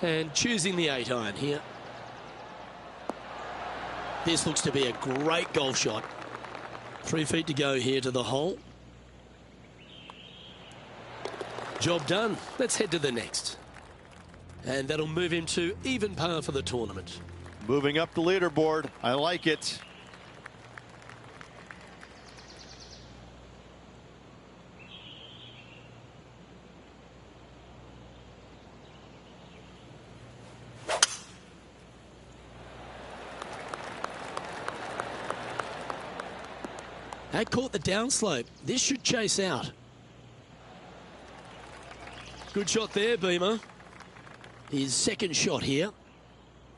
And choosing the 8-iron here. This looks to be a great golf shot. 3 feet to go here to the hole. Job done. Let's head to the next. And that'll move him to even par for the tournament. Moving up the leaderboard. I like it. That caught the downslope. This should chase out. Good shot there, Beamer. His second shot here.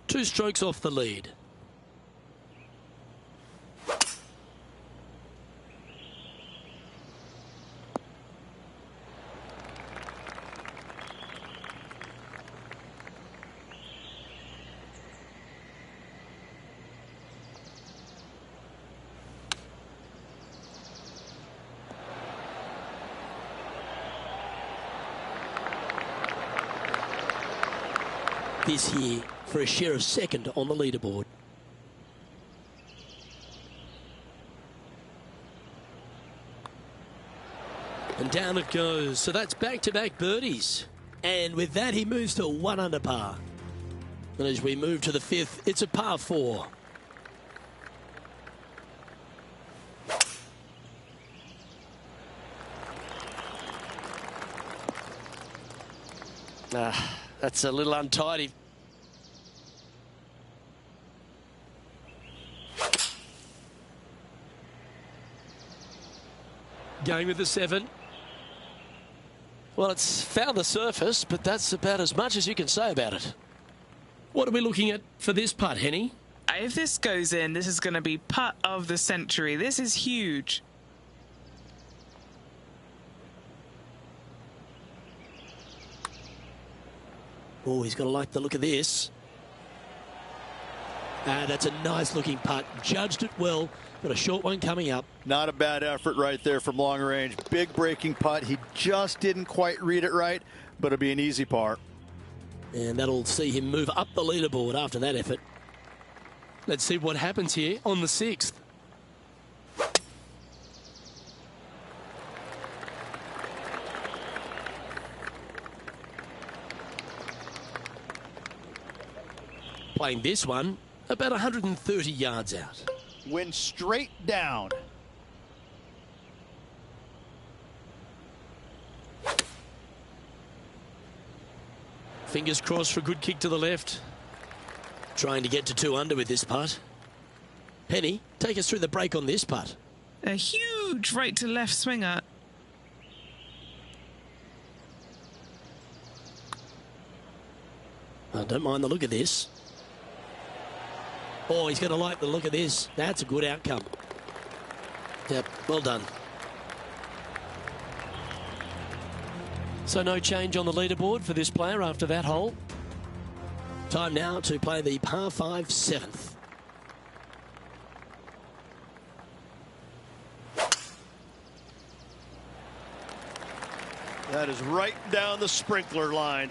2 strokes off the lead. This here for a share of second on the leaderboard. And down it goes. So that's back-to-back birdies. And with that, he moves to 1 under par. And as we move to the 5th, it's a par 4. That's a little untidy. Going with the 7. Well, it's found the surface, but that's about as much as you can say about it. What are we looking at for this putt, Henny? If this goes in, this is going to be putt of the century. This is huge. Oh, he's going to like the look of this. That's a nice looking putt. Judged it well. Got a short one coming up. Not a bad effort right there from long range. Big breaking putt. He just didn't quite read it right, but it'll be an easy par. And that'll see him move up the leaderboard after that effort. Let's see what happens here on the 6th. Playing this one about 130 yards out. Went straight down. Fingers crossed for a good kick to the left. Trying to get to 2 under with this putt. Penny, take us through the break on this putt. A huge right to left swinger. I don't mind the look of this. Oh, he's going to like the look of this. That's a good outcome. Yep, well done. So no change on the leaderboard for this player after that hole. Time now to play the par 5 7th. That is right down the sprinkler line.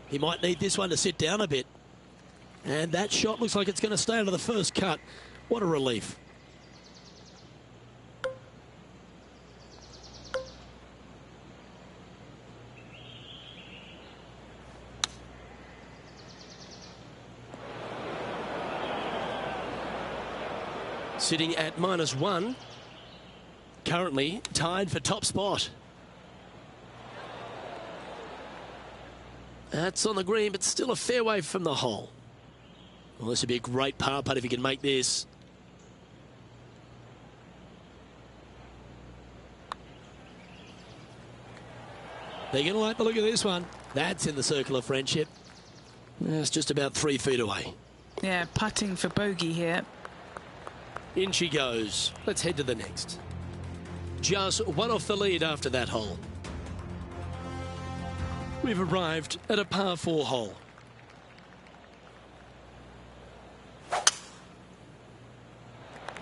He might need this one to sit down a bit. And that shot looks like it's going to stay under the first cut. What a relief. Sitting at -1. Currently tied for top spot. That's on the green, but still a fair way from the hole. Well, this would be a great par putt if he can make this. They're going to like the look of this one. That's in the circle of friendship. It's just about 3 feet away. Yeah, putting for bogey here. In she goes. Let's head to the next. Just 1 off the lead after that hole. We've arrived at a par 4 hole.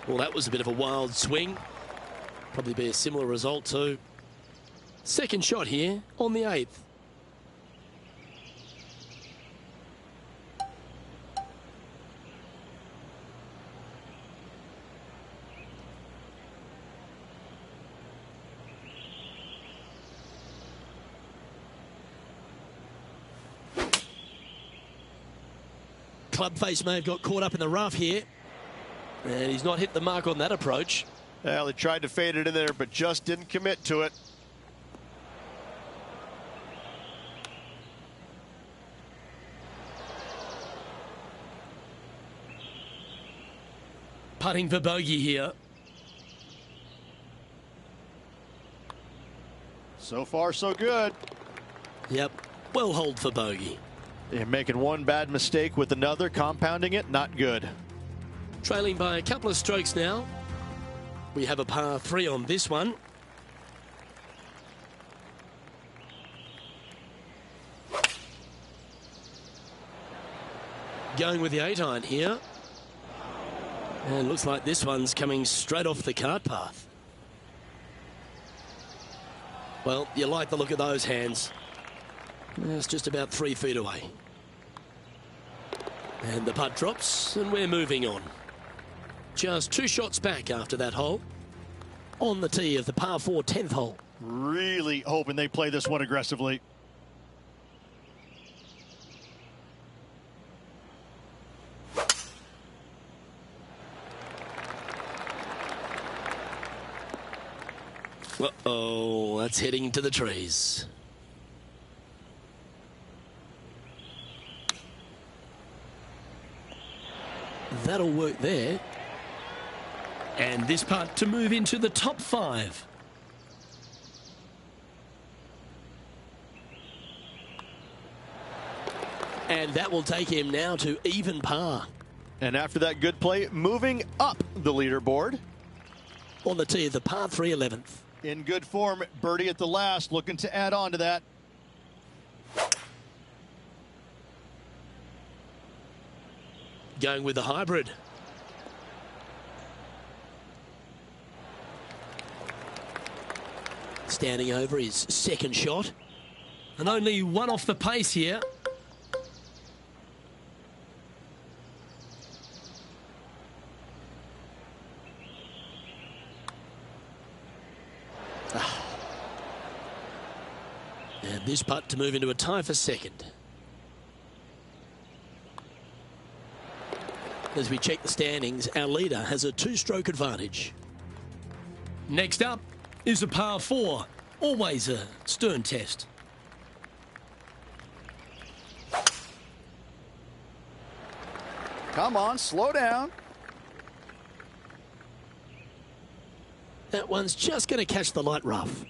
Well, that was a bit of a wild swing. Probably be a similar result too. Second shot here on the 8th. Club face may have got caught up in the rough here. And he's not hit the mark on that approach. Well, he tried to fade it in there, but just didn't commit to it. Putting for bogey here. So far, so good. Yep, well hold for bogey. You're making one bad mistake with another, compounding it, not good. Trailing by a couple of strokes now. We have a par 3 on this one. Going with the 8-iron here. And looks like this one's coming straight off the cart path. Well, you like the look of those hands. It's just about 3 feet away. And the putt drops, and we're moving on. Just 2 shots back after that hole. On the tee of the par 4 10th hole. Really hoping they play this one aggressively. Uh-oh, that's heading to the trees. That'll work there. And this putt to move into the top 5. And that will take him now to even par. And after that good play, moving up the leaderboard. On the tee of the par 3 11th. In good form, birdie at the last, looking to add on to that. Going with the hybrid. Standing over his second shot. And only one off the pace here. And this putt to move into a tie for second. As we check the standings, our leader has a 2-stroke advantage. Next up is a par 4. Always a stern test. Come on, slow down. That one's just going to catch the light rough.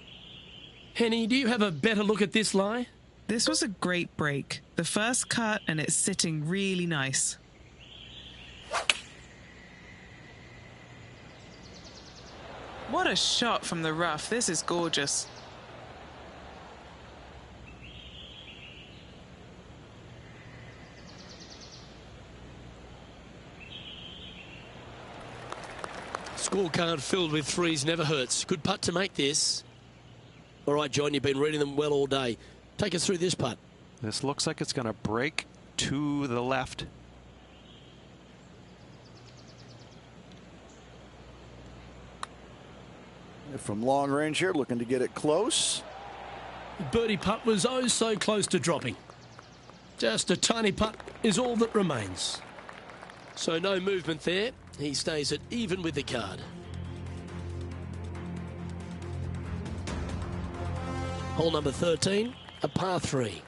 Henny, do you have a better look at this lie? This was a great break. The first cut, and it's sitting really nice. What a shot from the rough. This is gorgeous. Scorecard filled with 3s never hurts. Good putt to make this. All right, John, you've been reading them well all day. Take us through this putt. This looks like it's going to break to the left. From long range here, looking to get it close. Birdie putt was oh so close to dropping. Just a tiny putt is all that remains. So no movement there. He stays at even with the card. Hole number 13, a par 3.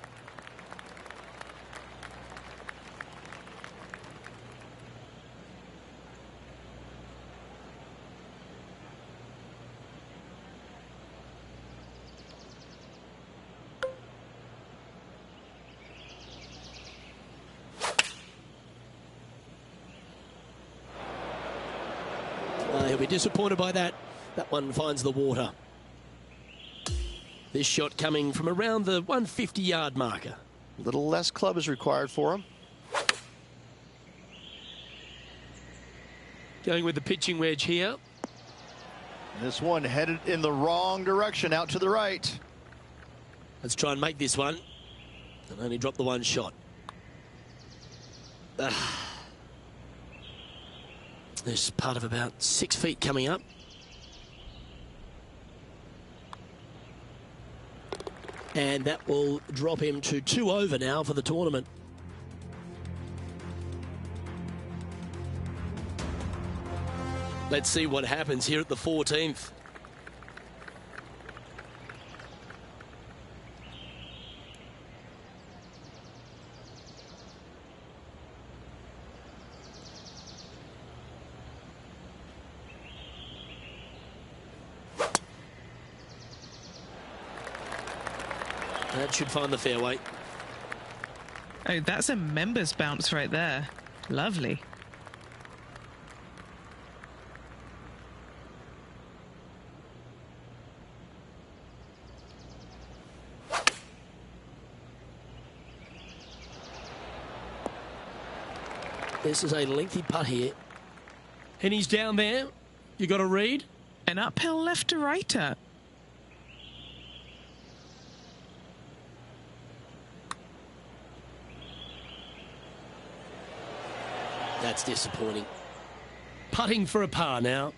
He'll be disappointed by that. That one finds the water. This shot coming from around the 150-yard marker. A little less club is required for him. Going with the pitching wedge here. This one headed in the wrong direction, out to the right. Let's try and make this one. And only drop the one shot. There's part of about 6 feet coming up. And that will drop him to 2 over now for the tournament. Let's see what happens here at the 14th. That should find the fairway. Oh, that's a members bounce right there. Lovely. This is a lengthy putt here. And he's down there. You got to read. An uphill left to righter. That's disappointing. Putting for a par now.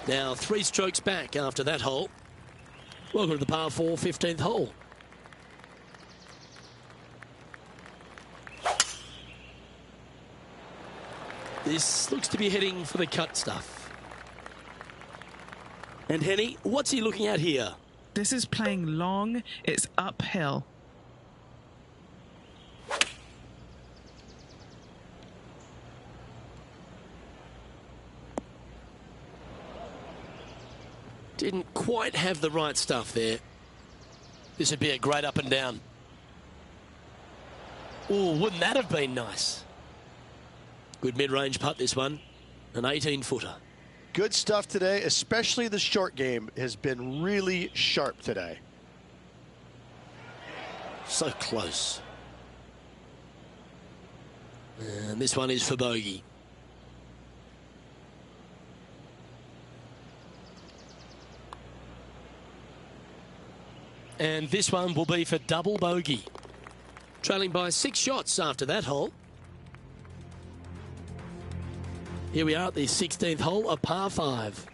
Now 3 strokes back after that hole. Welcome to the par 4 15th hole. This looks to be heading for the cut stuff. And Henny, what's he looking at here? This is playing long. It's uphill. Didn't quite have the right stuff there. This would be a great up and down. Oh, wouldn't that have been nice? Good mid-range putt, this one. An 18-footer. Good stuff today, especially the short game has been really sharp today. So close. And this one is for bogey. And this one will be for double bogey. Trailing by 6 shots after that hole. Here we are at the 16th hole, a par 5.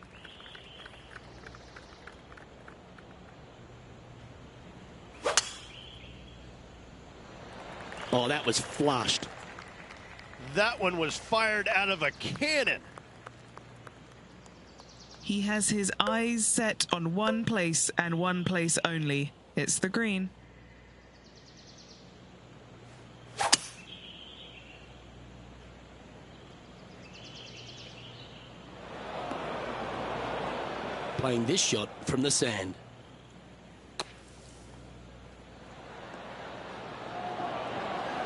Oh, that was flushed. That one was fired out of a cannon. He has his eyes set on one place and one place only. It's the green. Playing this shot from the sand.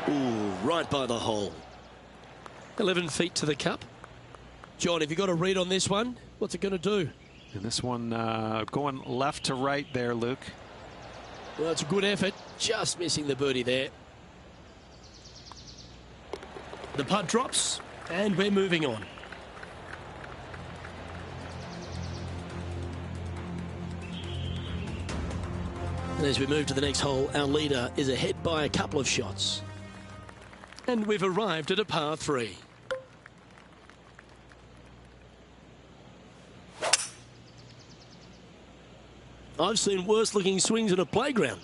Ooh, right by the hole. 11 feet to the cup. John, have you got a read on this one? What's it going to do? And this one going left to right there, Luke. Well, it's a good effort. Just missing the birdie there. The putt drops, and we're moving on. And as we move to the next hole, our leader is ahead by a couple of shots. And we've arrived at a par 3. I've seen worse looking swings at a playground.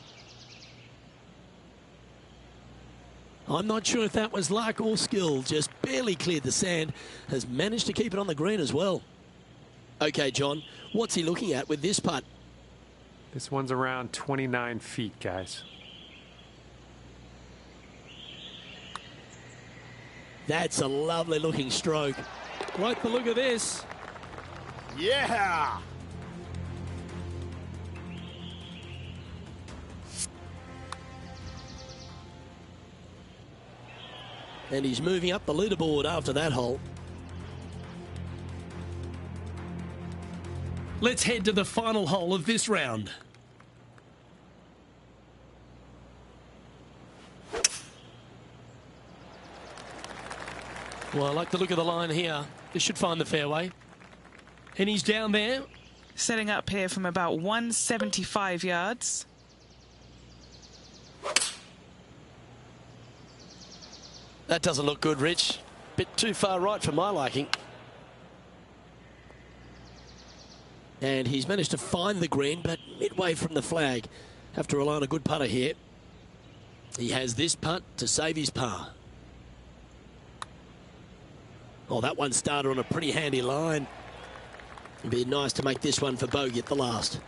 I'm not sure if that was luck or skill. Just barely cleared the sand. Has managed to keep it on the green as well. Okay, John, what's he looking at with this putt? This one's around 29 feet, guys. That's a lovely looking stroke. Like the look of this. Yeah! And he's moving up the leaderboard after that hole. Let's head to the final hole of this round. Well, I like the look of the line here. This should find the fairway. And he's down there. Setting up here from about 175 yards. That doesn't look good, Rich. Bit too far right for my liking. And he's managed to find the green, but midway from the flag. Have to rely on a good putter here. He has this putt to save his par. Oh, that one started on a pretty handy line. It'd be nice to make this one for bogey at the last.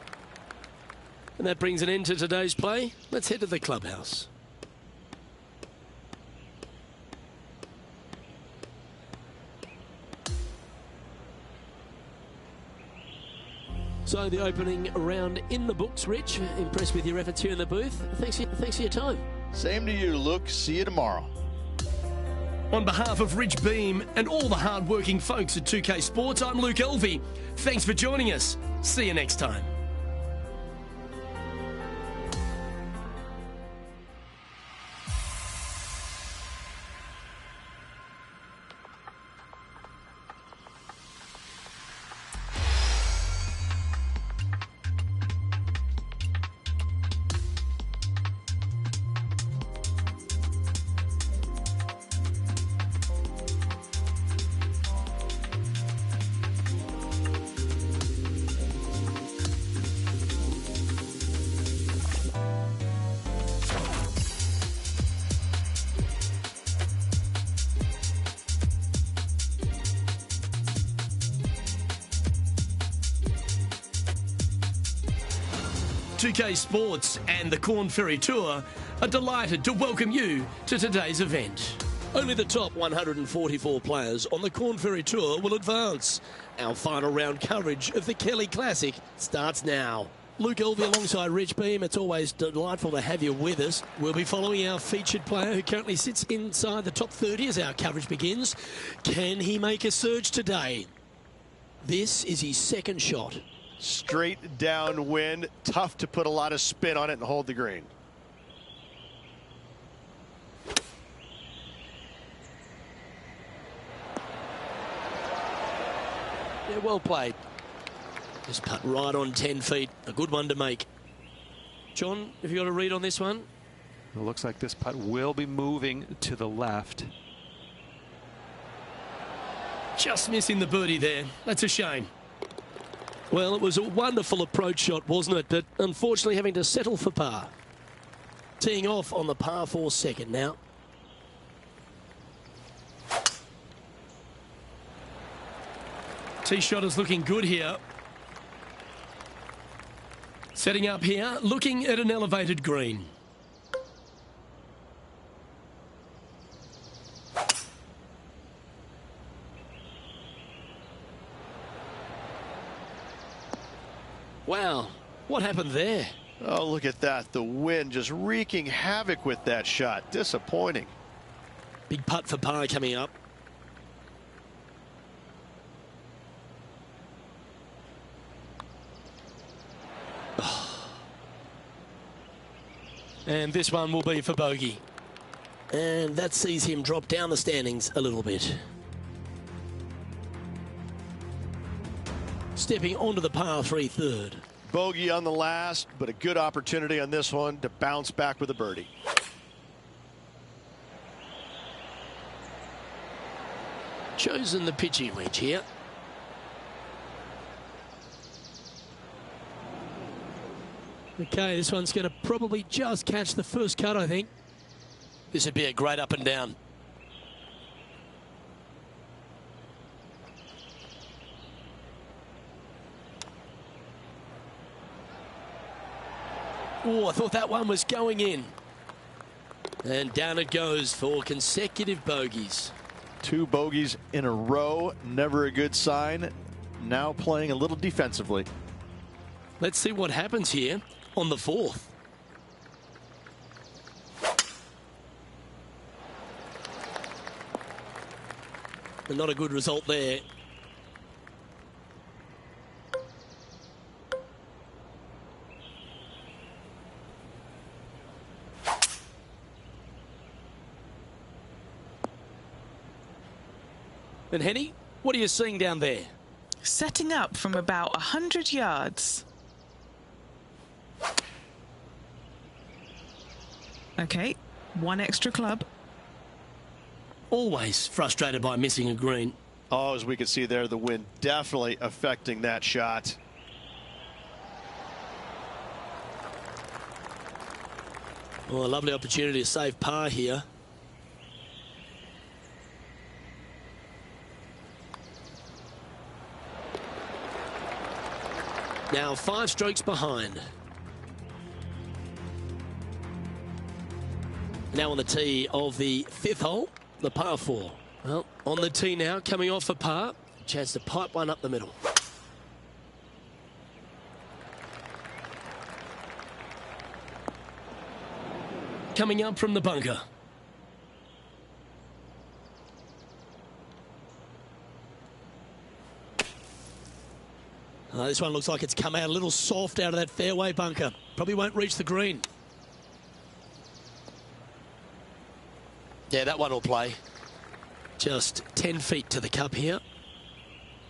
And that brings an end to today's play. Let's head to the clubhouse. So the opening round in the books, Rich. Impressed with your efforts here in the booth. Thanks for your time. Same to you, Luke. See you tomorrow. On behalf of Rich Beem and all the hard-working folks at 2K Sports, I'm Luke Elvey. Thanks for joining us. See you next time. UK Sports and the Corn Ferry Tour are delighted to welcome you to today's event. Only the top 144 players on the Corn Ferry Tour will advance. Our final round coverage of the Kelly Classic starts now. Luke Elvey alongside Rich Beem. It's always delightful to have you with us. We'll be following our featured player who currently sits inside the top 30 as our coverage begins. Can he make a surge today? This is his second shot. Straight downwind, tough to put a lot of spin on it and hold the green. Yeah, well played. Just putt right on 10 feet. A good one to make. John, have you got a read on this one? It looks like this putt will be moving to the left. Just missing the birdie there. That's a shame. Well, it was a wonderful approach shot, wasn't it? But unfortunately having to settle for par. Teeing off on the par 4 second now. Tee shot is looking good here. Setting up here, looking at an elevated green. Wow, what happened there? Oh, look at that. The wind just wreaking havoc with that shot. Disappointing. Big putt for par coming up. And this one will be for bogey. And that sees him drop down the standings a little bit. Stepping onto the par 3 third. Bogey on the last, but a good opportunity on this one to bounce back with a birdie. Chosen the pitching wedge here. Okay, this one's going to probably just catch the first cut, I think. This would be a great up and down. Oh, I thought that one was going in. And down it goes for consecutive bogeys. 2 bogeys in a row, never a good sign. Now playing a little defensively. Let's see what happens here on the 4th. But not a good result there. And Henny, what are you seeing down there? Setting up from about 100 yards. Okay, one extra club. Always frustrated by missing a green. Oh, as we can see there, the wind definitely affecting that shot. Well, a lovely opportunity to save par here. Now 5 strokes behind. Now on the tee of the 5th hole, the par 4. Well, on the tee now, coming off a par. Chance to pipe one up the middle. Coming up from the bunker. This one looks like it's come out a little soft out of that fairway bunker. Probably won't reach the green. Yeah, that one will play. Just 10 feet to the cup here.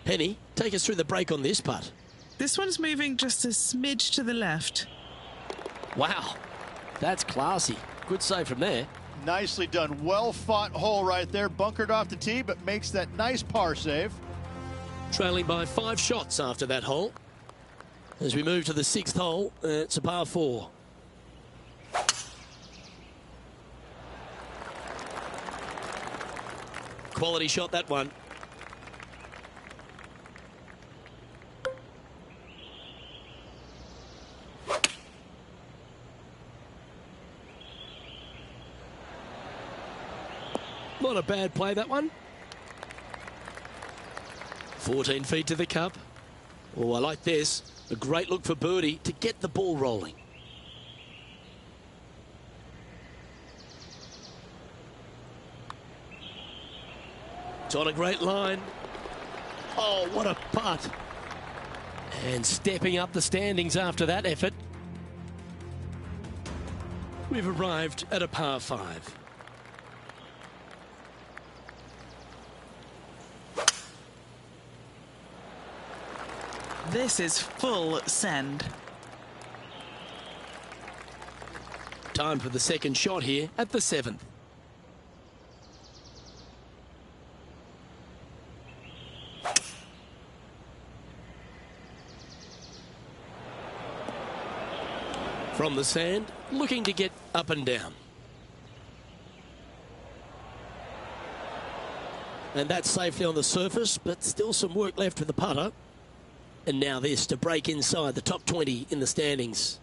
Henny, take us through the break on this putt. This one's moving just a smidge to the left. Wow, that's classy. Good save from there. Nicely done. Well fought hole right there. Bunkered off the tee, but makes that nice par save. Trailing by 5 shots after that hole. As we move to the 6th hole, it's a par 4. Quality shot, that one. Not a bad play, that one. 14 feet to the cup. Oh, I like this. A great look for birdie to get the ball rolling. It's on a great line. Oh, what a putt. And stepping up the standings after that effort. We've arrived at a par 5. This is full send. Time for the second shot here at the 7th. From the sand, looking to get up and down. And that's safely on the surface, but still some work left with the putter. And now this to break inside the top 20 in the standings.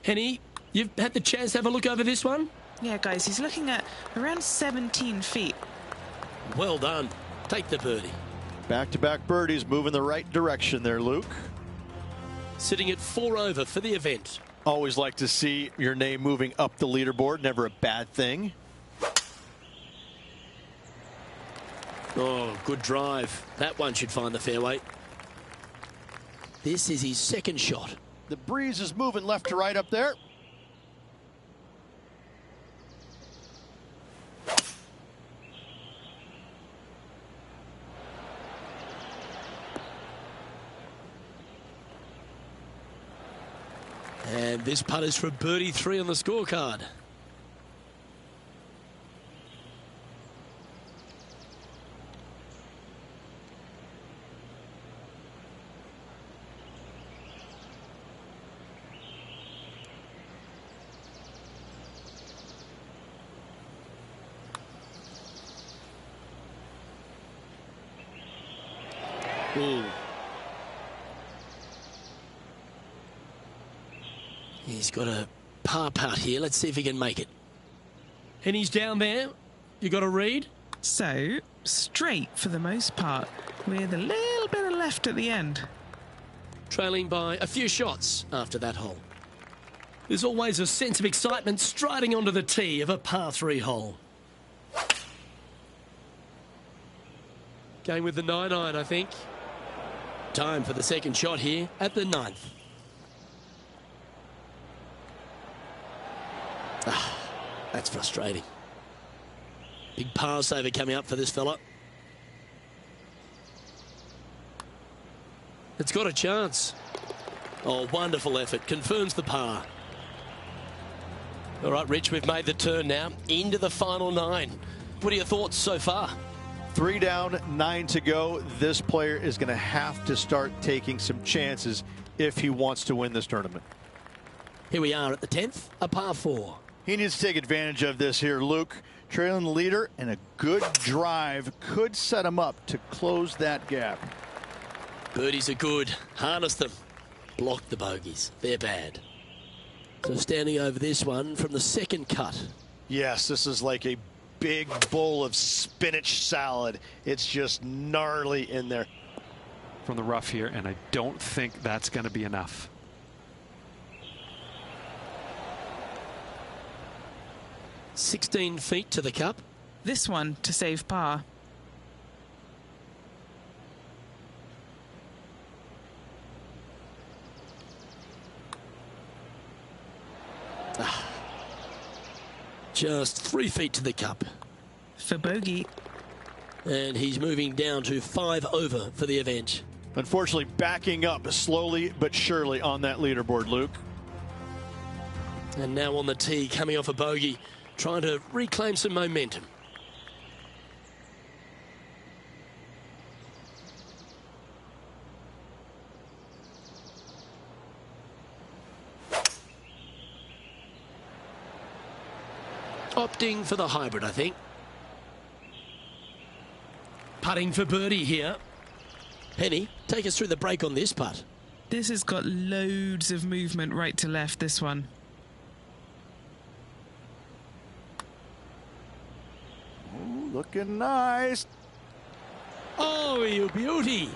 Henny, you've had the chance to have a look over this one? Yeah, guys, he's looking at around 17 feet. Well done. Take the birdie. Back-to-back birdies moving the right direction there, Luke. Sitting at 4 over for the event. Always like to see your name moving up the leaderboard. Never a bad thing. Oh, good drive. That one should find the fairway. This is his second shot. The breeze is moving left to right up there. And this putt is for birdie 3 on the scorecard. Ooh. He's got a par putt here. Let's see if he can make it. And he's down there. You got a read? So, straight for the most part, with a little bit of left at the end. Trailing by a few shots after that hole. There's always a sense of excitement striding onto the tee of a par 3 hole. Going with the 9-iron, I think. Time for the second shot here at the 9th. That's frustrating. Big par saver coming up for this fella. It's got a chance. Oh, wonderful effort. Confirms the par. All right, Rich, we've made the turn now into the final 9. What are your thoughts so far? 3 down, 9 to go. This player is going to have to start taking some chances if he wants to win this tournament. Here we are at the 10th, a par 4. He needs to take advantage of this here, Luke. Trailing the leader, and a good drive could set him up to close that gap. Birdies are good. Harness them. Block the bogeys. They're bad. So standing over this one from the second cut. Yes, this is like a big bowl of spinach salad. It's just gnarly in there. From the rough here, and I don't think that's going to be enough. "16 feet to the cup." This one to save par. Just 3 feet to the cup. For bogey. And he's moving down to 5 over for the event. Unfortunately, backing up slowly but surely on that leaderboard, Luke. And now on the tee, coming off a bogey, trying to reclaim some momentum. Opting for the hybrid, I think. Putting for birdie here. Penny, take us through the break on this putt. This has got loads of movement right to left, this one. Ooh, looking nice. Oh, you beauty.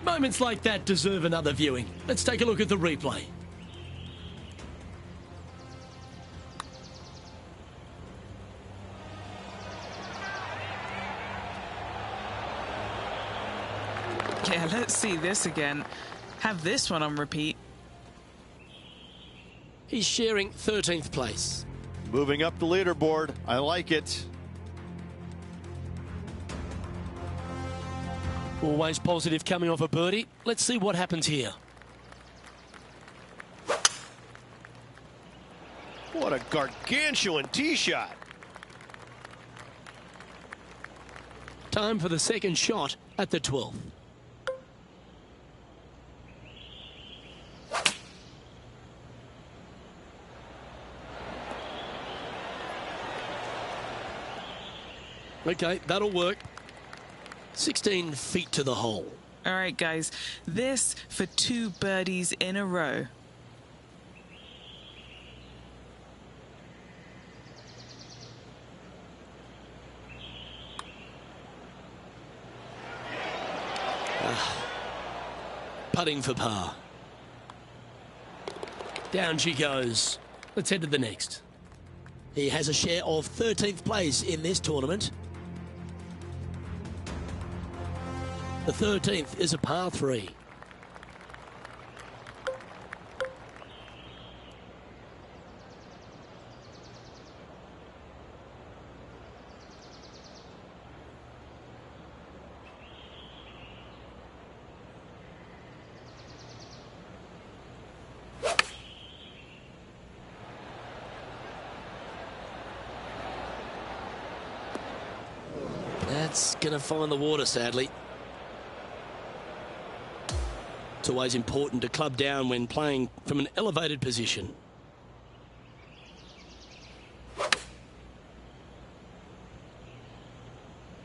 Moments like that deserve another viewing. Let's take a look at the replay. Yeah, let's see this again. Have this one on repeat. He's sharing 13th place. Moving up the leaderboard. I like it. Always positive coming off a birdie. Let's see what happens here. What a gargantuan tee shot. Time for the second shot at the 12th. Okay, that'll work. 16 feet to the hole. All right, guys. This for 2 birdies in a row. Putting for par. Down she goes. Let's head to the next. He has a share of 13th place in this tournament. The 13th is a par 3. That's going to find the water, sadly. It's always important to club down when playing from an elevated position.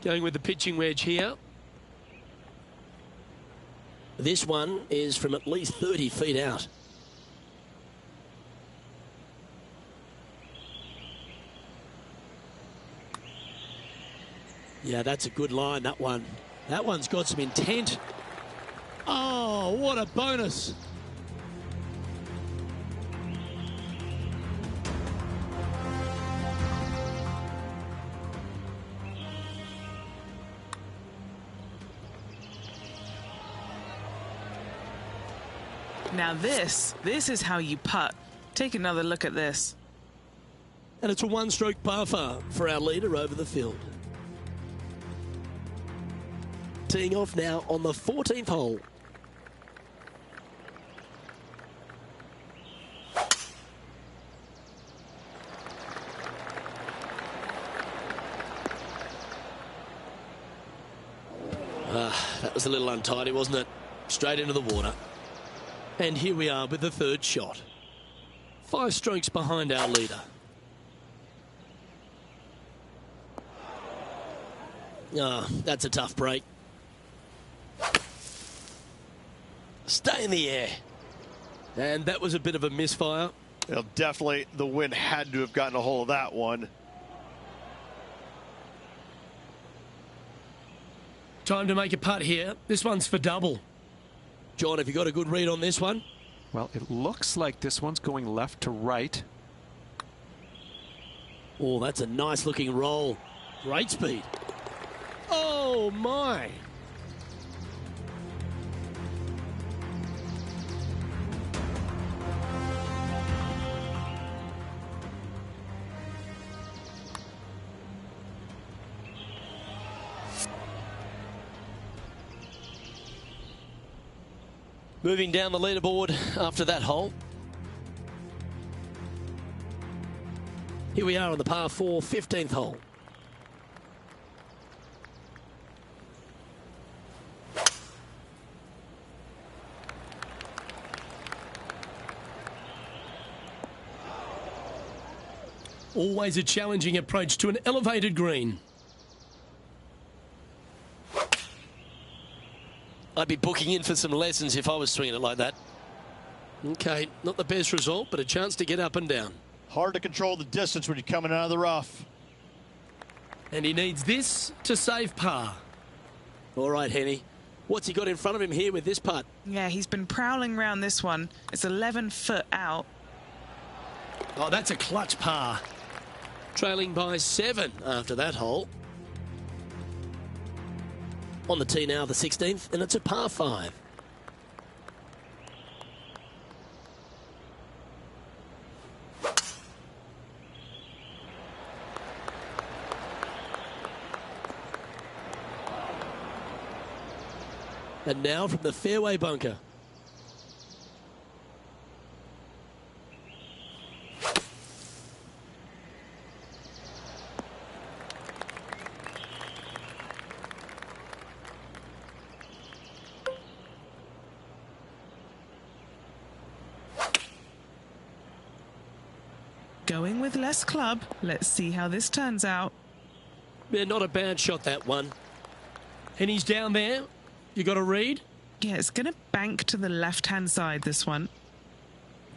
Going with the pitching wedge here. This one is from at least 30 feet out. Yeah, that's a good line, that one. That one's got some intent. Oh, what a bonus. Now this is how you putt. Take another look at this. And it's a one-stroke par for our leader over the field. Teeing off now on the 14th hole. That was a little untidy, wasn't it? Straight into the water. And here we are with the third shot. 5 strokes behind our leader. Ah, that's a tough break. Stay in the air. And that was a bit of a misfire. Well, definitely the wind had to have gotten a hold of that one. Time to make a putt here. This one's for double. John, have you got a good read on this one? Well, it looks like this one's going left to right. Oh, that's a nice looking roll. Great speed. Oh, my. Moving down the leaderboard after that hole. Here we are on the par 4, 15th hole. Always a challenging approach to an elevated green. I'd be booking in for some lessons if I was swinging it like that. Okay, not the best result, but a chance to get up and down. Hard to control the distance when you're coming out of the rough. And he needs this to save par. All right, Henny. What's he got in front of him here with this putt? Yeah, he's been prowling around this one. It's 11 foot out. Oh, that's a clutch par. Trailing by 7 after that hole. On the tee now, the 16th, and it's a par 5. And now from the fairway bunker. Going with less club. Let's see how this turns out. Yeah, not a bad shot, that one. And he's down there. You got a read? Yeah, it's going to bank to the left-hand side, this one.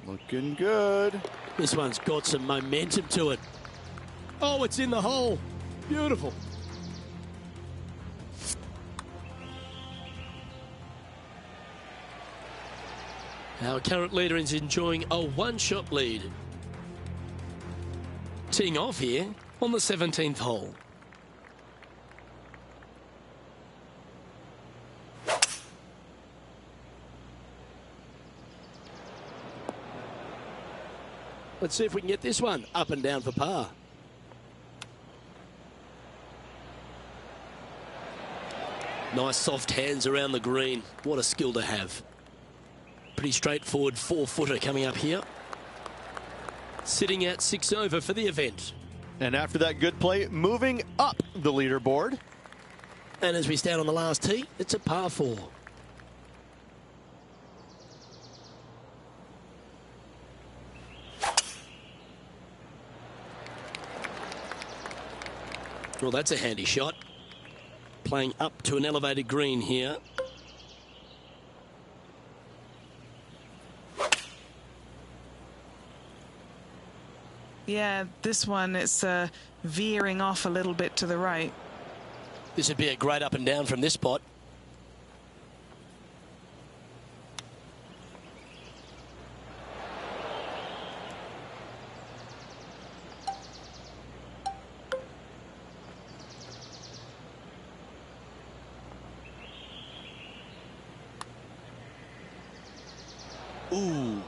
Looking good. This one's got some momentum to it. Oh, it's in the hole. Beautiful. Our current leader is enjoying a 1-shot lead. Teeing off here on the 17th hole. Let's see if we can get this one up and down for par. Nice soft hands around the green. What a skill to have. Pretty straightforward 4-footer coming up here. Sitting at 6 over for the event. And after that good play, moving up the leaderboard. And as we stand on the last tee, it's a par 4. Well, that's a handy shot. Playing up to an elevated green here. Yeah, this one, it's veering off a little bit to the right. This would be a great up and down from this spot. Ooh.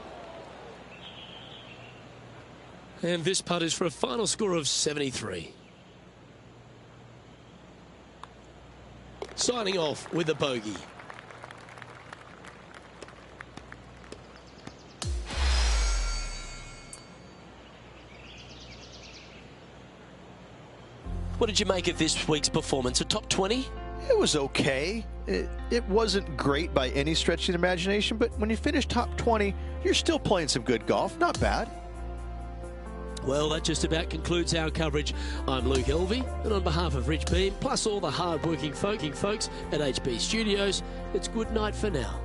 And this putt is for a final score of 73. Signing off with a bogey. What did you make of this week's performance? A top 20? It was okay. it wasn't great by any stretch of the imagination, but when you finish top 20, you're still playing some good golf. Not bad. Well, that just about concludes our coverage. I'm Luke Elvey, and on behalf of Rich Beam, plus all the hard-working folks at HB Studios, it's good night for now.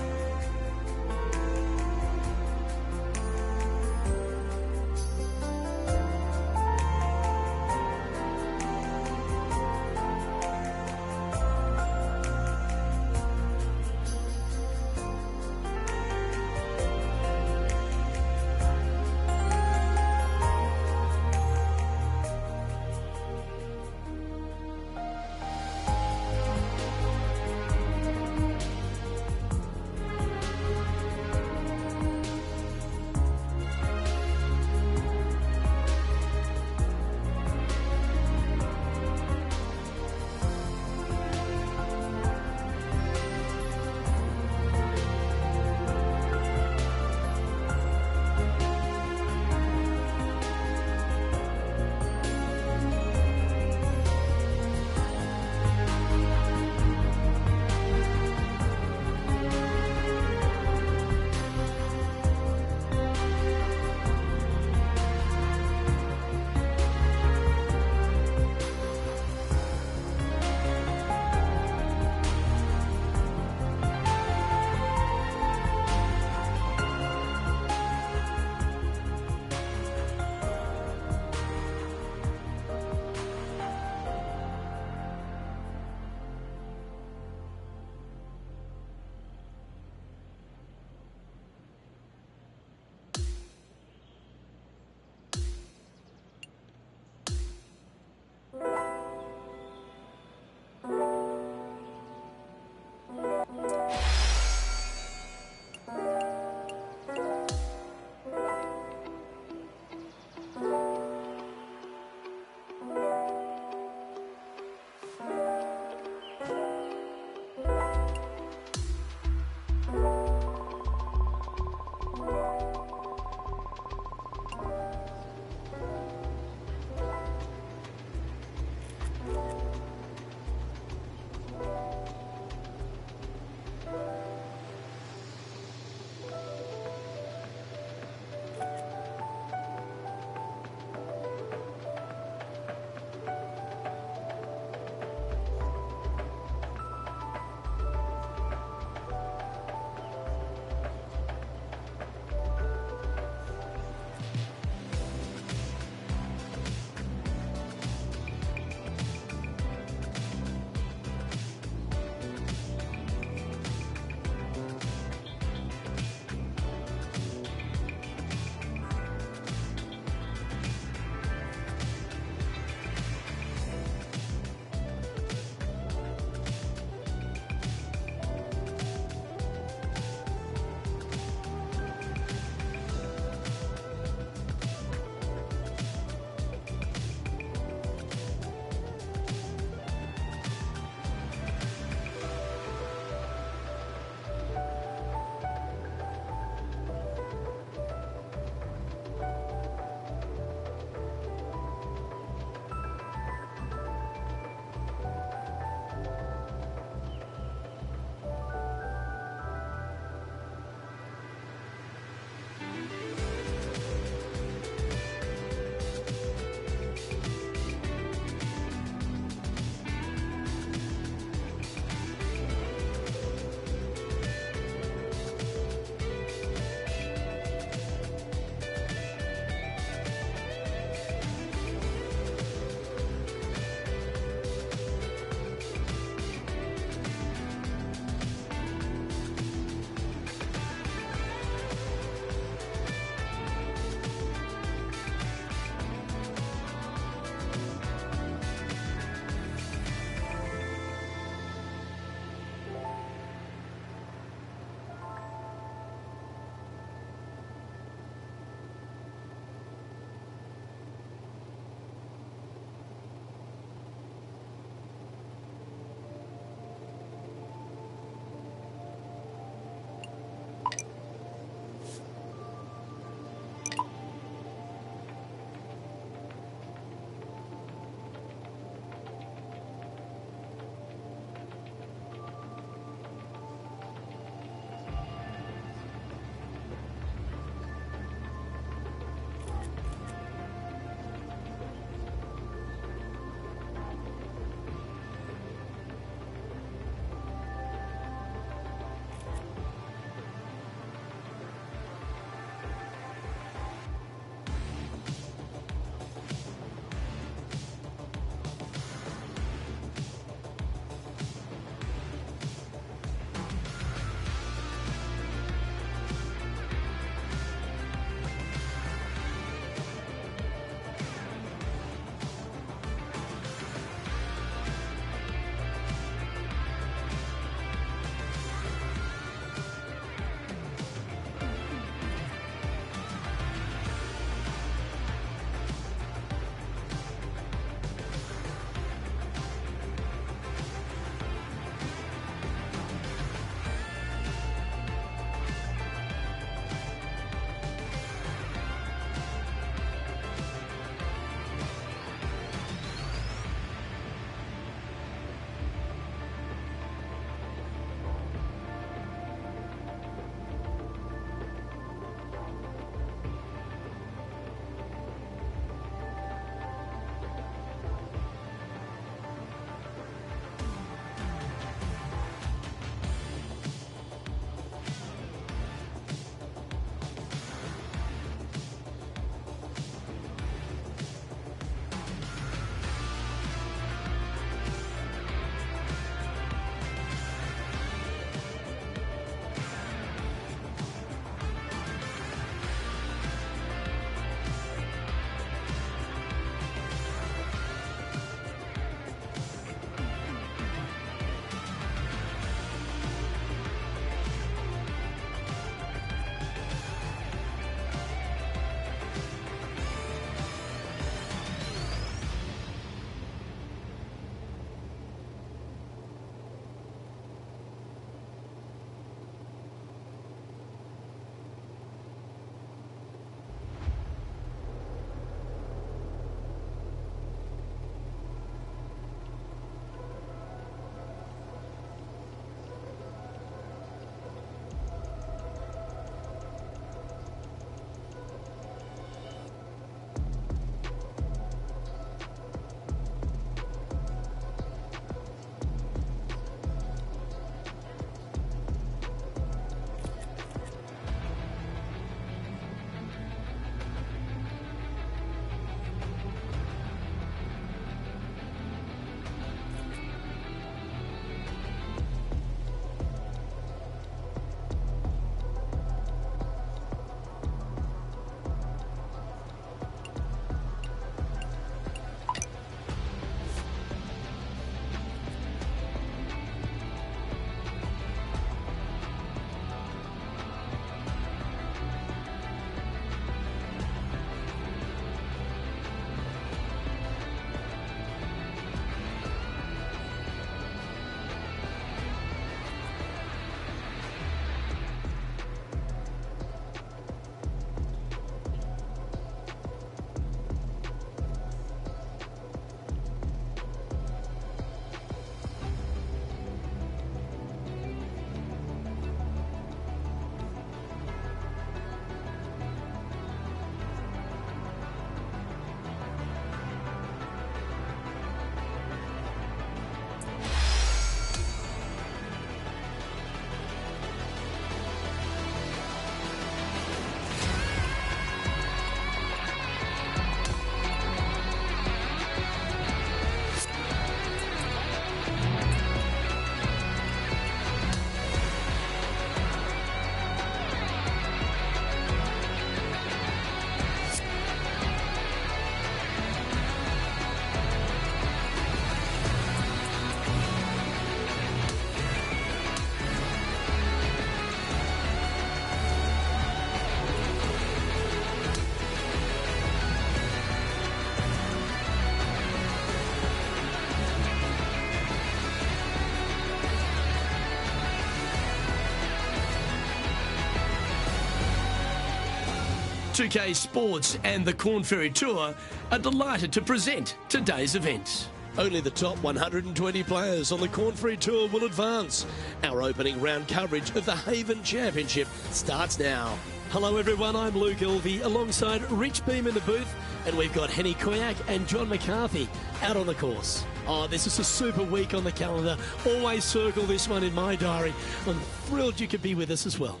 2K Sports and the Corn Ferry Tour are delighted to present today's event. Only the top 120 players on the Corn Ferry Tour will advance. Our opening round coverage of the Haven Championship starts now. Hello everyone, I'm Luke Ilvey alongside Rich Beam in the booth, and we've got Henny Koyak and John McCarthy out on the course. Oh, this is a super week on the calendar. Always circle this one in my diary. I'm thrilled you could be with us as well.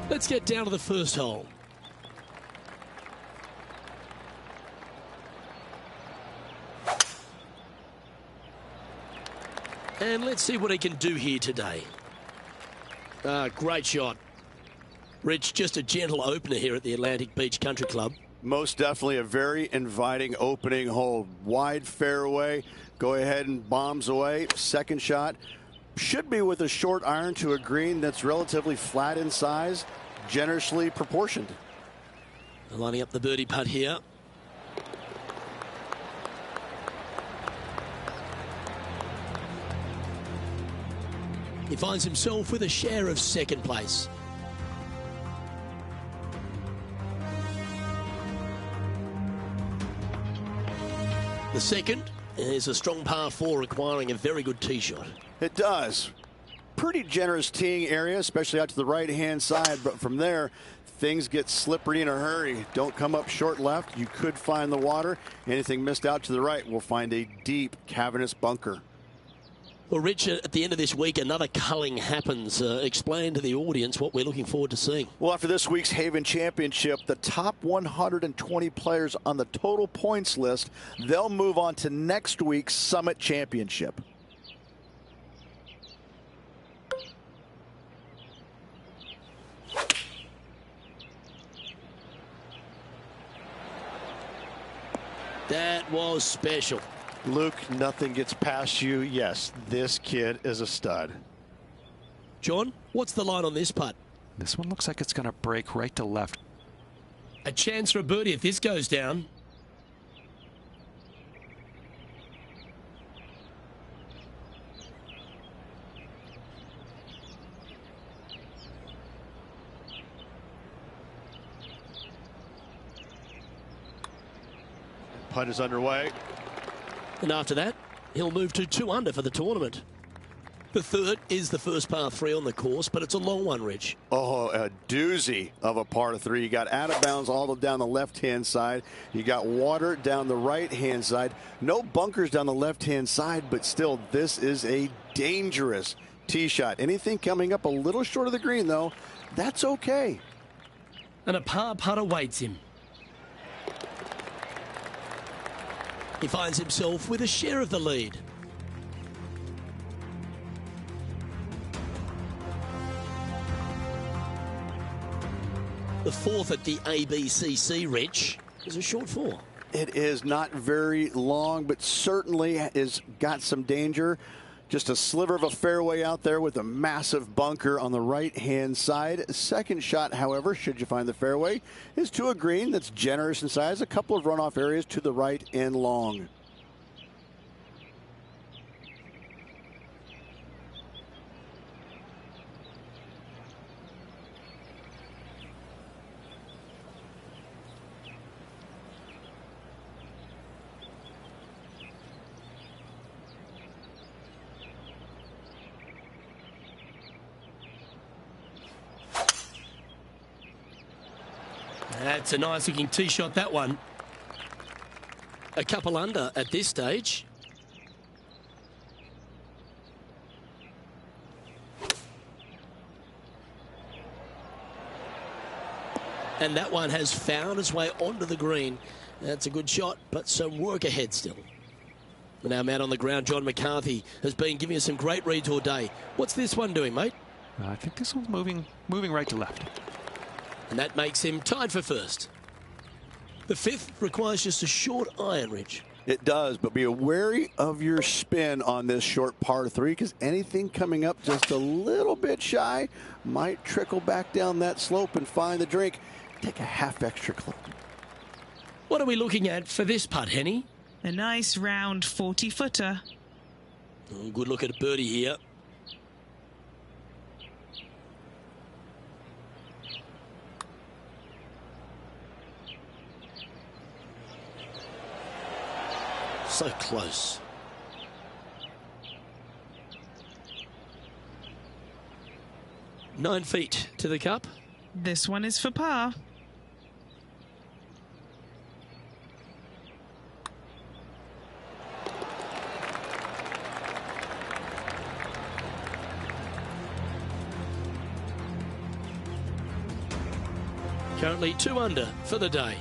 Let's get down to the first hole. And let's see what he can do here today. Great shot. Rich, just a gentle opener here at the Atlantic Beach Country Club. Most definitely a very inviting opening hole. Wide fairway. Go ahead and bombs away. Second shot should be with a short iron to a green that's relatively flat in size, generously proportioned. Lining up the birdie putt here. He finds himself with a share of second place. The second is a strong par 4 requiring a very good tee shot. It does. Pretty generous teeing area, especially out to the right-hand side, but from there, things get slippery in a hurry. Don't come up short left. You could find the water. Anything missed out to the right will find a deep, cavernous bunker. Well, Richard, at the end of this week, another culling happens. Explain to the audience what we're looking forward to seeing. Well, after this week's Haven Championship, the top 120 players on the total points list, they'll move on to next week's Summit Championship. That was special. Luke, nothing gets past you. Yes, this kid is a stud. John, what's the line on this putt? This one looks like it's going to break right to left. A chance for a birdie if this goes down. Putt is underway. And after that, he'll move to 2 under for the tournament. The third is the first par 3 on the course, but it's a long one, Rich. Oh, a doozy of a par 3. You got out of bounds all down the left-hand side. You got water down the right-hand side. No bunkers down the left-hand side, but still, this is a dangerous tee shot. Anything coming up a little short of the green, though, that's okay. And a par putt awaits him. He finds himself with a share of the lead. The fourth at the ABCC, Rich, is a short 4. It is not very long, but certainly has got some danger. Just a sliver of a fairway out there with a massive bunker on the right-hand side. Second shot, however, should you find the fairway, is to a green that's generous in size. A couple of runoff areas to the right and long. That's a nice looking tee shot, that one. A couple under at this stage. And that one has found its way onto the green. That's a good shot, but some work ahead still. And our man on the ground, John McCarthy, has been giving us some great reads all day. What's this one doing, mate? I think this one's moving right to left. And that makes him tied for first. The fifth requires just a short iron, Rich. It does, but be wary of your spin on this short par 3, because anything coming up just a little bit shy might trickle back down that slope and find the drink. Take a half extra clip. What are we looking at for this putt, Henny? A nice round 40-footer. Oh, good look at a birdie here. So close. Nine feet to the cup. This one is for par. Currently 2 under for the day.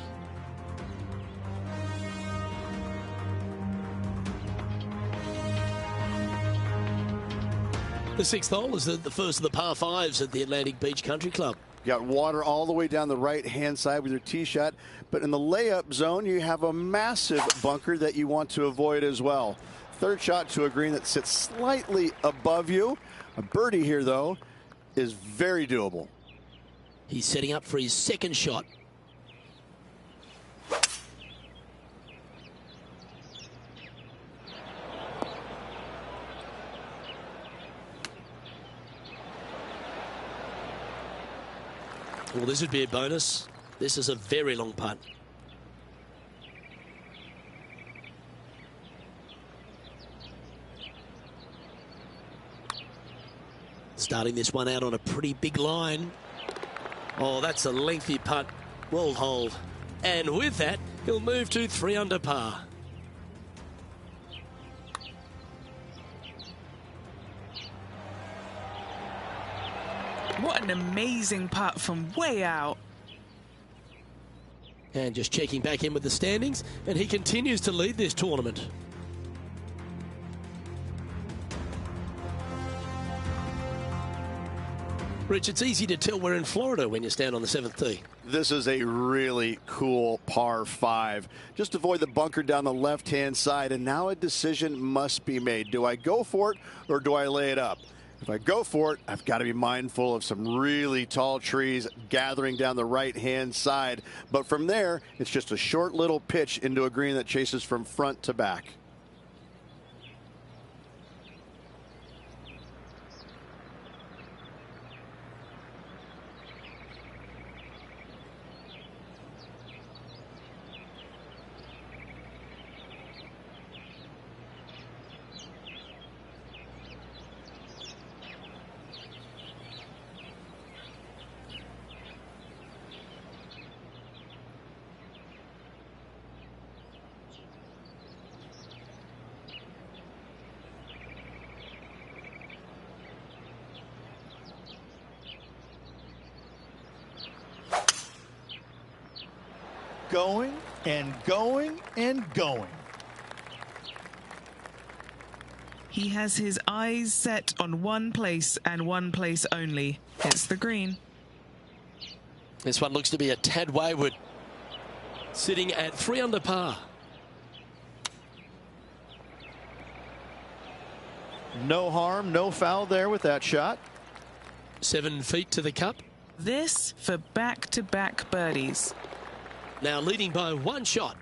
The 6th hole is the first of the par 5s at the Atlantic Beach Country Club. You got water all the way down the right-hand side with your tee shot, but in the layup zone, you have a massive bunker that you want to avoid as well. Third shot to a green that sits slightly above you. A birdie here, though, is very doable. He's setting up for his second shot. Well, this would be a bonus. This is a very long putt. Starting this one out on a pretty big line. Oh, that's a lengthy putt. Well holed. And with that, he'll move to 3 under par. What an amazing putt from way out. And just checking back in with the standings, and he continues to lead this tournament. Rich, it's easy to tell we're in Florida when you stand on the 7th tee. This is a really cool par 5. Just avoid the bunker down the left-hand side, and now a decision must be made. Do I go for it or do I lay it up? If I go for it, I've got to be mindful of some really tall trees gathering down the right-hand side. But from there, it's just a short little pitch into a green that chases from front to back. Going and going and going. He has his eyes set on one place and one place only. It's the green. This one looks to be a tad wayward. Sitting at 3 under par. No harm, no foul there with that shot. 7 feet to the cup. This for back-to-back birdies. Now leading by 1 shot.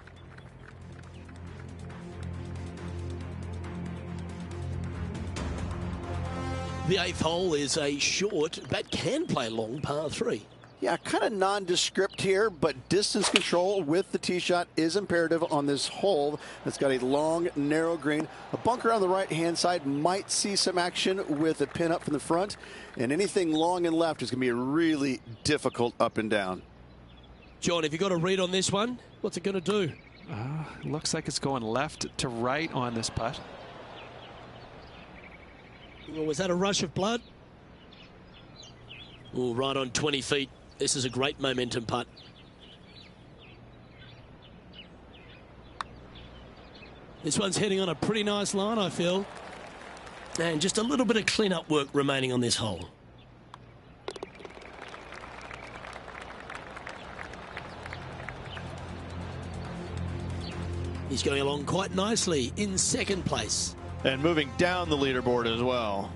The 8th hole is a short but can play long par 3. Yeah, kind of nondescript here, but distance control with the tee shot is imperative on this hole. It's got a long, narrow green. A bunker on the right-hand side might see some action with a pin up from the front, and anything long and left is going to be really difficult up and down. John, have you got a read on this one? What's it going to do? Looks like it's going left to right on this putt. Well, was that a rush of blood? Oh, right on 20 feet. This is a great momentum putt. This one's heading on a pretty nice line, I feel. And just a little bit of clean-up work remaining on this hole. He's going along quite nicely in 2nd place. And moving down the leaderboard as well.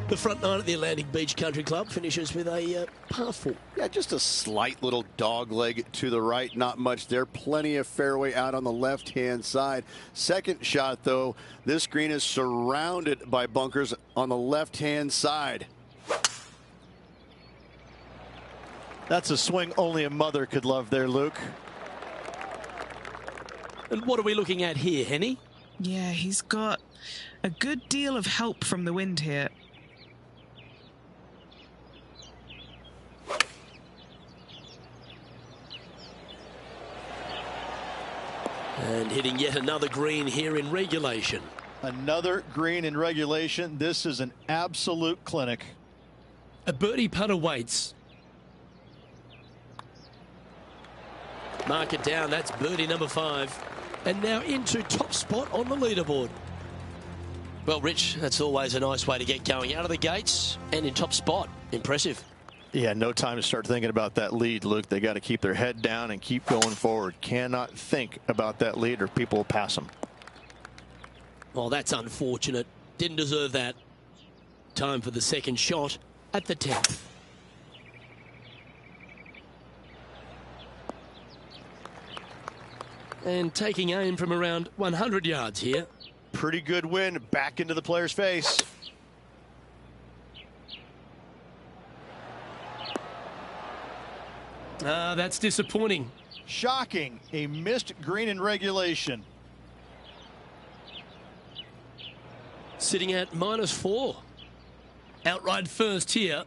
The front nine at the Atlantic Beach Country Club finishes with a par 4. Yeah, just a slight little dog leg to the right. Not much there. Plenty of fairway out on the left-hand side. Second shot, though, this green is surrounded by bunkers on the left-hand side. That's a swing only a mother could love there, Luke. And what are we looking at here, Henny? Yeah, he's got a good deal of help from the wind here. And hitting yet another green here in regulation. Another green in regulation. This is an absolute clinic. A birdie putt awaits. Mark it down. That's birdie number 5. And now into top spot on the leaderboard. Well, Rich, that's always a nice way to get going out of the gates and in top spot. Impressive. Yeah, no time to start thinking about that lead, Luke. They got to keep their head down and keep going forward. Cannot think about that lead or people will pass them. Well, that's unfortunate. Didn't deserve that. Time for the second shot at the 10th. And taking aim from around 100 yards here. Pretty good wind back into the player's face. That's disappointing. Shocking. A missed green in regulation. Sitting at -4. Outright first here.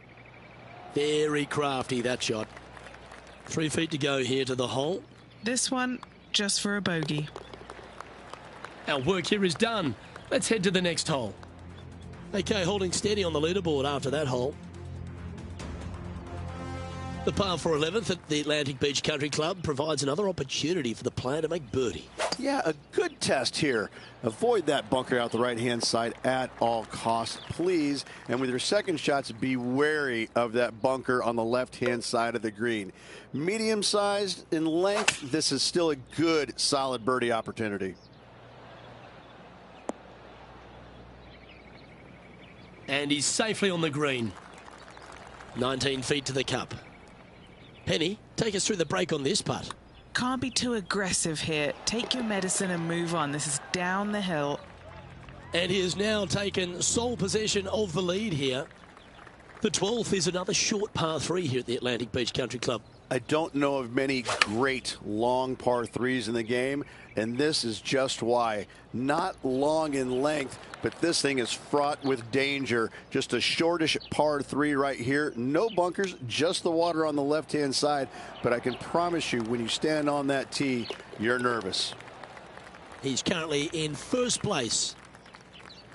Very crafty, that shot. 3 feet to go here to the hole. This one, just for a bogey. Our work here is done. Let's head to the next hole. Okay, holding steady on the leaderboard after that hole. The par for 11th at the Atlantic Beach Country Club provides another opportunity for the player to make birdie. Yeah, a good test here. Avoid that bunker out the right-hand side at all costs, please. And with your second shots, be wary of that bunker on the left-hand side of the green. Medium-sized in length, this is still a good, solid birdie opportunity. And he's safely on the green. 19 feet to the cup. Penny, take us through the break on this putt. Can't be too aggressive here. Take your medicine and move on. This is down the hill. And he has now taken sole possession of the lead here. The 12th is another short par 3 here at the Atlantic Beach Country Club. I don't know of many great long par 3s in the game, and this is just why. Not long in length, but this thing is fraught with danger. Just a shortish par 3 right here. No bunkers, just the water on the left-hand side. But I can promise you, when you stand on that tee, you're nervous. He's currently in first place.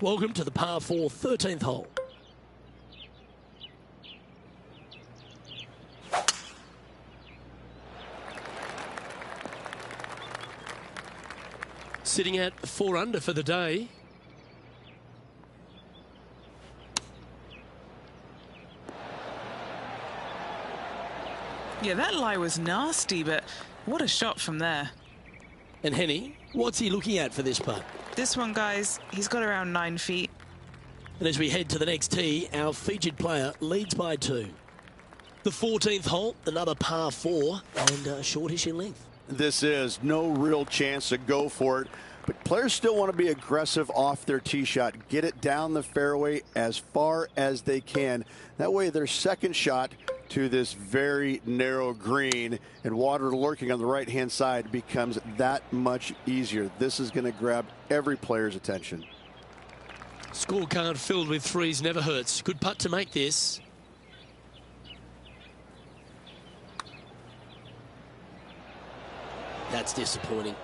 Welcome to the par 4 13th hole. Sitting at 4 under for the day. Yeah, that lie was nasty, but what a shot from there. And Henny, what's he looking at for this putt? This one, guys, he's got around 9 feet. And as we head to the next tee, our featured player leads by 2. The 14th hole, another par 4 and shortish in length. This is no real chance to go for it, but players still want to be aggressive off their tee shot. Get it down the fairway as far as they can. That way their second shot to this very narrow green and water lurking on the right-hand side becomes that much easier. This is going to grab every player's attention. Scorecard filled with 3s never hurts. Good putt to make this. That's disappointing.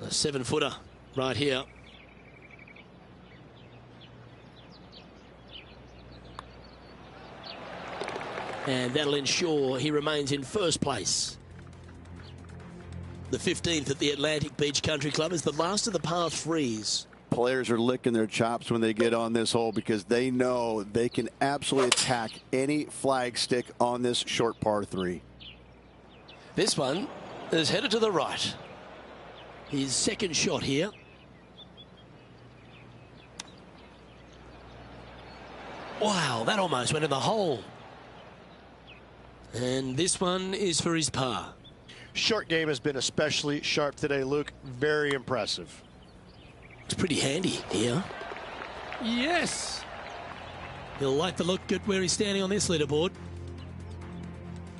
A 7-footer right here. And that'll ensure he remains in first place. The 15th at the Atlantic Beach Country Club is the last of the par 3s. Players are licking their chops when they get on this hole because they know they can absolutely attack any flag stick on this short par 3. This one is headed to the right. His second shot here. Wow, that almost went in the hole. And this one is for his par. Short game has been especially sharp today, Luke. Very impressive. It's pretty handy here. Yes! He'll like the look at where he's standing on this leaderboard.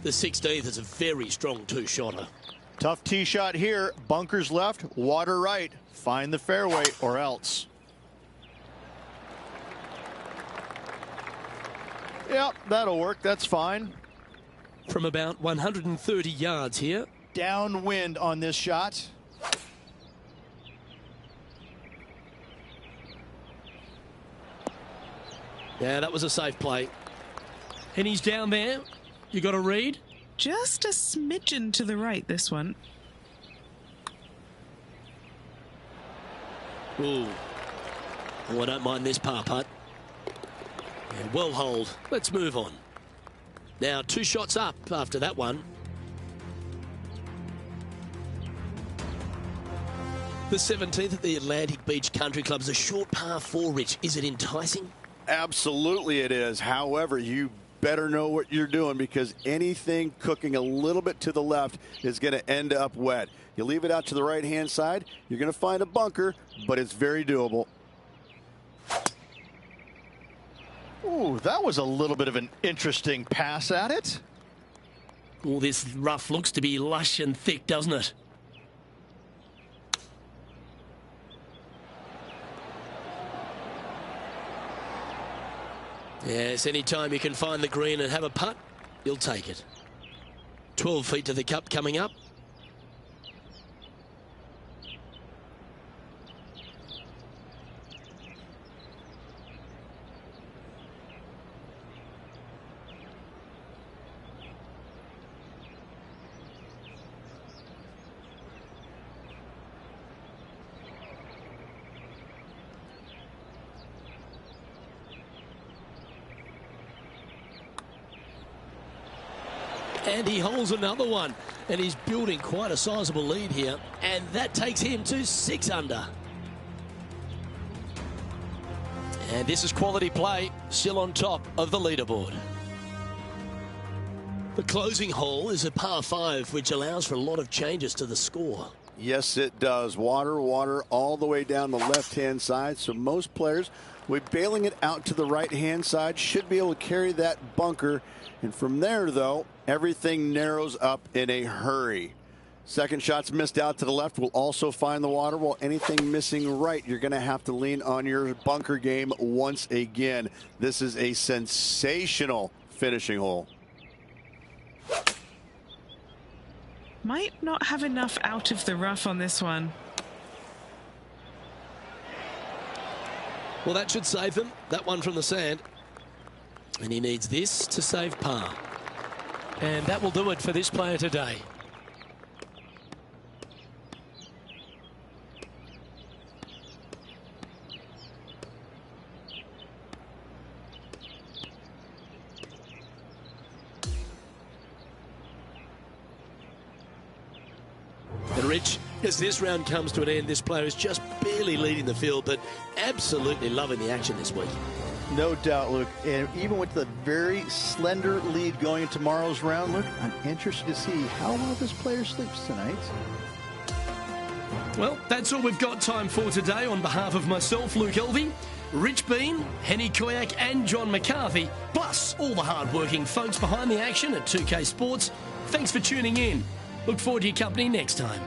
The 16th is a very strong two-shotter. Tough tee shot here. Bunkers left, water right. Find the fairway or else. Yep, that'll work. That's fine. From about 130 yards here. Downwind on this shot. Yeah, that was a safe play. And he's down there. You got to read. Just a smidgen to the right, this one. Ooh. Oh, I don't mind this par putt. Yeah, well hold. Let's move on. Now, 2 shots up after that one. The 17th at the Atlantic Beach Country Club is a short par 4, Rich. Is it enticing? Absolutely it is. However, you better know what you're doing, because anything cooking a little bit to the left is going to end up wet. You leave it out to the right-hand side, you're going to find a bunker, but it's very doable. Ooh, that was a little bit of an interesting pass at it. All this rough looks to be lush and thick, doesn't it? Yes, anytime you can find the green and have a putt, you'll take it. 12 feet to the cup coming up. And he holds another one, and he's building quite a sizable lead here, and that takes him to 6 under. And this is quality play, still on top of the leaderboard. The closing hole is a par 5, which allows for a lot of changes to the score. Yes, it does. Water, water all the way down the left-hand side. So most players, with bailing it out to the right-hand side, should be able to carry that bunker. And from there, though, everything narrows up in a hurry. Second shot's missed out to the left will also find the water, while anything missing right, you're going to have to lean on your bunker game once again. This is a sensational finishing hole. Might not have enough out of the rough on this one. Well, that should save them, that one from the sand. And he needs this to save par. And that will do it for this player today. And Rich, as this round comes to an end, this player is just barely leading the field, but absolutely loving the action this week. No doubt, Luke. And even with the very slender lead going into tomorrow's round, Luke, I'm interested to see how well this player sleeps tonight. Well, that's all we've got time for today. On behalf of myself, Luke Elvey, Rich Bean, Henny Koyak and John McCarthy, plus all the hard-working folks behind the action at 2K Sports, thanks for tuning in. Look forward to your company next time.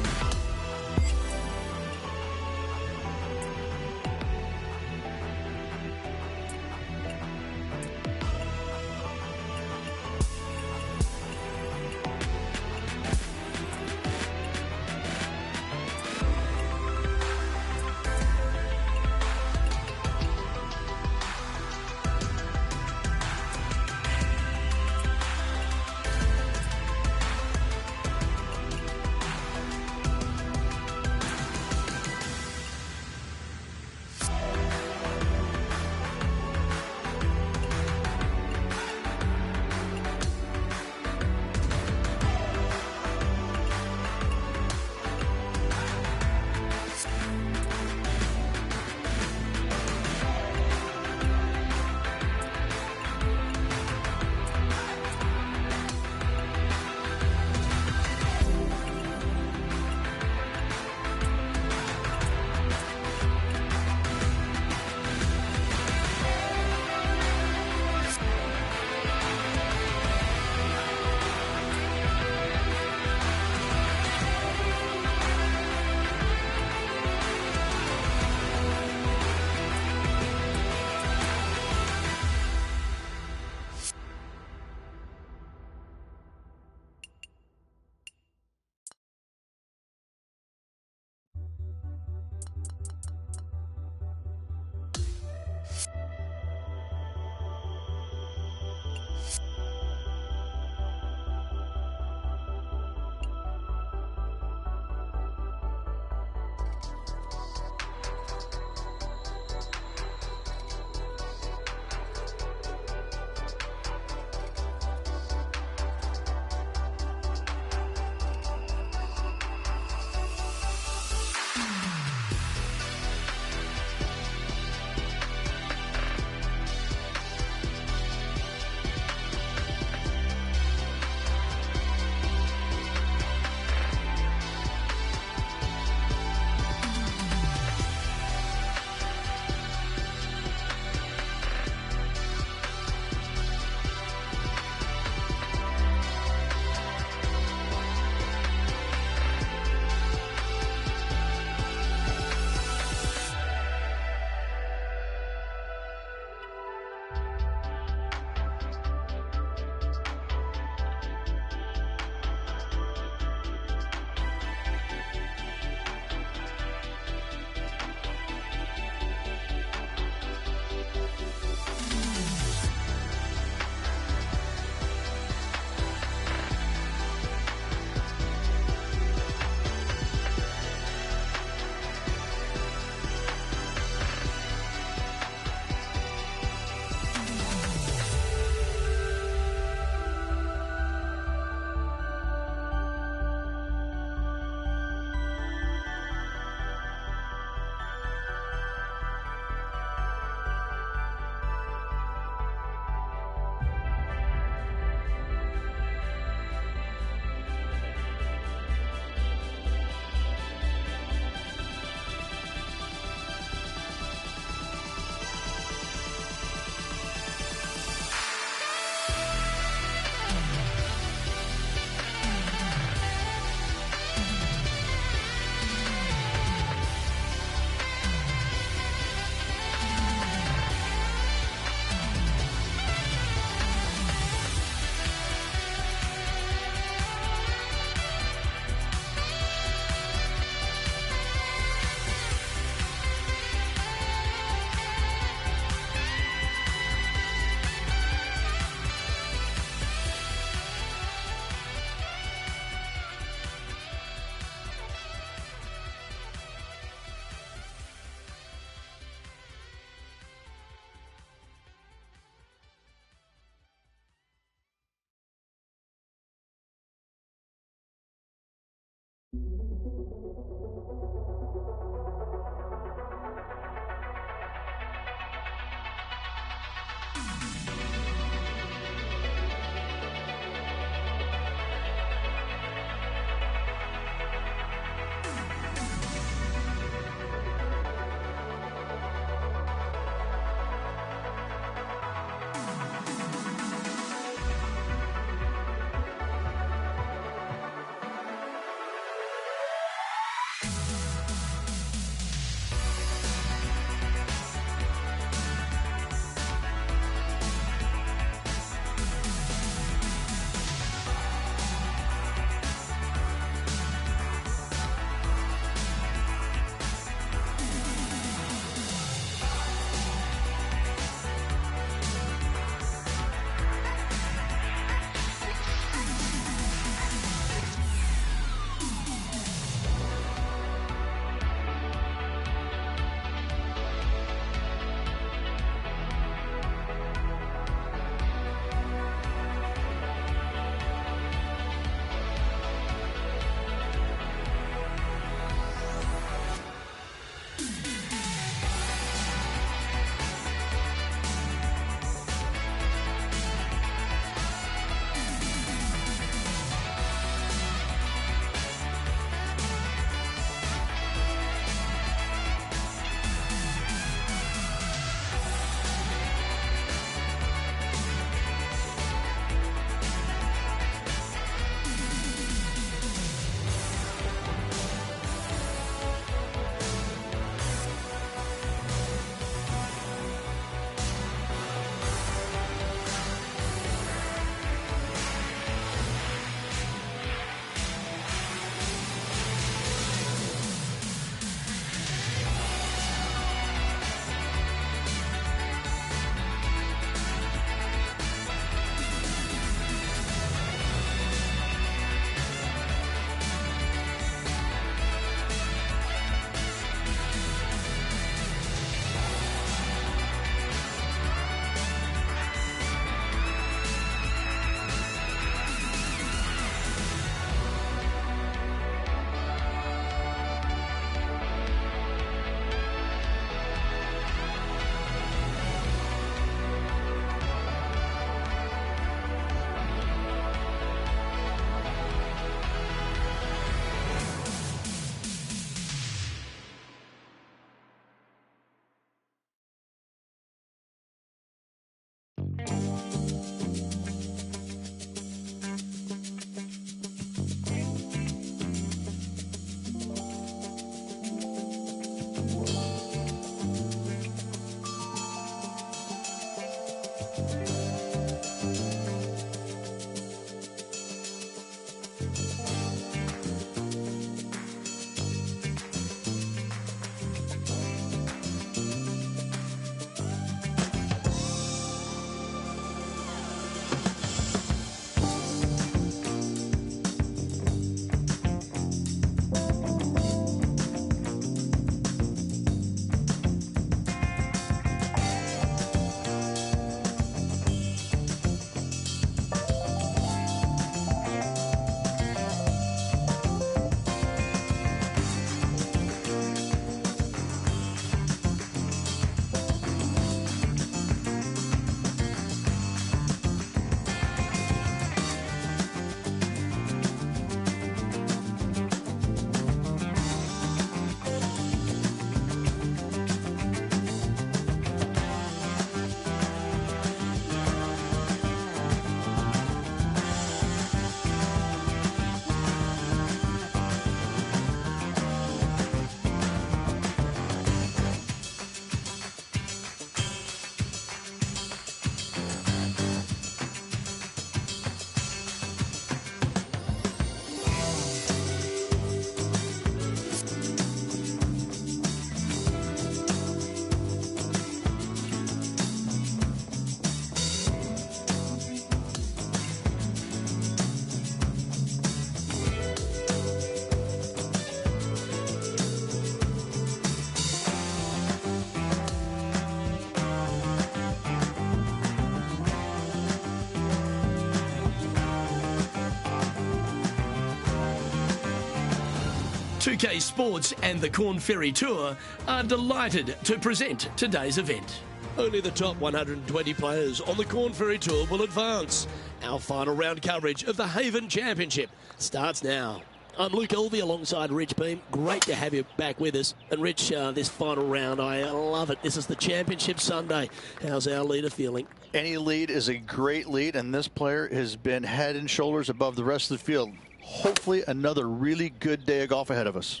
2K Sports and the Corn Ferry Tour are delighted to present today's event. Only the top 120 players on the Corn Ferry Tour will advance. Our final round coverage of the Haven Championship starts now. I'm Luke Elvey alongside Rich Beam. Great to have you back with us. And Rich, this final round, I love it. This is the Championship Sunday. How's our leader feeling? Any lead is a great lead, and this player has been head and shoulders above the rest of the field. Hopefully another really good day of golf ahead of us.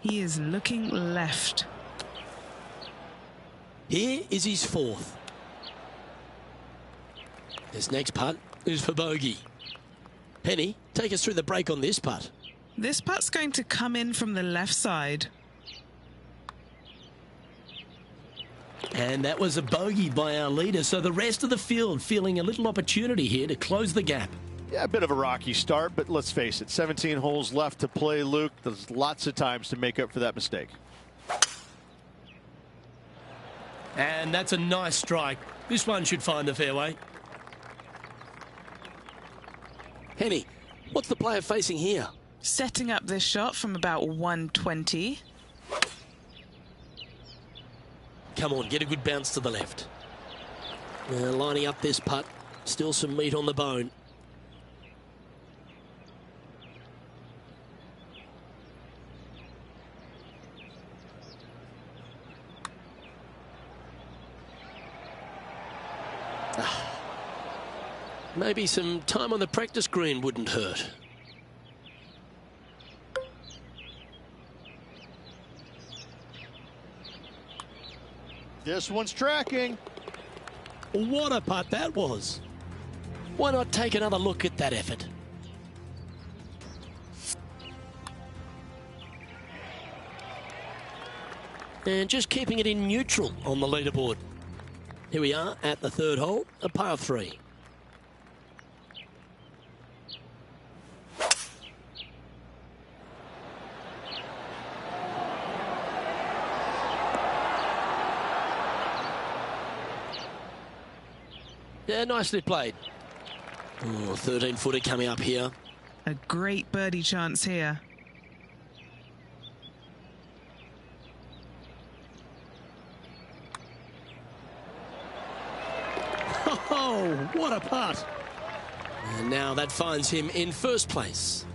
He is looking left. Here is his fourth. This next putt is for bogey. Penny, take us through the break on this putt. This putt's going to come in from the left side. And that was a bogey by our leader, so the rest of the field feeling a little opportunity here to close the gap. Yeah, a bit of a rocky start, but let's face it, 17 holes left to play, Luke. There's lots of times to make up for that mistake. And that's a nice strike. This one should find the fairway. Henny, what's the player facing here? Setting up this shot from about 120. Come on, get a good bounce to the left. Lining up this putt. Still some meat on the bone. Maybe some time on the practice green wouldn't hurt. This one's tracking. What a putt that was. Why not take another look at that effort? And just keeping it in neutral on the leaderboard. Here we are at the third hole, a par 3. Yeah, nicely played. 13-footer coming up here. A great birdie chance here. Oh, what a putt. And now that finds him in first place.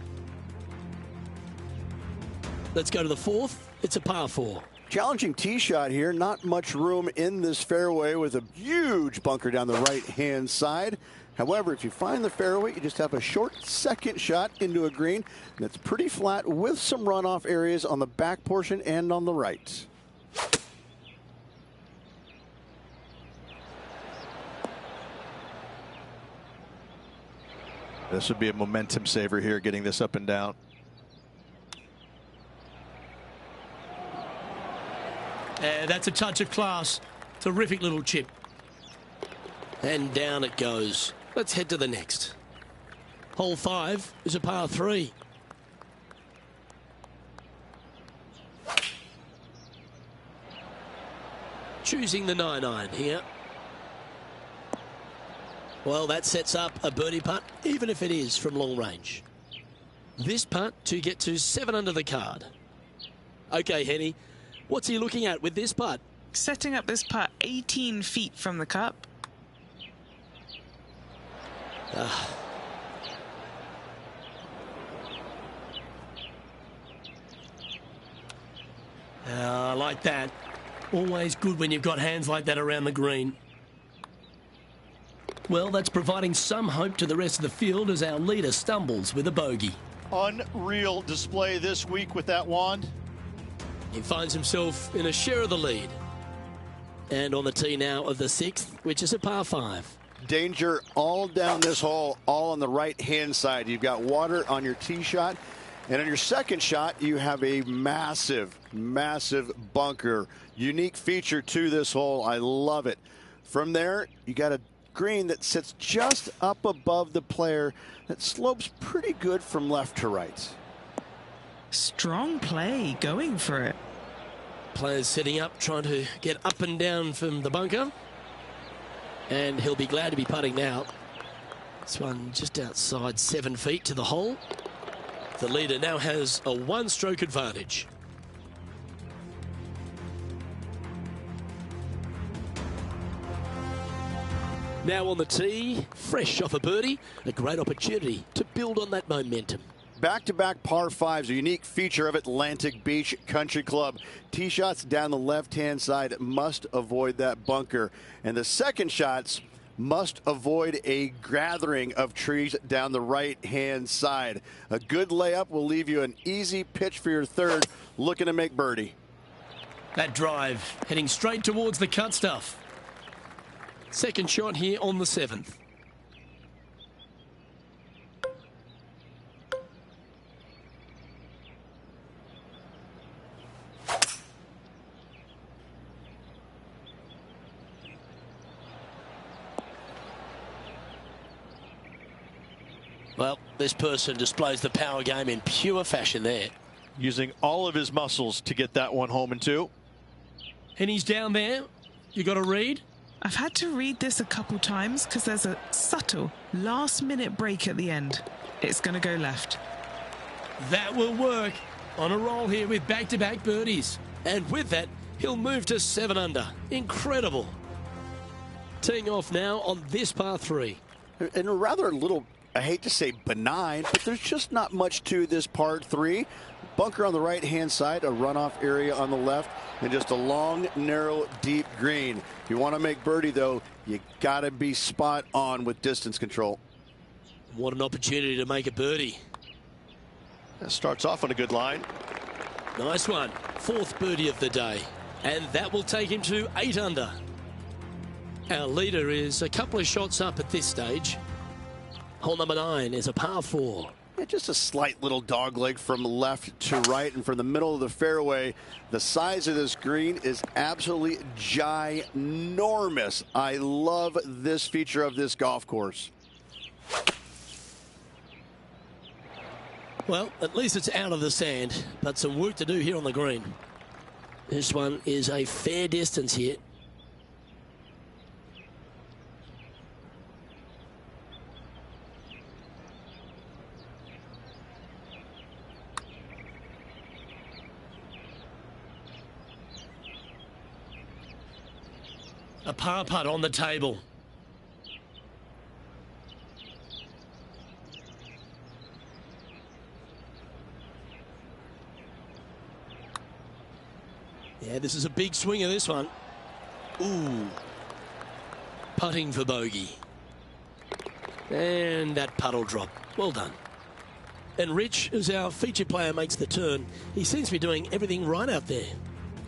Let's go to the fourth. It's a par 4. Challenging tee shot here. Not much room in this fairway with a huge bunker down the right-hand side. However, if you find the fairway, you just have a short second shot into a green that's pretty flat with some runoff areas on the back portion and on the right. This would be a momentum saver here, getting this up and down. And that's a touch of class. Terrific little chip. And down it goes. Let's head to the next. Hole 5 is a par 3. Choosing the 9-iron here. Well, that sets up a birdie putt, even if it is from long range. This putt to get to 7 under the card. Okay, Henny, what's he looking at with this putt? Setting up this putt 18 feet from the cup. I like that. Always good when you've got hands like that around the green. Well, that's providing some hope to the rest of the field as our leader stumbles with a bogey. Unreal display this week with that wand. He finds himself in a share of the lead. And on the tee now of the 6th, which is a par 5. Danger all down this hole, all on the right-hand side. You've got water on your tee shot. And on your second shot, you have a massive, massive bunker. Unique feature to this hole. I love it. From there, you got a green that sits just up above the player that slopes pretty good from left to right. Strong play, going for it. Players setting up, trying to get up and down from the bunker. And he'll be glad to be putting now. This one just outside 7 feet to the hole. The leader now has a one-stroke advantage. Now on the tee, fresh off a birdie, a great opportunity to build on that momentum. Back-to-back par fives, a unique feature of Atlantic Beach Country Club. Tee shots down the left-hand side must avoid that bunker. And the second shots must avoid a gathering of trees down the right-hand side. A good layup will leave you an easy pitch for your third, looking to make birdie. That drive heading straight towards the cut stuff. Second shot here on the 7th. Well, this person displays the power game in pure fashion there. Using all of his muscles to get that one home and two. And he's down there. You got to read? I've had to read this a couple times because there's a subtle last-minute break at the end. It's going to go left. That will work. On a roll here with back-to-back birdies. And with that, he'll move to 7 under. Incredible. Teeing off now on this par 3. And a rather little, I hate to say benign, but there's just not much to this par 3. Bunker on the right-hand side, a runoff area on the left, and just a long, narrow, deep green. If you want to make birdie, though, you got to be spot on with distance control. What an opportunity to make a birdie. That starts off on a good line. Nice one. 4th birdie of the day. And that will take him to 8 under. Our leader is a couple of shots up at this stage. Hole number 9 is a par 4. Yeah, just a slight little dog leg from left to right, and from the middle of the fairway. The size of this green is absolutely ginormous. I love this feature of this golf course. Well, at least it's out of the sand, but some work to do here on the green. This one is a fair distance here. A par putt on the table. Yeah, this is a big swing of this one. Ooh. Putting for bogey. And that puddle drop. Well done. And Rich, as our feature player makes the turn, he seems to be doing everything right out there.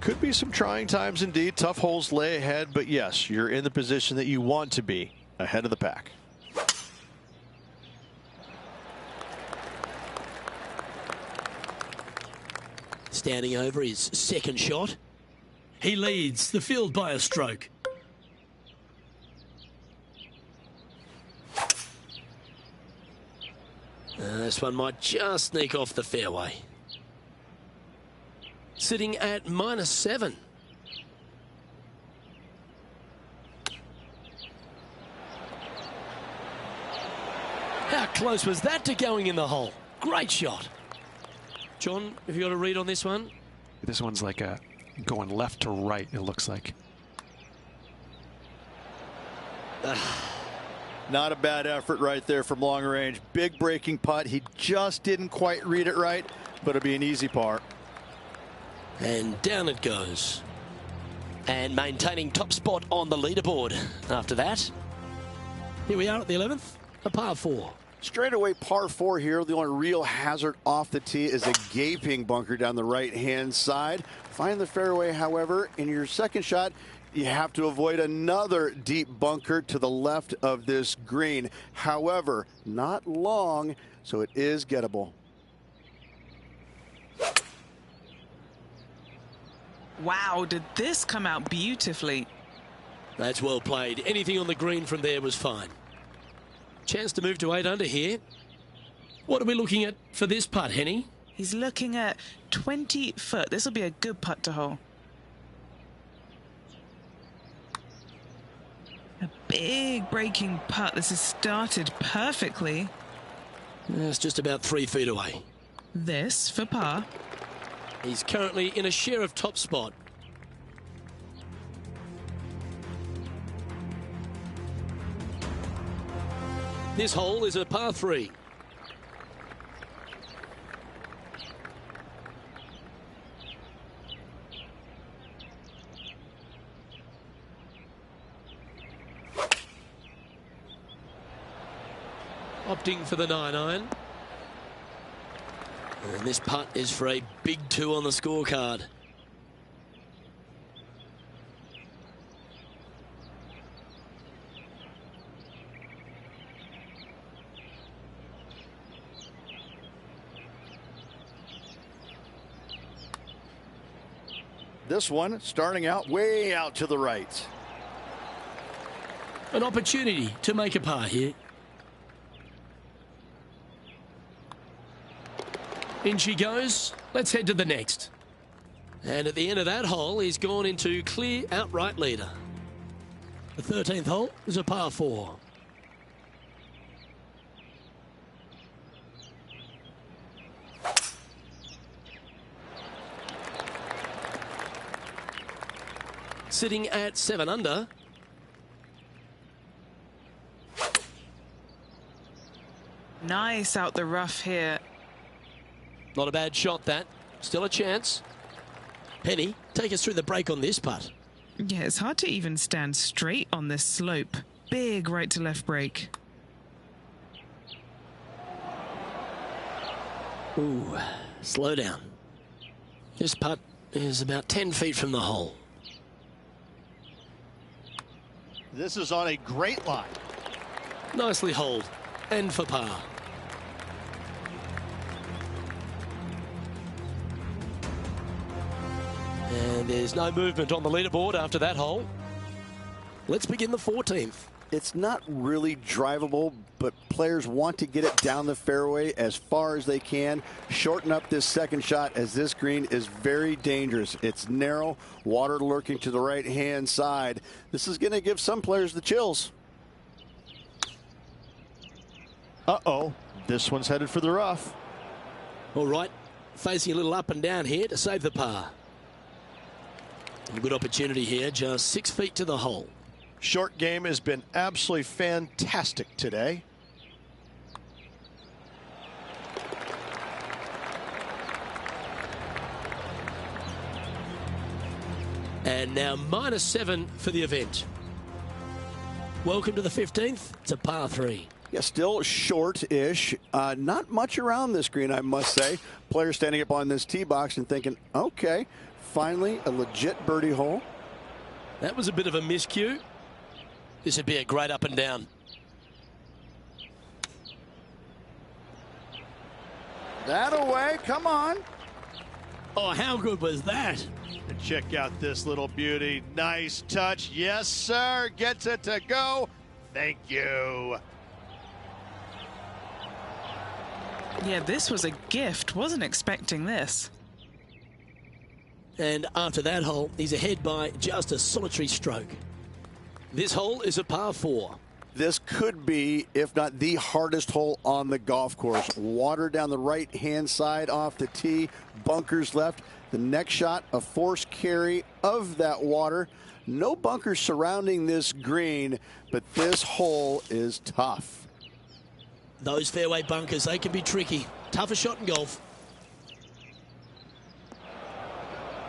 Could be some trying times indeed. Tough holes lay ahead, but yes, you're in the position that you want to be, ahead of the pack. Standing over his second shot. He leads the field by a stroke. This one might just sneak off the fairway. Sitting at -7. How close was that to going in the hole? Great shot. John, have you got a read on this one? This one's like a going left to right, it looks like. Not a bad effort right there from long range. Big breaking putt. He just didn't quite read it right, but it'll be an easy par. And down it goes. And maintaining top spot on the leaderboard. After that, here we are at the 11th, a par 4. Straightaway par 4 here. The only real hazard off the tee is a gaping bunker down the right-hand side. Find the fairway, however. In your second shot, you have to avoid another deep bunker to the left of this green. However, not long, so it is gettable. Wow, did this come out beautifully? That's well played. Anything on the green from there was fine. Chance to move to 8 under here. What are we looking at for this putt, Henny? He's looking at 20 foot. This will be a good putt to hole. A big breaking putt. This has started perfectly. It's just about 3 feet away. This for par. He's currently in a share of top spot. This hole is a par 3. Opting for the 9-iron. And this putt is for a big 2 on the scorecard. This one starting out way out to the right. An opportunity to make a par here. In she goes. Let's head to the next. And at the end of that hole, he's gone into clear outright leader. The 13th hole is a par 4. Sitting at 7 under. Nice out the rough here. Not a bad shot, that. Still a chance. Penny, take us through the break on this putt. Yeah, it's hard to even stand straight on this slope. Big right to left break. Ooh, slow down. This putt is about 10 feet from the hole. This is on a great line. Nicely holed. And for par. And there's no movement on the leaderboard after that hole. Let's begin the 14th. It's not really drivable, but players want to get it down the fairway as far as they can. Shorten up this second shot as this green is very dangerous. It's narrow, water lurking to the right-hand side. This is going to give some players the chills. Uh-oh. This one's headed for the rough. All right. Facing a little up and down here to save the par. And a good opportunity here, just 6 feet to the hole. Short game has been absolutely fantastic today. And now -7 for the event. Welcome to the 15th. It's a par 3. Yeah, still short-ish. Not much around this green, I must say. Players standing up on this tee box and thinking, okay, finally a legit birdie hole. That was a bit of a miscue. This would be a great up and down. That away, come on. Oh, how good was that? And check out this little beauty. Nice touch. Yes, sir. Gets it to go. Thank you. Yeah, this was a gift. Wasn't expecting this. And after that hole, he's ahead by just a solitary stroke. This hole is a par 4. This could be, if not the hardest hole on the golf course. Water down the right-hand side off the tee, bunkers left. The next shot, a forced carry of that water. No bunkers surrounding this green, but this hole is tough. Those fairway bunkers, they can be tricky. Tougher shot in golf.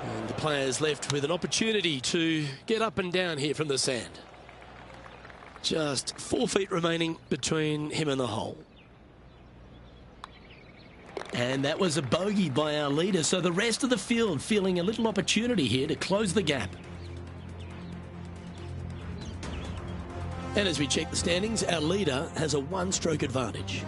And the players left with an opportunity to get up and down here from the sand. Just 4 feet remaining between him and the hole. And that was a bogey by our leader, so the rest of the field feeling a little opportunity here to close the gap. And as we check the standings, our leader has a 1-stroke advantage.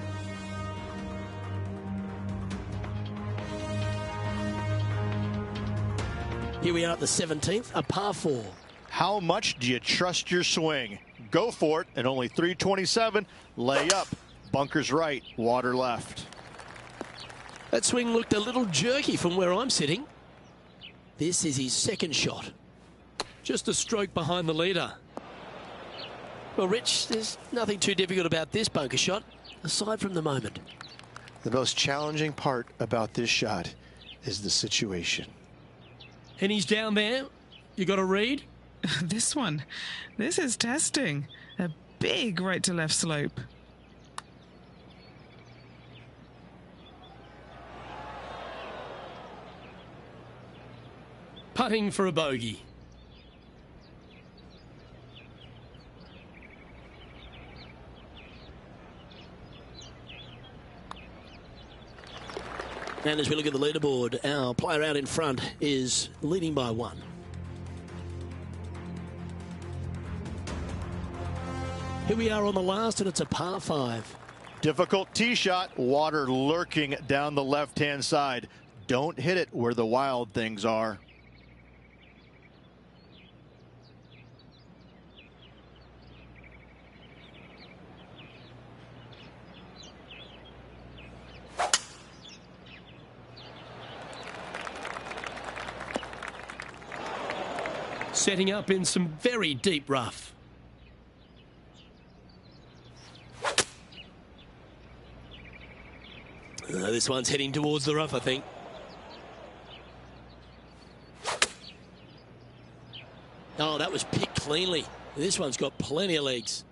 Here we are at the 17th, a par 4. How much do you trust your swing? Go for it at only 327. Lay up. Bunkers right. Water left. That swing looked a little jerky from where I'm sitting. This is his second shot. Just a stroke behind the leader. Well, Rich, there's nothing too difficult about this bunker shot, aside from the moment. The most challenging part about this shot is the situation. And he's down there. You got a read? This is testing. A big right to left slope. Putting for a bogey. And as we look at the leaderboard, our player out in front is leading by 1. Here we are on the last, and it's a par 5. Difficult tee shot, water lurking down the left-hand side. Don't hit it where the wild things are. Setting up in some very deep rough. This one's heading towards the rough, I think. Oh, that was picked cleanly. This one's got plenty of legs.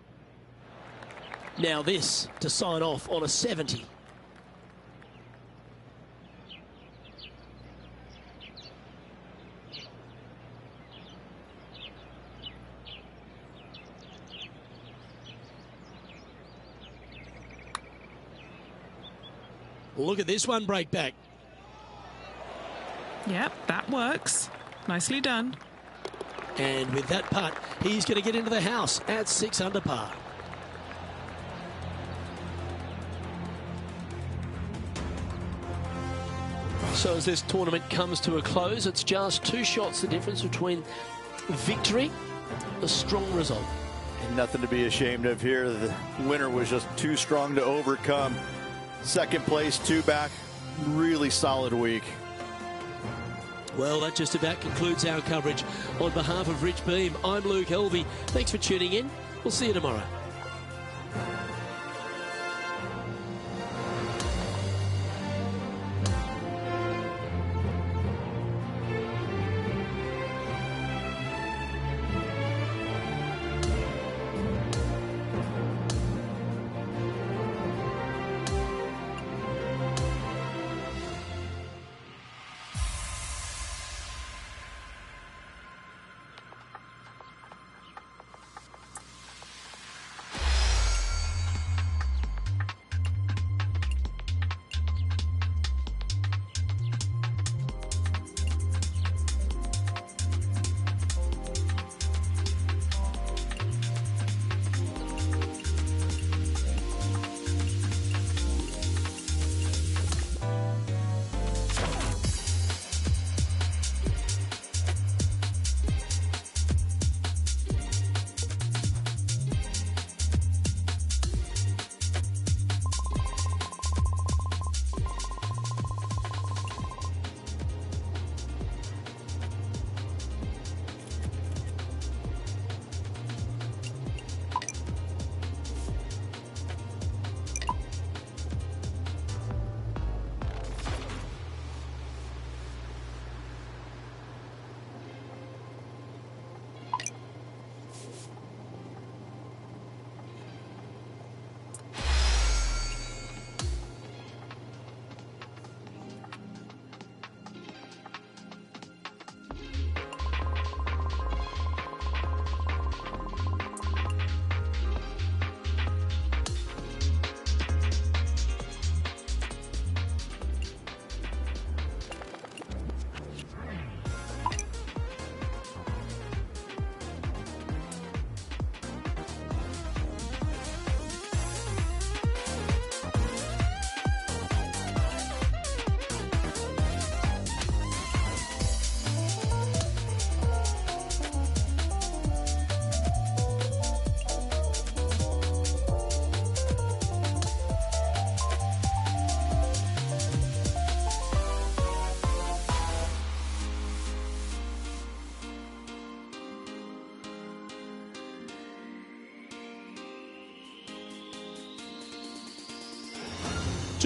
Now this to sign off on a 70. Look at this one break back. Yep, that works. Nicely done. And with that putt, he's going to get into the house at 6 under par. So as this tournament comes to a close, it's just 2 shots the difference between victory, a strong result. And nothing to be ashamed of here. The winner was just too strong to overcome. Second place, 2 back. Really solid week. Well, that just about concludes our coverage. On behalf of Rich Beem, I'm Luke Helvey. Thanks for tuning in. We'll see you tomorrow.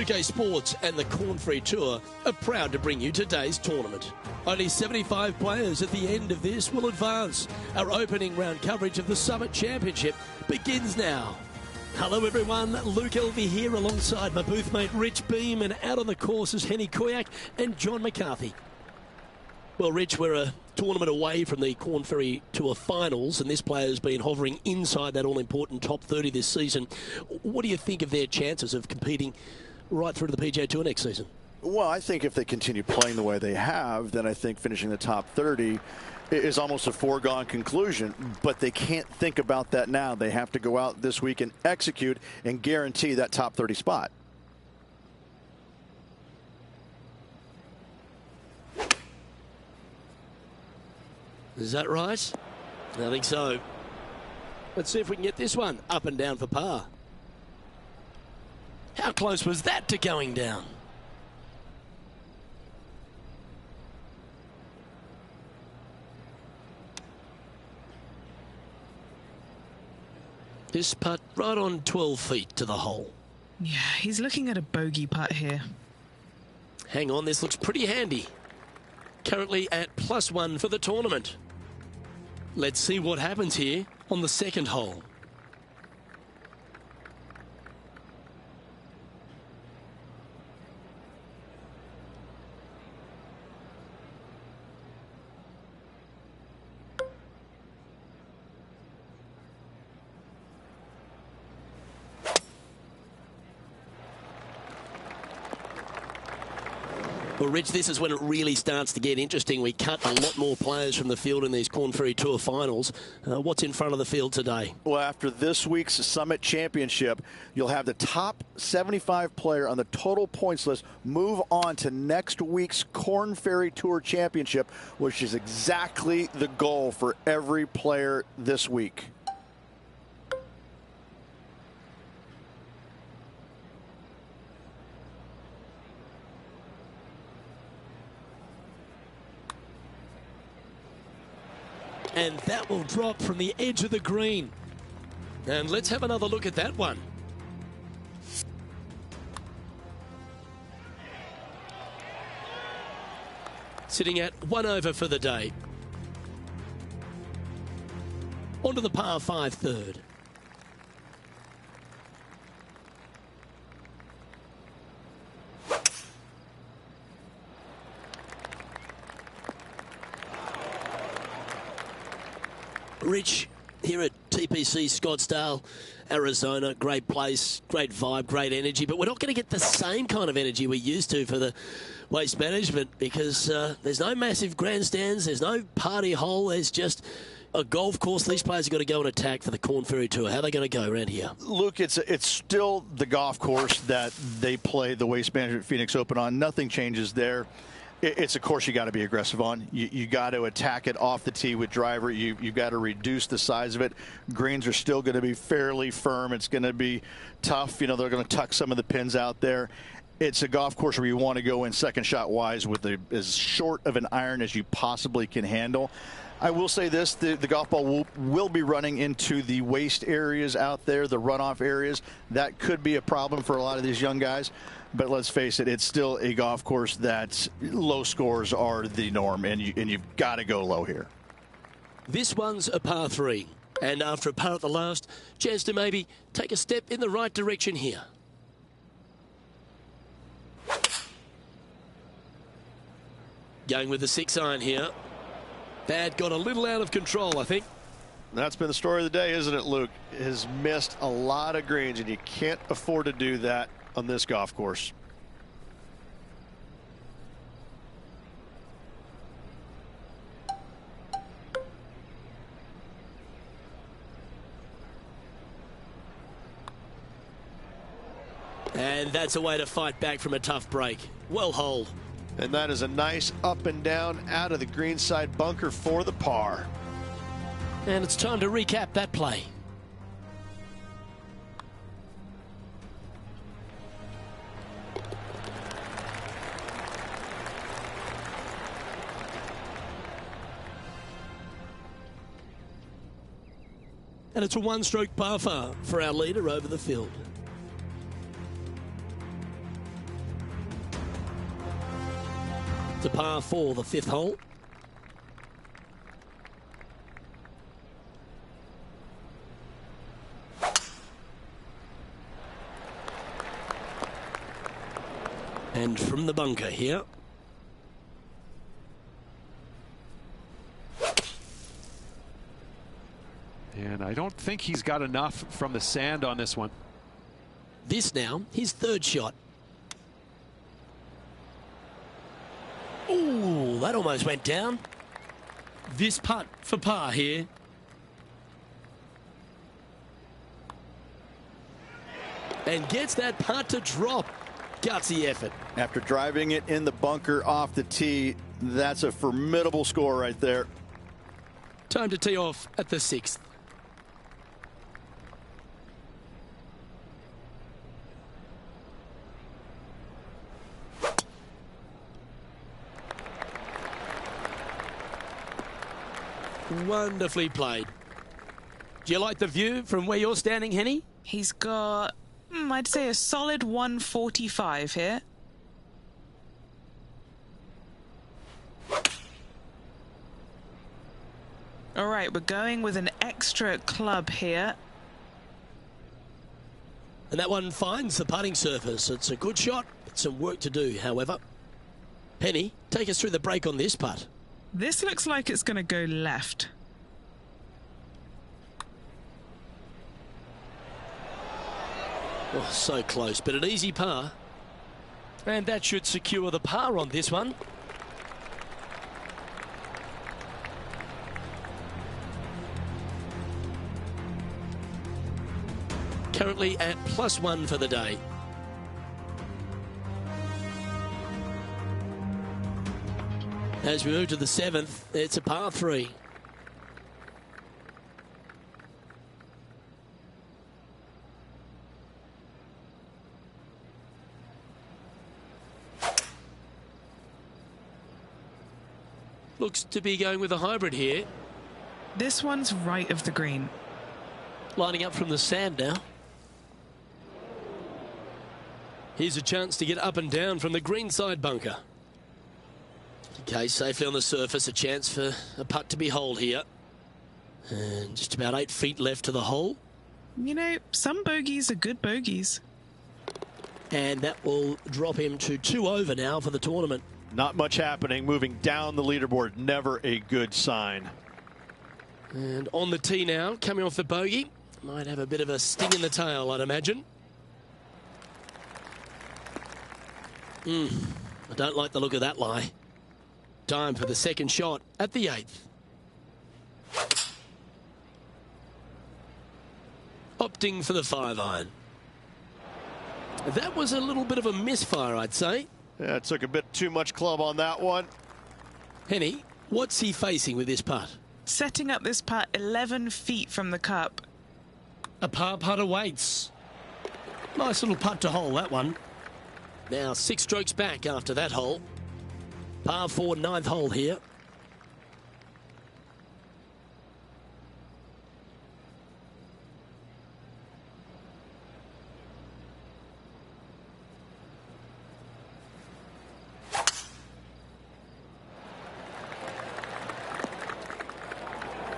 2K Sports and the Corn Ferry Tour are proud to bring you today's tournament. Only 75 players at the end of this will advance. Our opening round coverage of the Summit Championship begins now. Hello everyone, Luke Elvey here alongside my booth mate Rich Beam, and out on the course is Henny Koyak and John McCarthy. Well, Rich, we're a tournament away from the Corn Ferry Tour finals, and this player's been hovering inside that all-important top 30 this season. What do you think of their chances of competing right through to the PGA Tour next season? Well, I think if they continue playing the way they have, then I think finishing the top 30 is almost a foregone conclusion, but they can't think about that now. They have to go out this week and execute and guarantee that top 30 spot. Is that right? I think so. Let's see if we can get this one up and down for par. How close was that to going down? This putt right on 12 feet to the hole. Yeah, he's looking at a bogey putt here. Hang on, this looks pretty handy. Currently at +1 for the tournament. Let's see what happens here on the second hole. Well, Rich, this is when it really starts to get interesting. We cut a lot more players from the field in these Corn Ferry Tour finals. What's in front of the field today? Well, after this week's Summit Championship, you'll have the top 75 player on the total points list move on to next week's Corn Ferry Tour Championship, which is exactly the goal for every player this week. And that will drop from the edge of the green. And let's have another look at that one. Sitting at 1 over for the day. Onto the par 5 third. Rich, here at TPC Scottsdale, Arizona, great place, great vibe, great energy, but we're not going to get the same kind of energy we used to for the Waste Management because there's no massive grandstands, there's no party hole, there's just a golf course. These players have got to go and attack for the Corn Ferry Tour. How are they going to go around here? Luke, it's still the golf course that they play the Waste Management Phoenix Open on. Nothing changes there. It's a course you got to be aggressive on. You got to attack it off the tee with driver. You've got to reduce the size of it. Greens are still going to be fairly firm. It's going to be tough. You know, they're going to tuck some of the pins out there. It's a golf course where you want to go in second shot wise with as short of an iron as you possibly can handle. I will say this, the golf ball will be running into the waste areas out there, the runoff areas. That could be a problem for a lot of these young guys. But let's face it, it's still a golf course that low scores are the norm, and you've got to go low here. This one's a par 3, and after a par at the last, chance to maybe take a step in the right direction here. Going with the 6-iron here. That got a little out of control, I think. That's been the story of the day, isn't it, Luke? Has missed a lot of greens, and you can't afford to do that on this golf course. And that's a way to fight back from a tough break. Well holed. And that is a nice up and down out of the greenside bunker for the par. And it's time to recap that play. And it's a one-stroke par 4 for our leader over the field. to par 4, the 5th hole. And from the bunker here. And I don't think he's got enough from the sand on this one. This now, his 3rd shot. Ooh, that almost went down. This putt for par here. And gets that putt to drop. Gutsy effort. After driving it in the bunker off the tee, that's a formidable score right there. Time to tee off at the 6th. Wonderfully played. Do you like the view from where you're standing, Henny? He's got, I'd say, a solid 145 here. All right, we're going with an extra club here. And that one finds the putting surface. It's a good shot, but some work to do, however. Penny, take us through the break on this putt. This looks like it's going to go left. Oh, so close, but an easy par. And that should secure the par on this one. Currently at +1 for the day. As we move to the 7th, it's a par 3. Looks to be going with a hybrid here. This one's right of the green. Lining up from the sand now. Here's a chance to get up and down from the greenside bunker. Okay, safely on the surface, a chance for a putt to be holed here. And just about 8 feet left to the hole. You know, some bogeys are good bogeys. And that will drop him to 2 over now for the tournament. Not much happening, moving down the leaderboard, never a good sign. And on the tee now, coming off the bogey. Might have a bit of a sting in the tail, I'd imagine. I don't like the look of that lie. Time for the 2nd shot at the 8th. Opting for the 5-iron. That was a little bit of a misfire, I'd say. Yeah, it took a bit too much club on that one. Henny, what's he facing with this putt? Setting up this putt 11 feet from the cup. A par putt awaits. Nice little putt to hole, that one. Now 6 strokes back after that hole. Par 4, 9th hole here.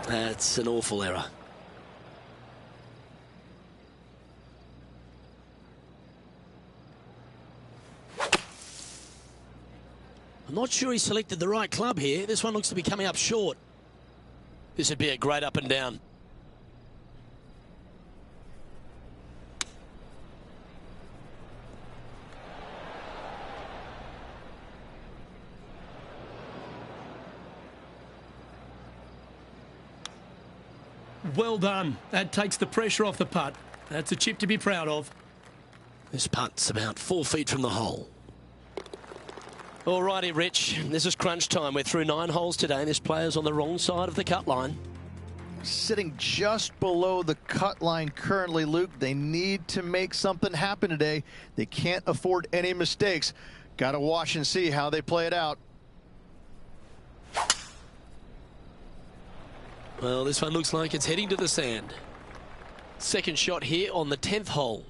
That's an awful error. I'm not sure he selected the right club here. This one looks to be coming up short. This would be a great up and down. Well done. That takes the pressure off the putt. That's a chip to be proud of. This putt's about 4 feet from the hole. Alrighty, Rich. This is crunch time. We're through 9 holes today, and this player's on the wrong side of the cut line. Sitting just below the cut line currently, Luke. They need to make something happen today. They can't afford any mistakes. Got to watch and see how they play it out. Well, this one looks like it's heading to the sand. 2nd shot here on the 10th hole.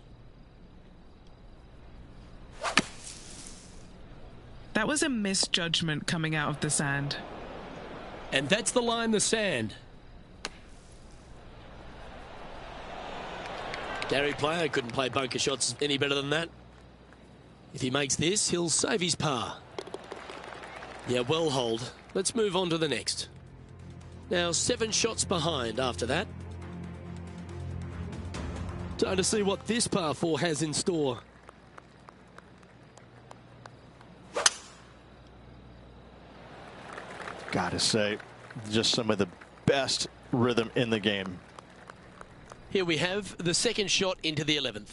That was a misjudgment coming out of the sand. And that's the line, the sand. Gary Player couldn't play bunker shots any better than that. If he makes this, he'll save his par. Yeah, well holed. Let's move on to the next. Now 7 shots behind after that. Time to see what this par 4 has in store. Gotta say, just some of the best rhythm in the game. Here we have the second shot into the 11th.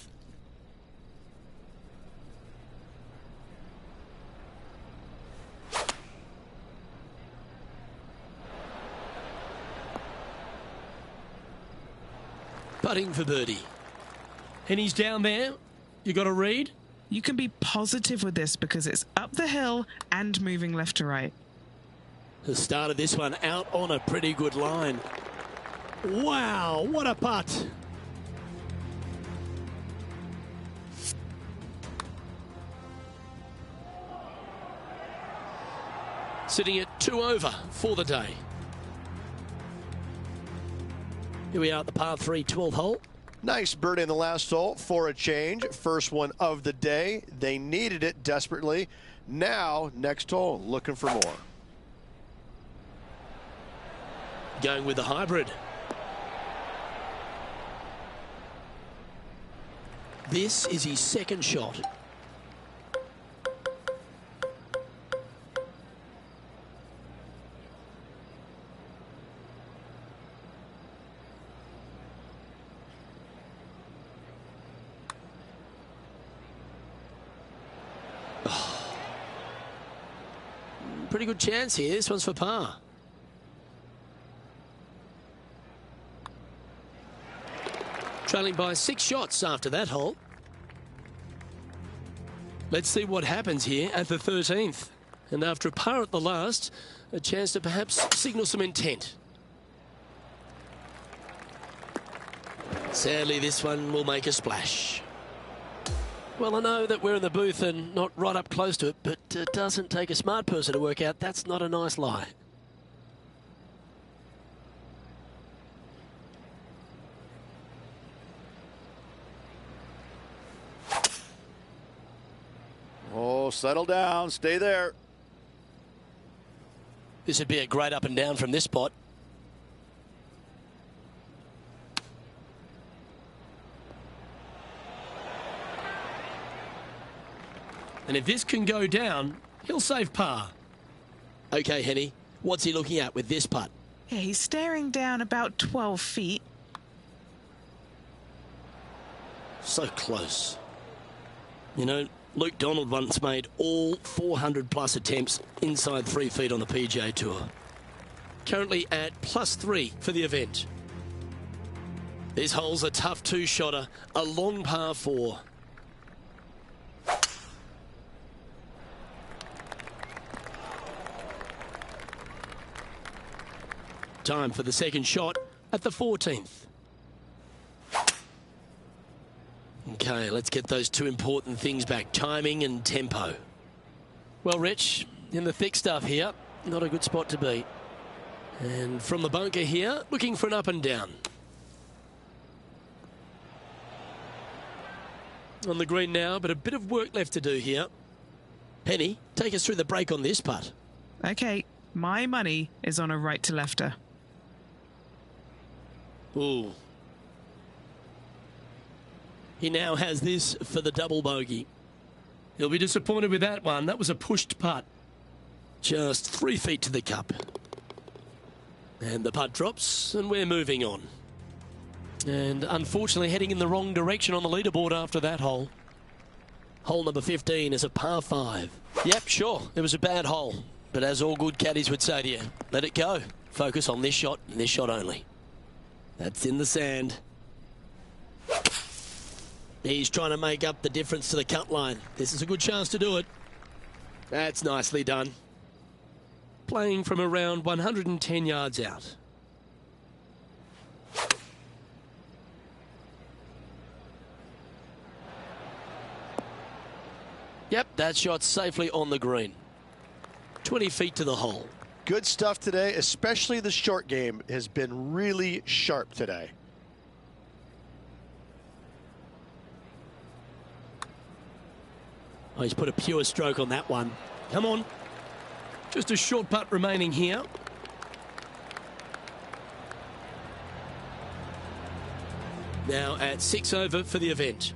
Putting for birdie. And he's down there. You got to read? You can be positive with this because it's up the hill and moving left to right. The start of this one out on a pretty good line. Wow, what a putt. Sitting at 2 over for the day. Here we are at the par 3 12th hole. Nice birdie in the last hole for a change. First one of the day. They needed it desperately. Now, next hole, looking for more. Going with the hybrid. This is his second shot. Pretty good chance here. This one's for par. Trailing by 6 shots after that hole. Let's see what happens here at the 13th. And after a par at the last, a chance to perhaps signal some intent. Sadly, this one will make a splash. Well, I know that we're in the booth and not right up close to it, but it doesn't take a smart person to work out that's not a nice lie. Oh, settle down. Stay there. This would be a great up and down from this spot. And if this can go down, he'll save par. Okay, Henny, what's he looking at with this putt? Yeah, he's staring down about 12 feet. So close. You know, Luke Donald once made all 400-plus attempts inside 3 feet on the PGA Tour. Currently at +3 for the event. This hole's a tough 2-shotter, a long par 4. Time for the second shot at the 14th. Okay, let's get those 2 important things back, timing and tempo. Well, Rich, in the thick stuff here, not a good spot to be. And from the bunker here, looking for an up and down. On the green now, but a bit of work left to do here. Henny, take us through the break on this putt. Okay, my money is on a right to lefter. Ooh. He now has this for the double bogey. He'll be disappointed with that one. That was a pushed putt. Just 3 feet to the cup. And the putt drops, and we're moving on. And unfortunately heading in the wrong direction on the leaderboard after that hole. Hole number 15 is a par 5. Yep, sure, it was a bad hole. But as all good caddies would say to you, let it go. Focus on this shot and this shot only. That's in the sand. He's trying to make up the difference to the cut line. This is a good chance to do it. That's nicely done. Playing from around 110 yards out. Yep, that shot's safely on the green. 20 feet to the hole. Good stuff today, especially the short game has been really sharp today. Oh, he's put a pure stroke on that one. Come on. Just a short putt remaining here. Now at 6 over for the event.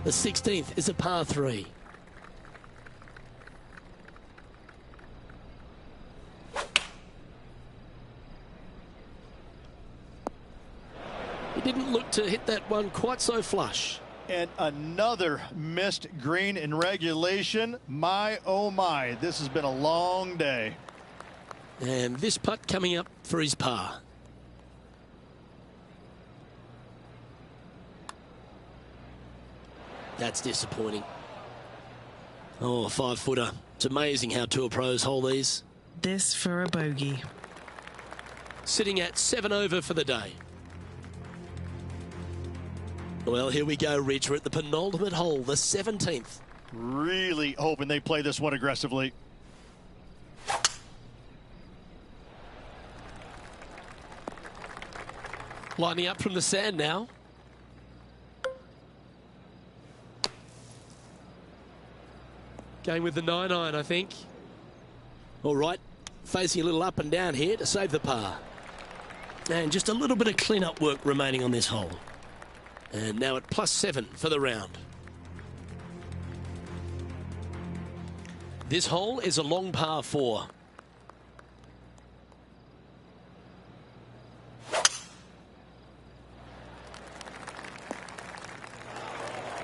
The 16th is a par 3. He didn't look to hit that one quite so flush. And another missed green in regulation. My, oh my, this has been a long day. And this putt coming up for his par. That's disappointing. Oh, a 5-footer. It's amazing how tour pros hold these. This for a bogey. Sitting at 7 over for the day. Well, here we go, Rich. We're at the penultimate hole, the 17th. Really hoping they play this one aggressively. Lining up from the sand now. Going with the 9-iron, I think. All right, facing a little up and down here to save the par. And just a little bit of clean-up work remaining on this hole. And now at +7 for the round. This hole is a long par 4.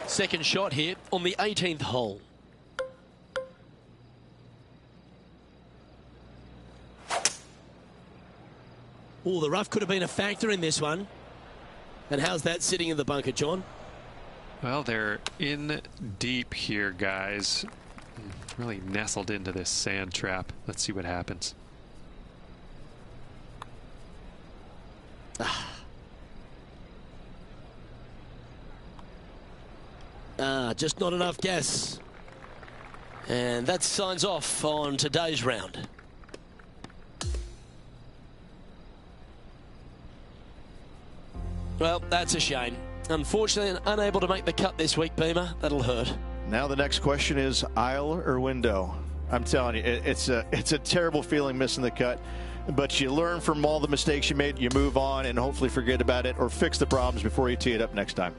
Second shot here on the 18th hole. Oh, the rough could have been a factor in this one. And how's that sitting in the bunker, John? Well, they're in deep here, guys. Really nestled into this sand trap. Let's see what happens. Just not enough gas. And that signs off on today's round. Well, that's a shame. Unfortunately, unable to make the cut this week, Beamer. That'll hurt. Now the next question is aisle or window. I'm telling you, it's a terrible feeling missing the cut. But you learn from all the mistakes you made, you move on, and hopefully forget about it or fix the problems before you tee it up next time.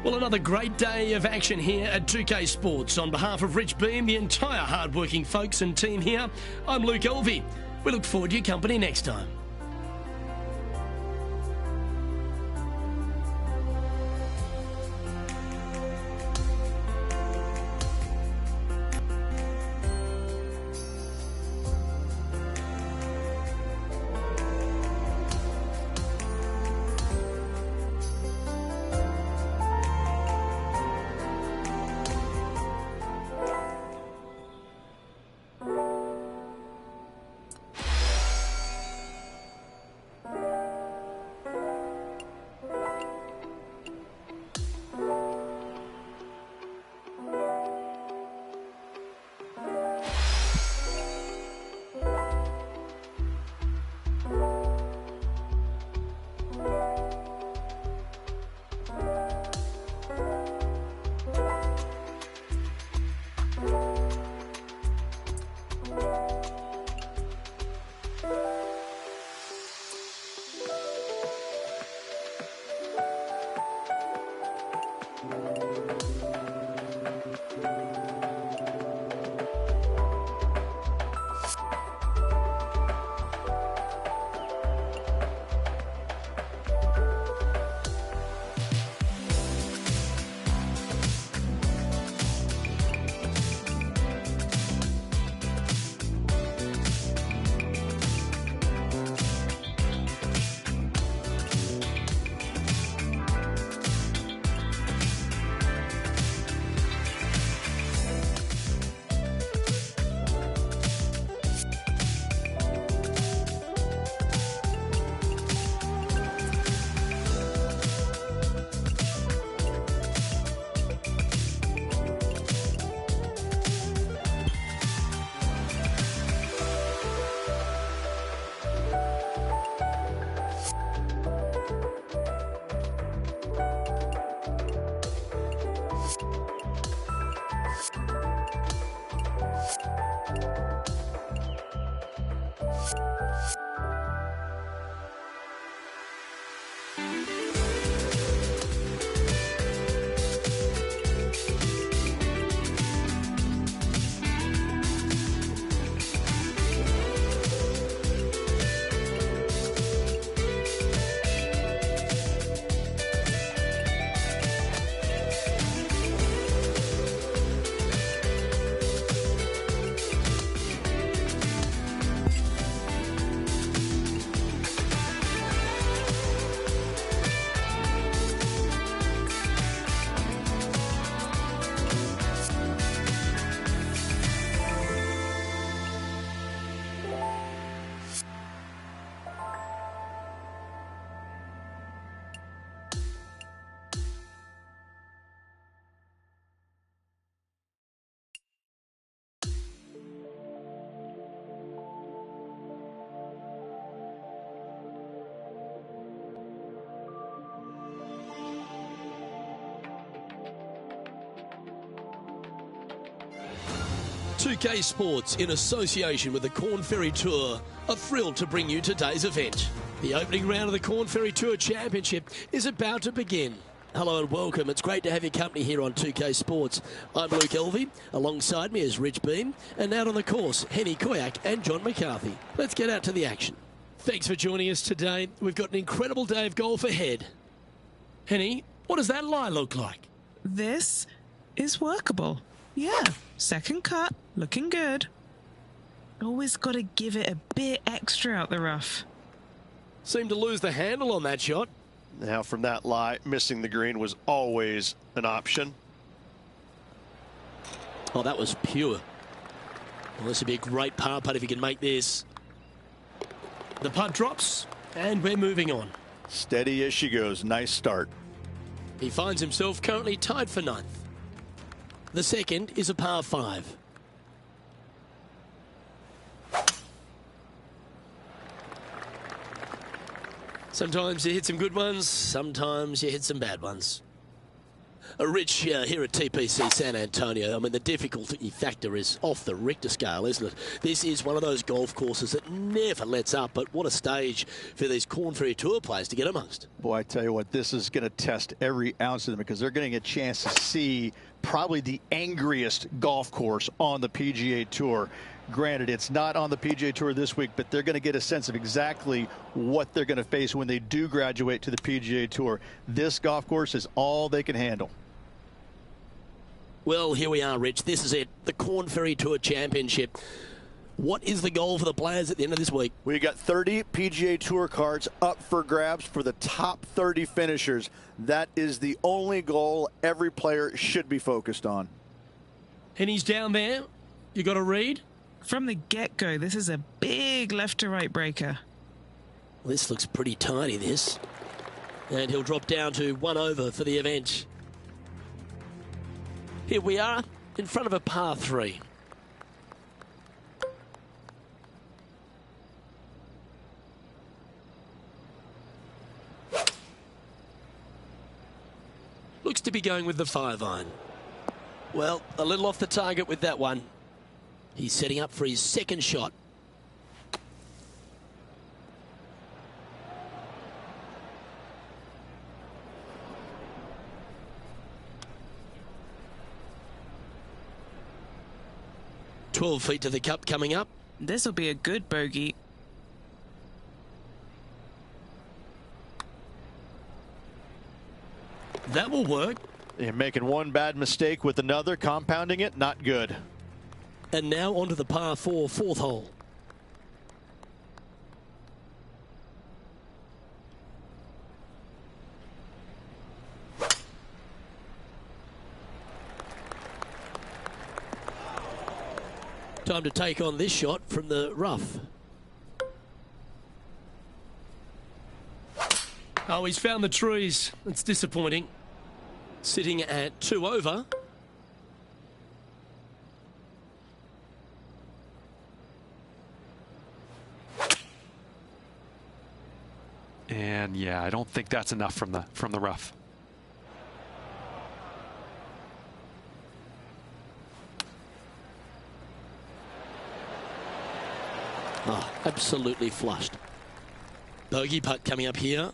Well, another great day of action here at 2K Sports. On behalf of Rich Beam, the entire hard-working folks and team here, I'm Luke Elvey. We look forward to your company next time. 2K Sports, in association with the Corn Ferry Tour, are thrilled to bring you today's event. The opening round of the Corn Ferry Tour Championship is about to begin. Hello and welcome. It's great to have your company here on 2K Sports. I'm Luke Elvey. Alongside me is Rich Beam. And out on the course, Henny Koyak and John McCarthy. Let's get out to the action. Thanks for joining us today. We've got an incredible day of golf ahead. Henny, what does that lie look like? This is workable. Yeah, second cut, looking good. Always got to give it a bit extra out the rough. Seemed to lose the handle on that shot. Now from that lie, missing the green was always an option. Oh, that was pure. Well, this would be a great par putt if he can make this. The putt drops, and we're moving on. Steady as she goes. Nice start. He finds himself currently tied for 9th. The second is a par 5. Sometimes you hit some good ones, sometimes you hit some bad ones. Rich, here at TPC San Antonio, I mean, the difficulty factor is off the Richter scale, isn't it? This is one of those golf courses that never lets up, but what a stage for these Corn Ferry Tour players to get amongst. Boy, I tell you what, this is going to test every ounce of them because they're getting a chance to see probably the angriest golf course on the PGA Tour. Granted, it's not on the PGA Tour this week, but they're going to get a sense of exactly what they're going to face when they do graduate to the PGA Tour. This golf course is all they can handle. Well, here we are, Rich. This is it, the Corn Ferry Tour Championship. What is the goal for the players at the end of this week? We got 30 PGA Tour cards up for grabs for the top 30 finishers. That is the only goal every player should be focused on. And he's down there. You got a read? From the get-go, this is a big left-to-right breaker. This looks pretty tiny, this. And he'll drop down to 1 over for the event. Here we are, in front of a par 3. Looks to be going with the 5-iron. Well, a little off the target with that one. He's setting up for his second shot. "12 feet to the cup coming up." This will be a good bogey. That will work. You're making one bad mistake with another, compounding it, not good. And now onto the par 4, 4th hole. Time to take on this shot from the rough. Oh, he's found the trees. It's disappointing. Sitting at 2 over. And yeah, I don't think that's enough from the rough. Oh, absolutely flushed. Bogey putt coming up here.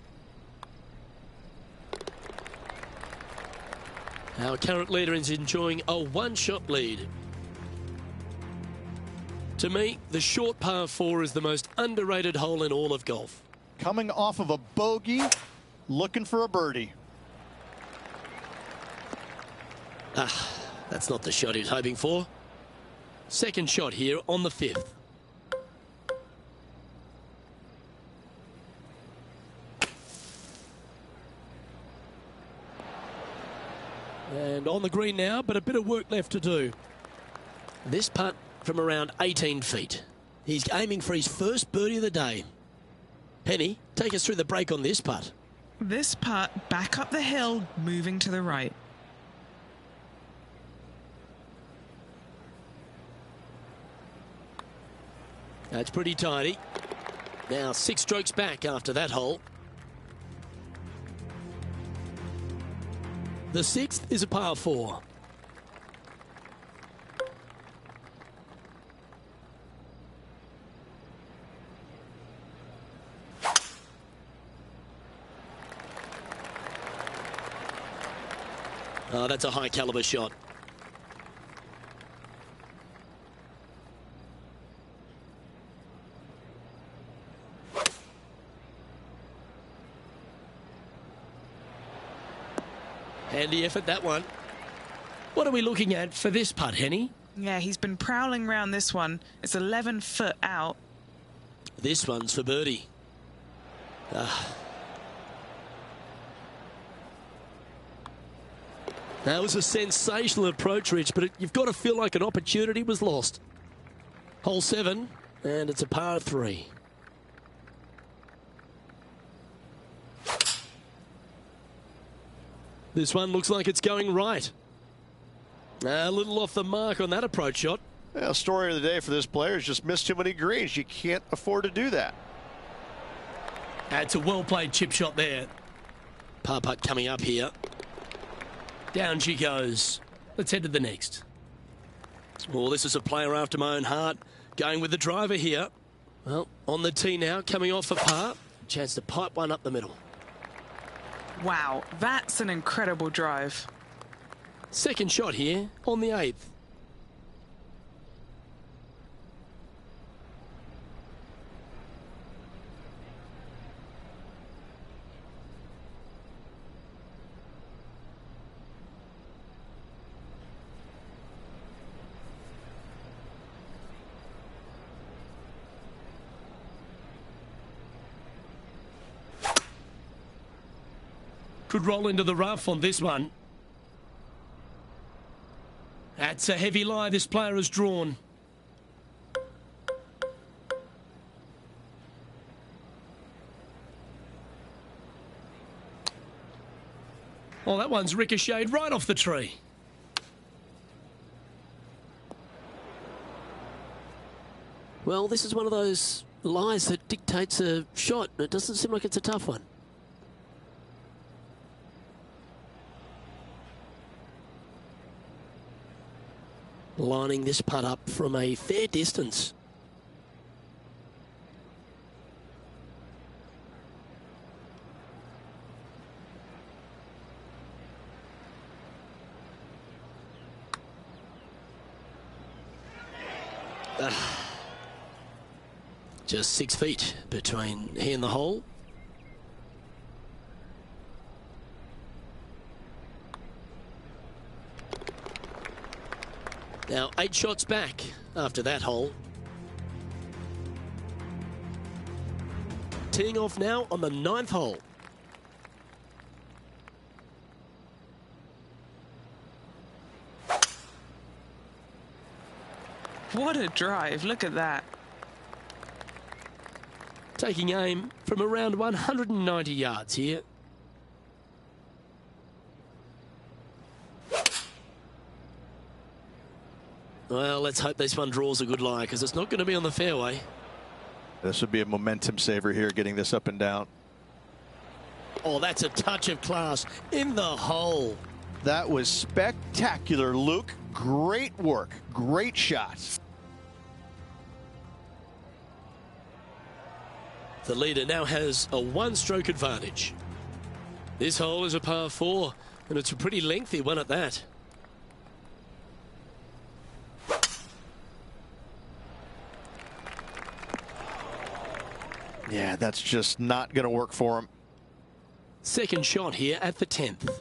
Our current leader is enjoying a 1-shot lead. To me, the short par 4 is the most underrated hole in all of golf. Coming off of a bogey, looking for a birdie. That's not the shot he was hoping for. Second shot here on the 5th. And on the green now, but a bit of work left to do. This putt from around 18 feet. He's aiming for his first birdie of the day. Henny, take us through the break on this putt. This putt back up the hill, moving to the right. That's pretty tidy. Now 6 strokes back after that hole. The 6th is a par 4. Oh, that's a high caliber shot. Handy effort, that one. What are we looking at for this putt, Henny? Yeah, he's been prowling around this one. It's 11 foot out. This one's for birdie. That was a sensational approach, Rich, but you've got to feel like an opportunity was lost. Hole 7, and it's a par 3. This one looks like it's going right. A little off the mark on that approach shot. Well, story of the day for this player is just missed too many greens. You can't afford to do that. That's a well-played chip shot there. Par putt coming up here. Down she goes. Let's head to the next. Well, this is a player after my own heart. Going with the driver here. Well, on the tee now, coming off for par. Chance to pipe one up the middle. Wow, that's an incredible drive. Second shot here on the 8th. Could roll into the rough on this one. That's a heavy lie this player has drawn. Oh, that one's ricocheted right off the tree. Well, this is one of those lies that dictates a shot. It doesn't seem like it's a tough one. Lining this putt up from a fair distance. Just 6 feet between he and the hole. Now 8 shots back after that hole. Teeing off now on the 9th hole. What a drive, look at that. Taking aim from around 190 yards here. Well, let's hope this one draws a good lie, because it's not going to be on the fairway. This would be a momentum saver here, getting this up and down. Oh, that's a touch of class in the hole. That was spectacular, Luke. Great work. Great shots. The leader now has a 1-stroke advantage. This hole is a par 4, and it's a pretty lengthy one at that. Yeah, that's just not going to work for him. Second shot here at the 10th.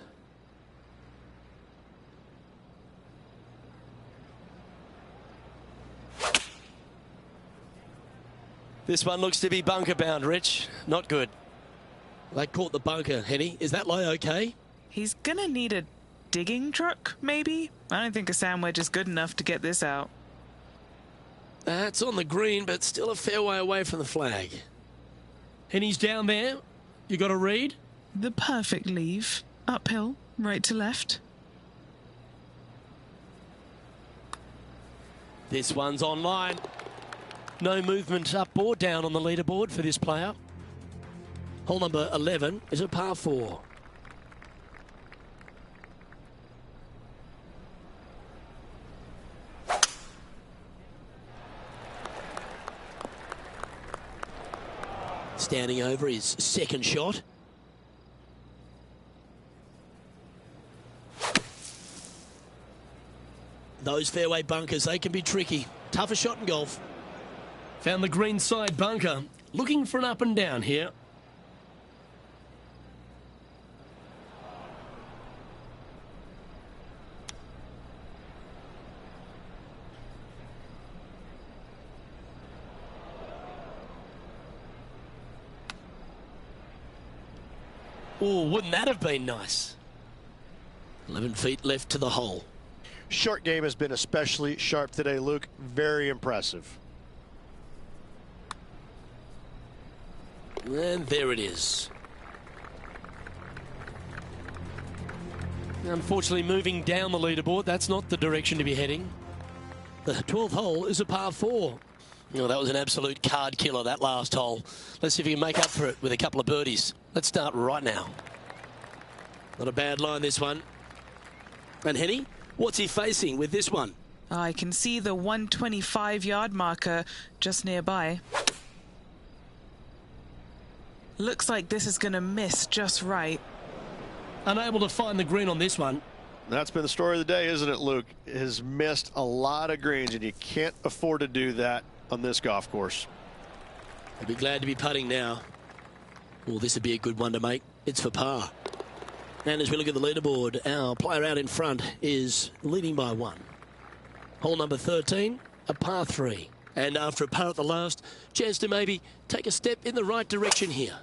This one looks to be bunker bound, Rich. Not good. They caught the bunker, Henny. Is that lie okay? He's gonna need a digging truck, maybe? I don't think a sand wedge is good enough to get this out. It's on the green, but still a fair way away from the flag. Henny's down there. You got a read? The perfect leave. Uphill, right to left. This one's online. No movement up or down on the leaderboard for this player. Hole number 11 is a par 4. Standing over his second shot. Those fairway bunkers, they can be tricky. Tougher shot in golf. Found the green side bunker. Looking for an up and down here. Oh, wouldn't that have been nice? 11 feet left to the hole. Short game has been especially sharp today, Luke. Very impressive. And there it is. Unfortunately, moving down the leaderboard, that's not the direction to be heading. The 12th hole is a par 4. Oh, that was an absolute card killer, that last hole. Let's see if we can make up for it with a couple of birdies. Let's start right now. Not a bad line, this one. And Henny, what's he facing with this one? I can see the 125-yard marker just nearby. Looks like this is going to miss just right. Unable to find the green on this one. That's been the story of the day, isn't it, Luke? Has missed a lot of greens, and you can't afford to do that on this golf course. I'd be glad to be putting now. Well, this would be a good one to make. It's for par. And as we look at the leaderboard, our player out in front is leading by 1. Hole number 13, a par 3. And after a par at the last, chance to maybe take a step in the right direction here.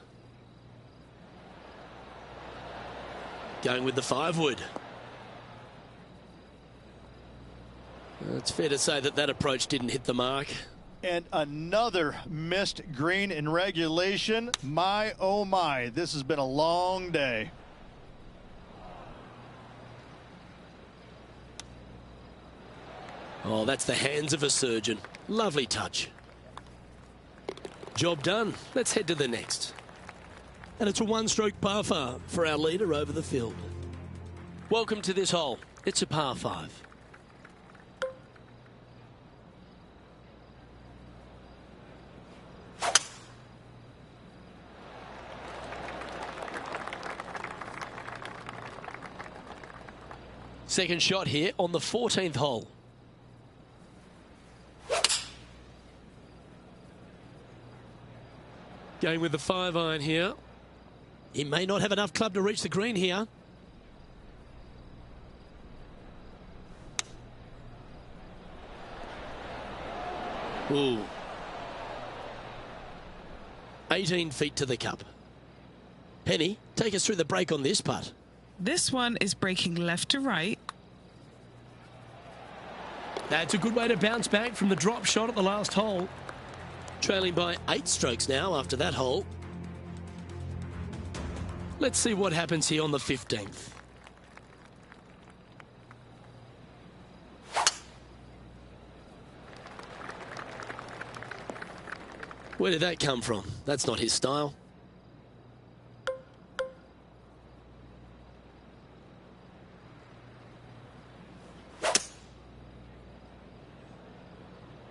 Going with the 5-wood. It's fair to say that that approach didn't hit the mark. And another missed green in regulation. My, oh my, this has been a long day. Oh, that's the hands of a surgeon. Lovely touch. Job done. Let's head to the next. And it's a one-stroke par 5 for our leader over the field. Welcome to this hole. It's a par 5. Second shot here on the 14th hole. Going with the 5-iron here. He may not have enough club to reach the green here. Ooh. 18 feet to the cup. Henny, take us through the break on this putt. This one is breaking left to right. That's a good way to bounce back from the drop shot at the last hole. Trailing by 8 strokes now after that hole. Let's see what happens here on the 15th. Where did that come from? That's not his style.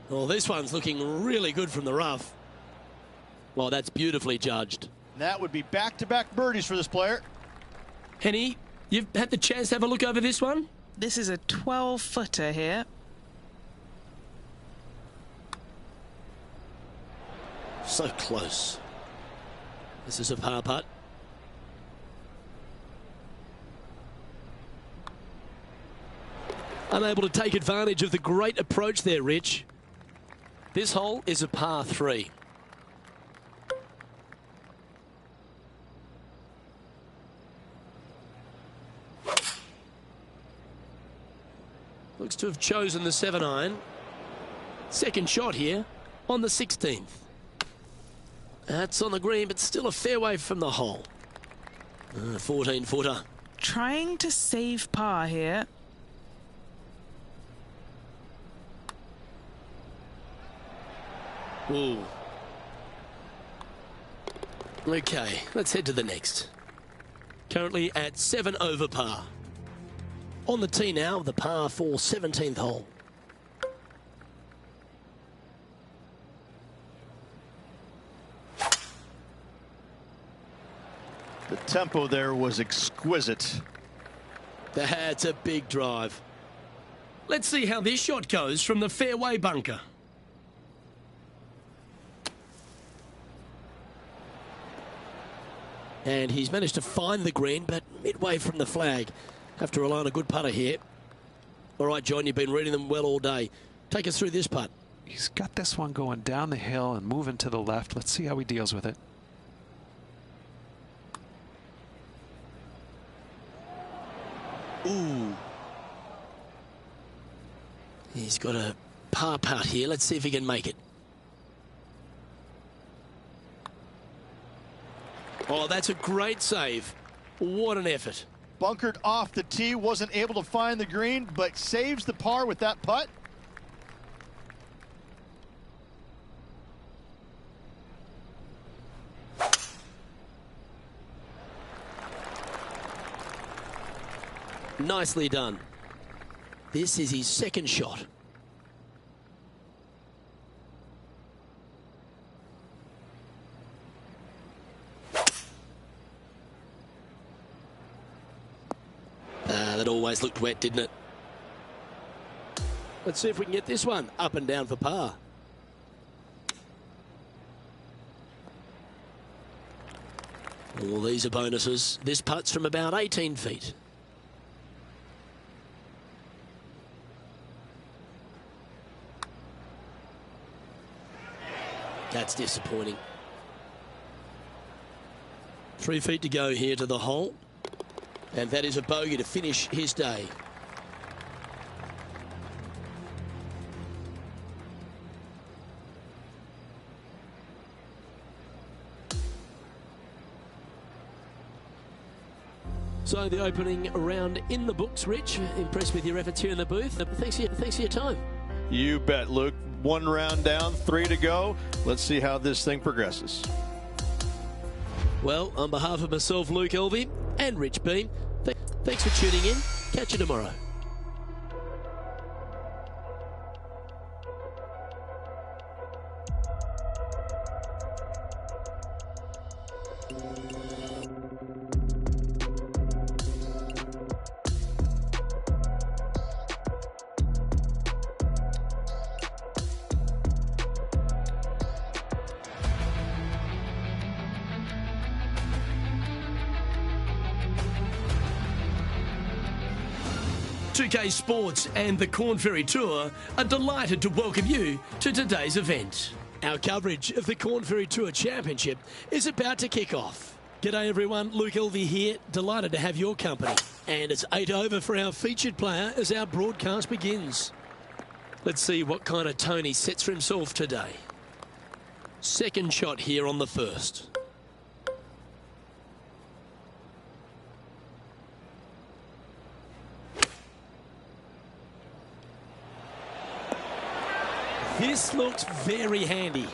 Well, this one's looking really good from the rough. Well, that's beautifully judged. That would be back-to-back birdies for this player. Henny, you've had the chance to have a look over this one? This is a 12-footer here. So close. This is a par putt. Unable to take advantage of the great approach there, Rich. This hole is a par 3. Looks to have chosen the 7-iron. Second shot here on the 16th. That's on the green, but still a fairway from the hole. 14-footer. Trying to save par here. Ooh. Okay, let's head to the next. Currently at 7 over par. On the tee now, the par 4 17th hole. The tempo there was exquisite. That's a big drive. Let's see how this shot goes from the fairway bunker. And he's managed to find the green, but midway from the flag. Have to rely on a good putter here. All right, John, you've been reading them well all day. Take us through this putt. He's got this one going down the hill and moving to the left. Let's see how he deals with it. Ooh. He's got a par putt here. Let's see if he can make it. Oh, that's a great save. What an effort. Bunkered off the tee, wasn't able to find the green, but saves the par with that putt. Nicely done. This is his second shot. That always looked wet, didn't it? Let's see if we can get this one up and down for par. All these are bonuses. This putt's from about 18 feet. That's disappointing. 3 feet to go here to the hole. And that is a bogey to finish his day. So the opening round in the books, Rich. Impressed with your efforts here in the booth. Thanks for your time. You bet, Luke. 1 round down, 3 to go. Let's see how this thing progresses. Well, on behalf of myself, Luke Elvey, and Rich Beem, thanks for tuning in. Catch you tomorrow. UK Sports and the Corn Ferry Tour are delighted to welcome you to today's event. Our coverage of the Corn Ferry Tour Championship is about to kick off. G'day everyone, Luke Elvey here, delighted to have your company. And it's 8 over for our featured player as our broadcast begins. Let's see what kind of tone he sets for himself today. Second shot here on the first. This looks very handy.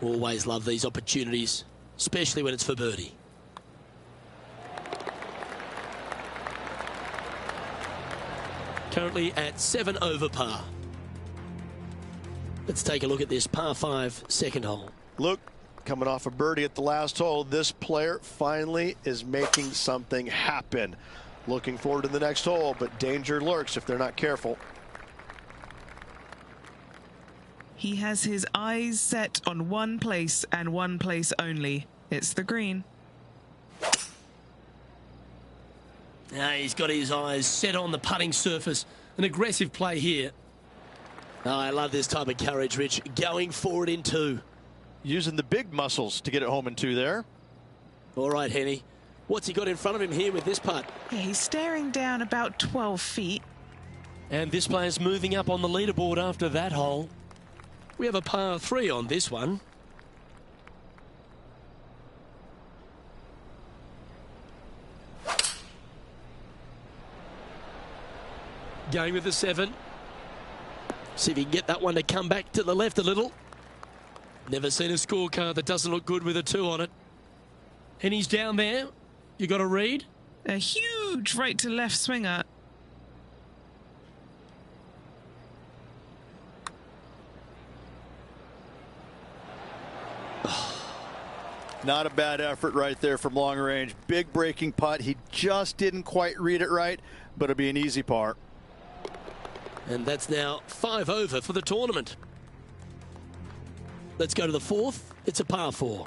Always love these opportunities, especially when it's for birdie. Currently at 7 over par. Let's take a look at this par 5 second hole. Look, coming off a birdie at the last hole, this player finally is making something happen. Looking forward to the next hole, but danger lurks if they're not careful. He has his eyes set on one place and one place only. It's the green. Now he's got his eyes set on the putting surface. An aggressive play here. Oh, I love this type of courage, Rich. Going forward in 2. Using the big muscles to get it home in 2 there. All right, Henny. What's he got in front of him here with this putt? Yeah, he's staring down about 12 feet. And this player's moving up on the leaderboard after that hole. We have a par 3 on this one. Going with the 7. See if he can get that one to come back to the left a little. Never seen a scorecard that doesn't look good with a 2 on it. And he's down there. You got to read. A huge right to left swinger. Not a bad effort right there from long range. Big breaking putt. He just didn't quite read it right, but it'll be an easy par. And that's now 5 over for the tournament. Let's go to the fourth. It's a par 4.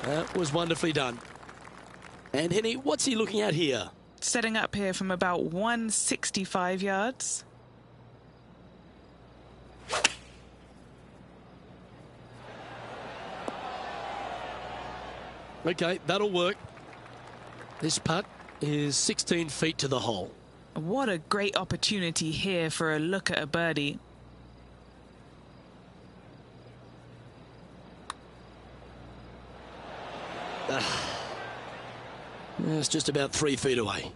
That was wonderfully done. And Henny, what's he looking at here? Setting up here from about 165 yards. Okay, that'll work. This putt is 16 feet to the hole. What a great opportunity here for a look at a birdie. It's just about 3 feet away.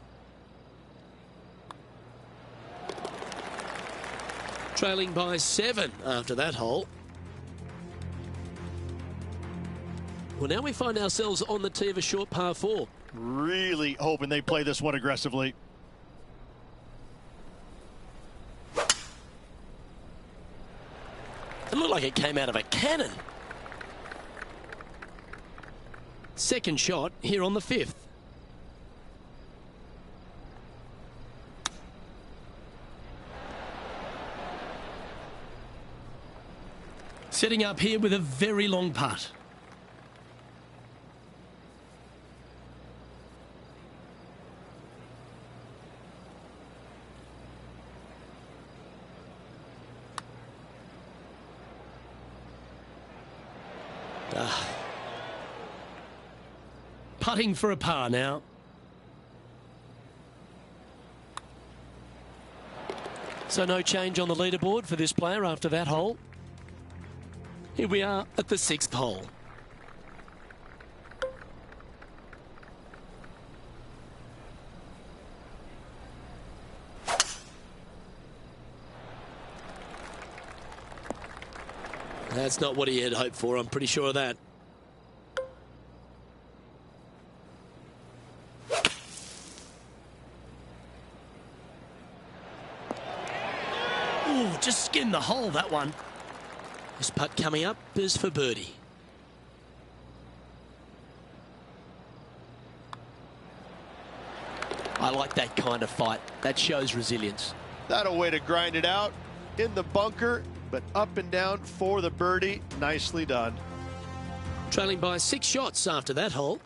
Trailing by 7 after that hole. Well, now we find ourselves on the tee of a short par 4. Really hoping they play this one aggressively. It looked like it came out of a cannon. Second shot here on the 5th. Setting up here with a very long putt. Putting for a par now. So no change on the leaderboard for this player after that hole. Here we are at the 6th hole. That's not what he had hoped for, I'm pretty sure of that. Ooh, just skinned the hole, that one. This putt coming up is for birdie. I like that kind of fight. That shows resilience. That'll way to grind it out in the bunker, but up and down for the birdie. Nicely done. Trailing by 6 shots after that hole.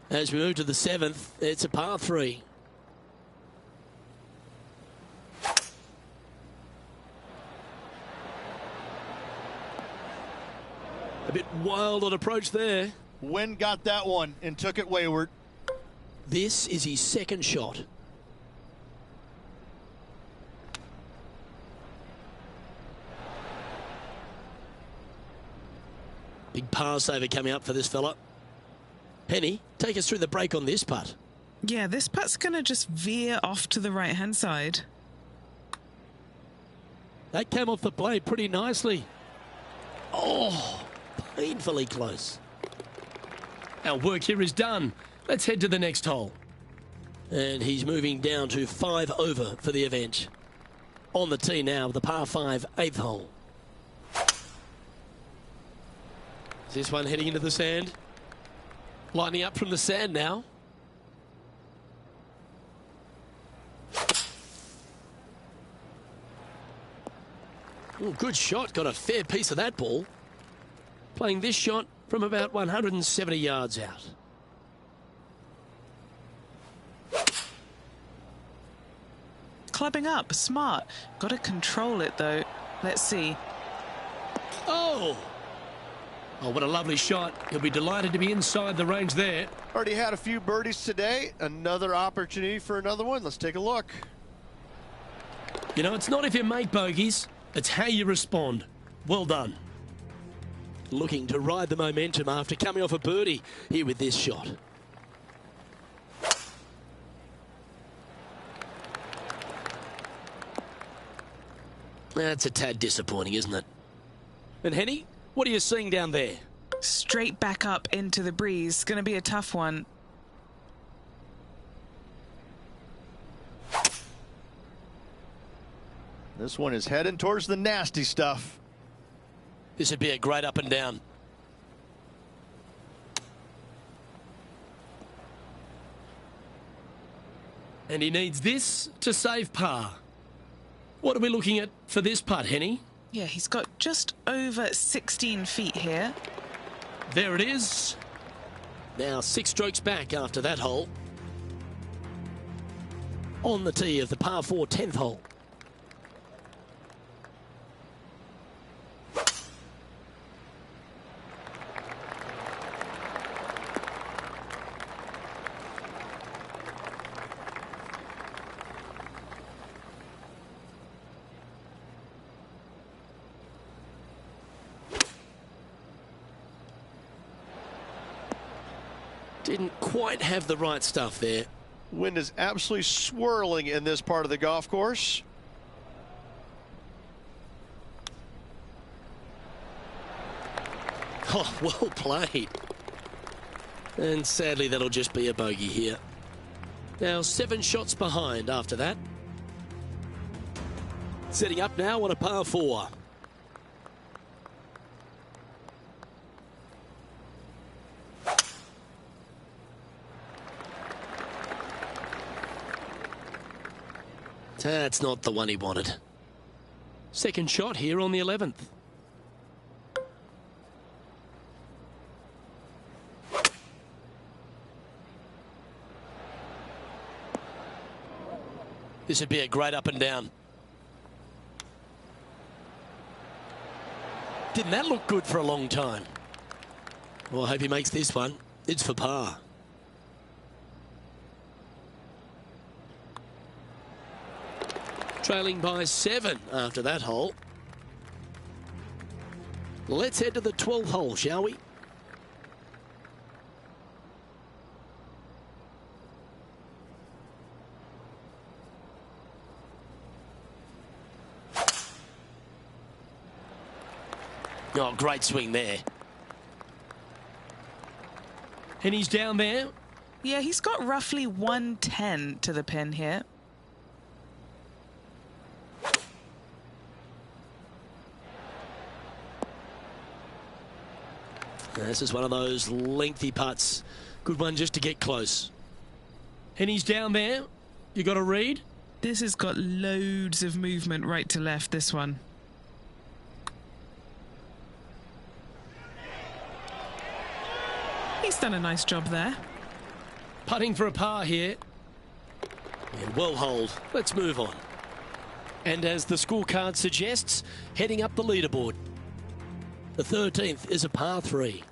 As we move to the 7th, it's a par 3. A bit wild on approach there. Wynn got that one and took it wayward. This is his second shot. Big par saver coming up for this fella. Henny, take us through the break on this putt. Yeah, this putt's going to just veer off to the right-hand side. That came off the blade pretty nicely. Oh, painfully close. Our work here is done. Let's head to the next hole. And he's moving down to 5 over for the event. On the tee now, the par 5, 8th hole. Is this one heading into the sand? Lining up from the sand now. Oh, good shot. Got a fair piece of that ball. Playing this shot from about 170 yards out. Clubbing up, smart. Got to control it though. Let's see. Oh! Oh, what a lovely shot. He'll be delighted to be inside the range there. Already had a few birdies today. Another opportunity for another one. Let's take a look. You know, it's not if you make bogeys, it's how you respond. Well done. Looking to ride the momentum after coming off a birdie here with this shot. That's a tad disappointing, isn't it? And Henny, what are you seeing down there? Straight back up into the breeze. Going to be a tough one. This one is heading towards the nasty stuff. This would be a great up and down. And he needs this to save par. What are we looking at for this putt, Henny? Yeah, he's got just over 16 feet here. There it is. Now 6 strokes back after that hole. On the tee of the par 4 10th hole. Didn't quite have the right stuff there. Wind is absolutely swirling in this part of the golf course. Oh, well played. And sadly, that'll just be a bogey here. Now 7 shots behind after that. Setting up now on a par 4. That's not the one he wanted. Second shot here on the 11th. This would be a great up and down. Didn't that look good for a long time? Well, I hope he makes this one. It's for par. Trailing by 7 after that hole. Let's head to the 12th hole, shall we? Oh, great swing there. And he's down there. Yeah, he's got roughly 110 to the pin here. This is one of those lengthy putts. Good one just to get close. And he's down there. You got a read? This has got loads of movement right to left, this one. He's done a nice job there. Putting for a par here. And well holed. Let's move on. And as the scorecard suggests, heading up the leaderboard. The 13th is a par 3.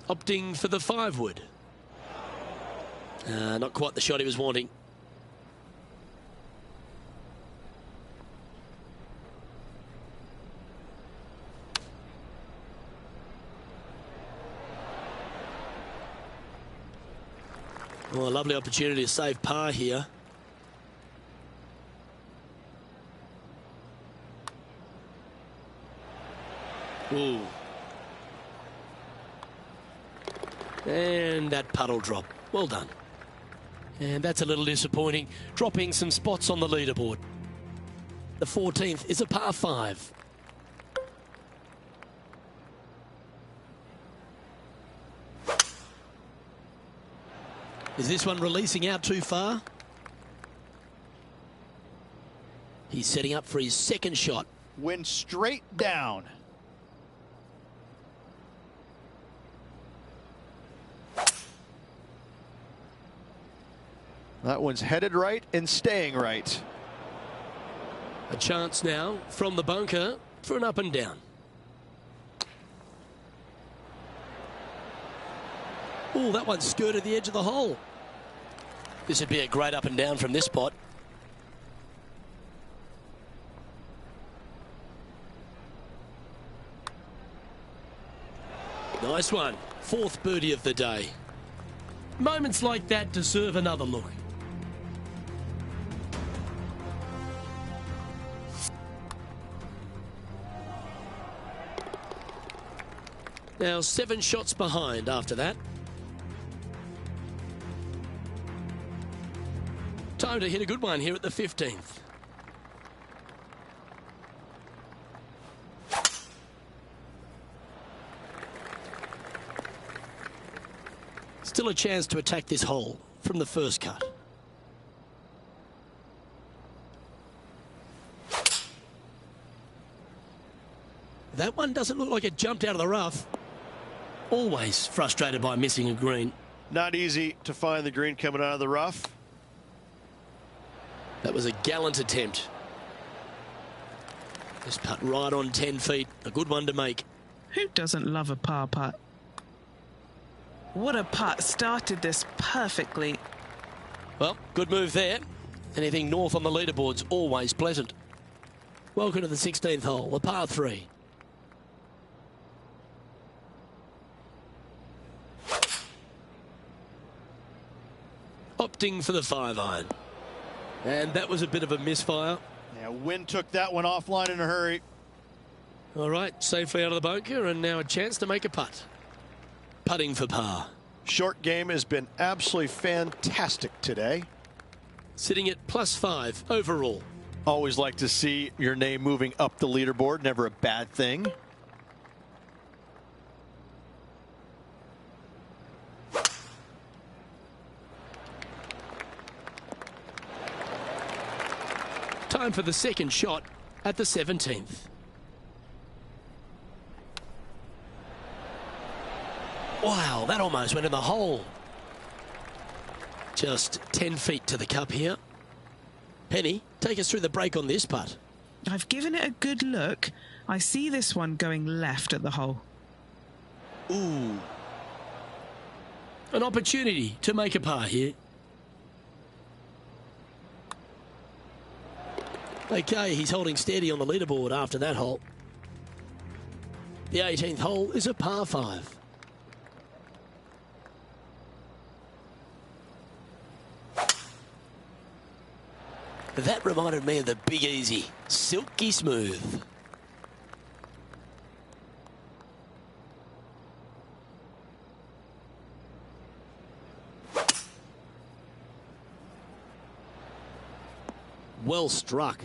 Opting for the 5-wood. Not quite the shot he was wanting. Well, a lovely opportunity to save par here. Ooh. And that puddle drop. Well done. And that's a little disappointing, dropping some spots on the leaderboard. The 14th is a par 5. Is this one releasing out too far? He's setting up for his second shot. Wind straight down. That one's headed right and staying right. A chance now from the bunker for an up and down. Oh, that one skirted the edge of the hole. This would be a great up and down from this spot. Nice one. 4th birdie of the day. Moments like that deserve another look. Now 7 shots behind after that. Time to hit a good one here at the 15th. Still a chance to attack this hole from the first cut. That one doesn't look like it jumped out of the rough. Always frustrated by missing a green. Not easy to find the green coming out of the rough. That was a gallant attempt. This putt right on 10 feet. A good one to make. Who doesn't love a par putt? What a putt. Started this perfectly. Well, good move there. Anything north on the leaderboard's always pleasant. Welcome to the 16th hole, the par 3. Opting for the 5-iron. And that was a bit of a misfire. Yeah, wind took that one offline in a hurry. All right, safely out of the bunker, and now a chance to make a putt. Putting for par. Short game has been absolutely fantastic today. Sitting at +5 overall. Always like to see your name moving up the leaderboard. Never a bad thing. Time for the second shot at the 17th. Wow, that almost went in the hole. Just 10 feet to the cup here. Penny, take us through the break on this putt. I've given it a good look. I see this one going left at the hole. Ooh. An opportunity to make a par here. Okay, he's holding steady on the leaderboard after that hole. The 18th hole is a par 5. That reminded me of the Big Easy. Silky smooth. Well struck.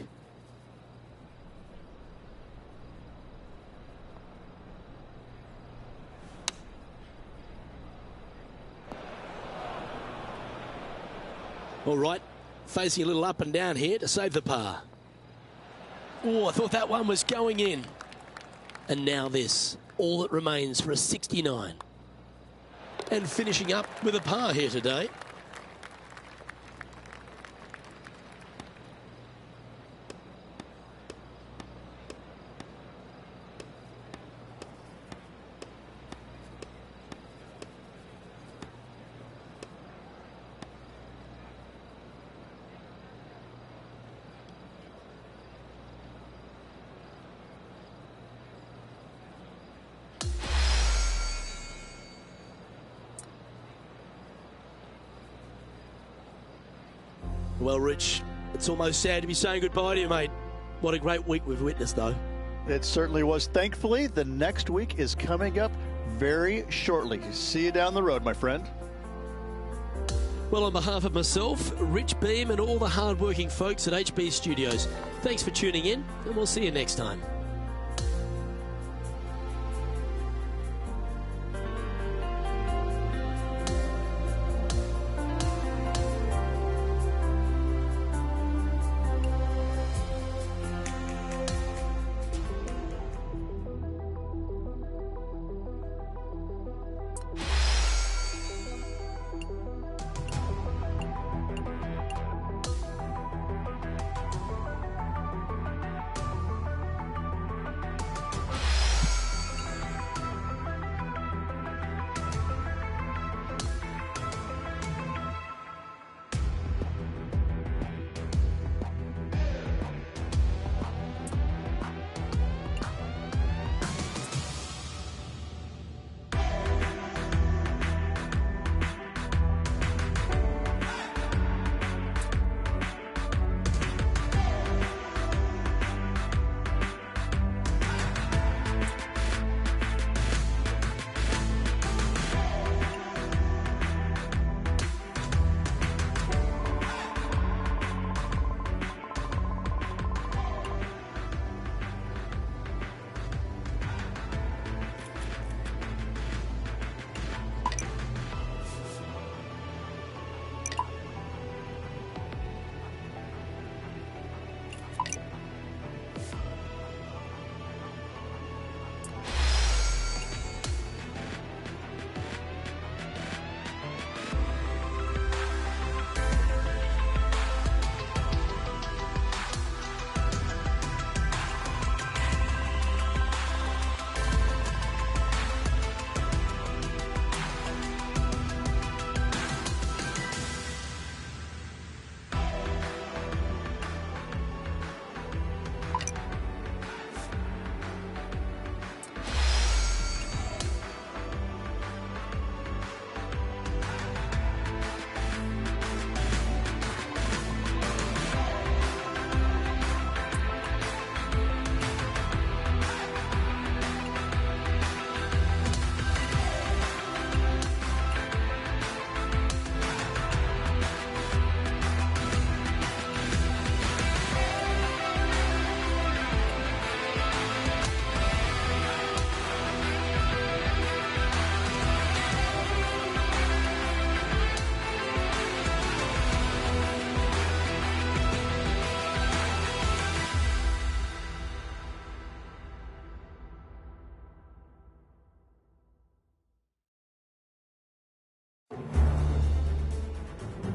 All right, facing a little up and down here to save the par. Oh, I thought that one was going in. And now this, all that remains for a 69. And finishing up with a par here today. Well, Rich, it's almost sad to be saying goodbye to you, mate. What a great week we've witnessed, though. It certainly was. Thankfully, the next week is coming up very shortly. See you down the road, my friend. Well, on behalf of myself, Rich Beam, and all the hard-working folks at HB Studios, thanks for tuning in, and we'll see you next time.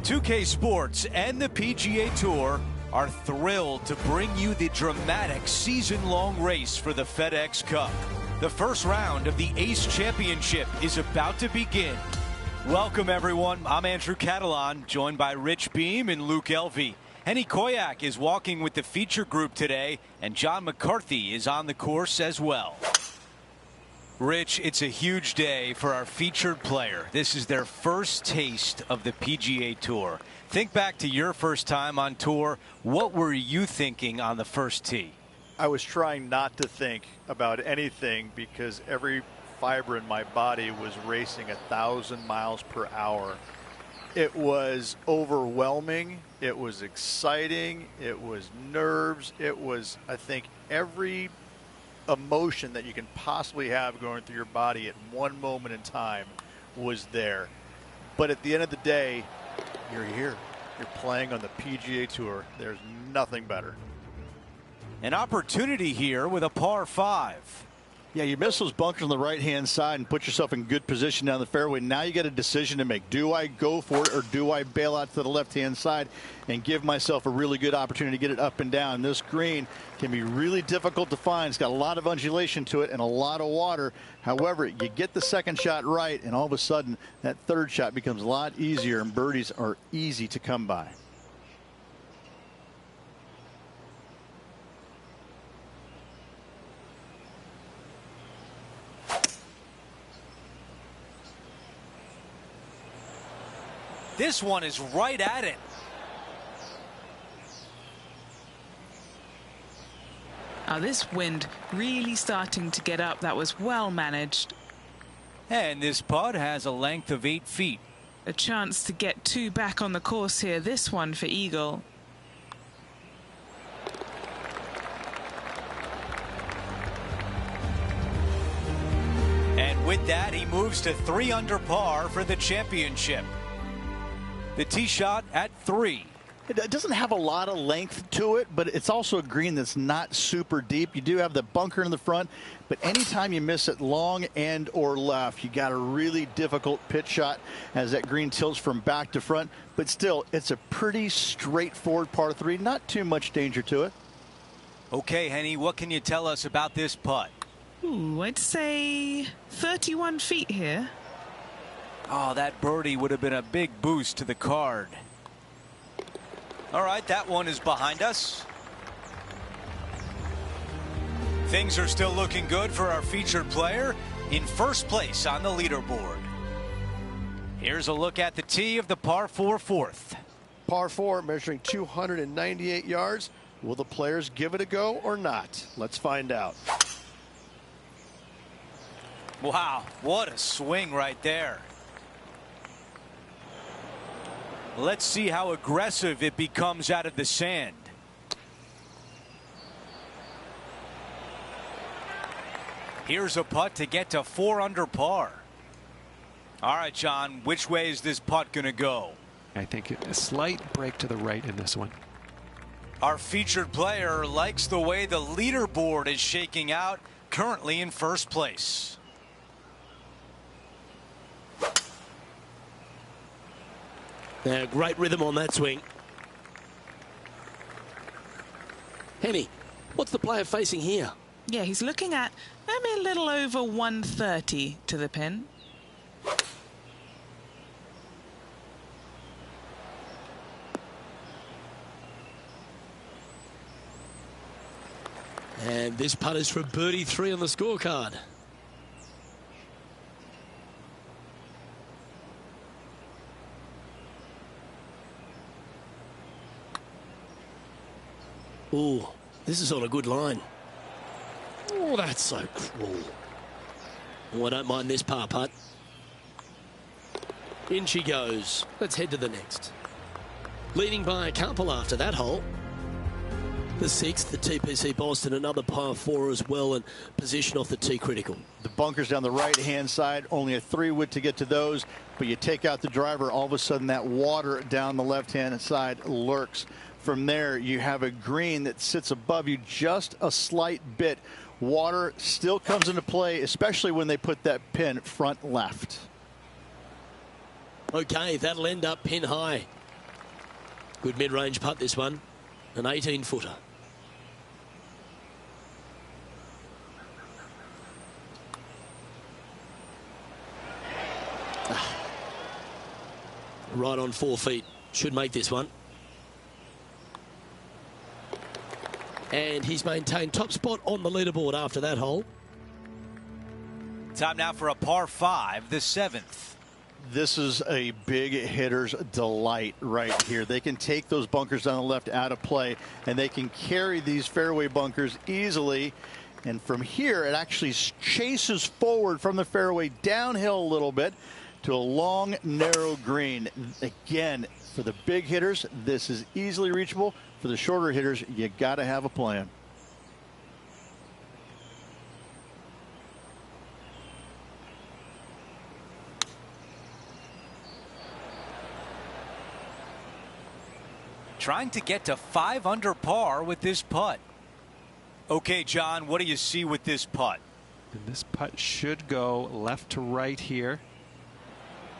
2K Sports and the PGA Tour are thrilled to bring you the dramatic season-long race for the FedEx Cup. The first round of the Ace Championship is about to begin. Welcome, everyone. I'm Andrew Catalan, joined by Rich Beam and Luke Elvey. Henny Koyak is walking with the feature group today, and John McCarthy is on the course as well. Rich, it's a huge day for our featured player. This is their first taste of the PGA Tour. Think back to your first time on tour. What were you thinking on the first tee? I was trying not to think about anything because every fiber in my body was racing 1,000 miles per hour. It was overwhelming. It was exciting. It was nerves. It was, I think, every emotion that you can possibly have going through your body at one moment in time was there. But at the end of the day, you're here. You're playing on the PGA Tour. There's nothing better. An opportunity here with a par 5. Yeah, you miss those bunkers on the right-hand side and put yourself in good position down the fairway. Now you got a decision to make. Do I go for it or do I bail out to the left-hand side and give myself a really good opportunity to get it up and down? This green can be really difficult to find. It's got a lot of undulation to it and a lot of water. However, you get the second shot right, and all of a sudden that third shot becomes a lot easier, and birdies are easy to come by. This one is right at it. This wind really starting to get up. That was well managed. And this putt has a length of 8 feet. A chance to get 2 back on the course here. This one for Eagle. And with that, he moves to 3 under par for the championship. The tee shot at 3. It doesn't have a lot of length to it, but it's also a green that's not super deep. You do have the bunker in the front, but anytime you miss it long and or left, you got a really difficult pitch shot as that green tilts from back to front. But still, it's a pretty straightforward par 3. Not too much danger to it. Okay, Henny, what can you tell us about this putt? Ooh, I'd say 31 feet here. Oh, that birdie would have been a big boost to the card. All right, that one is behind us. Things are still looking good for our featured player in first place on the leaderboard. Here's a look at the tee of the par 4 fourth. Par 4 measuring 298 yards. Will the players give it a go or not? Let's find out. Wow, what a swing right there. Let's see how aggressive it becomes out of the sand. Here's a putt to get to 4 under par. All right, John, which way is this putt going to go? I think a slight break to the right in this one. Our featured player likes the way the leaderboard is shaking out, currently in first place. Great rhythm on that swing. Henny, what's the player facing here? Yeah, he's looking at maybe a little over 130 to the pin. And this putt is for birdie 3 on the scorecard. Ooh, this is on a good line. Oh, that's so cruel. Oh, I don't mind this par putt. In she goes. Let's head to the next. Leading by a couple after that hole. The 6th, the TPC Boston, another par 4 as well, and position off the tee critical. The bunkers down the right-hand side, only a 3-wood to get to those, but you take out the driver, all of a sudden that water down the left-hand side lurks. From there, you have a green that sits above you just a slight bit. Water still comes into play, especially when they put that pin front left. Okay, that'll end up pin high. Good mid-range putt, this one. An 18-footer. Right on 4 feet. Should make this one. And he's maintained top spot on the leaderboard after that hole. Time now for a par 5, the 7th. This is a big hitter's delight right here. They can take those bunkers down the left out of play, and they can carry these fairway bunkers easily. And from here, it actually chases forward from the fairway downhill a little bit to a long, narrow green. Again, for the big hitters, this is easily reachable. For the shorter hitters, you got to have a plan. Trying to get to 5 under par with this putt. Okay, John, what do you see with this putt? And this putt should go left to right here.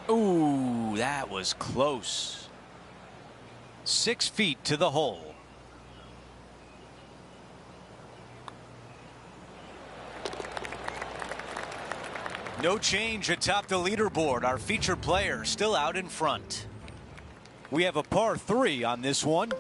Ooh, that was close. 6 feet to the hole. No change atop the leaderboard. Our featured player still out in front. We have a par 3 on this one.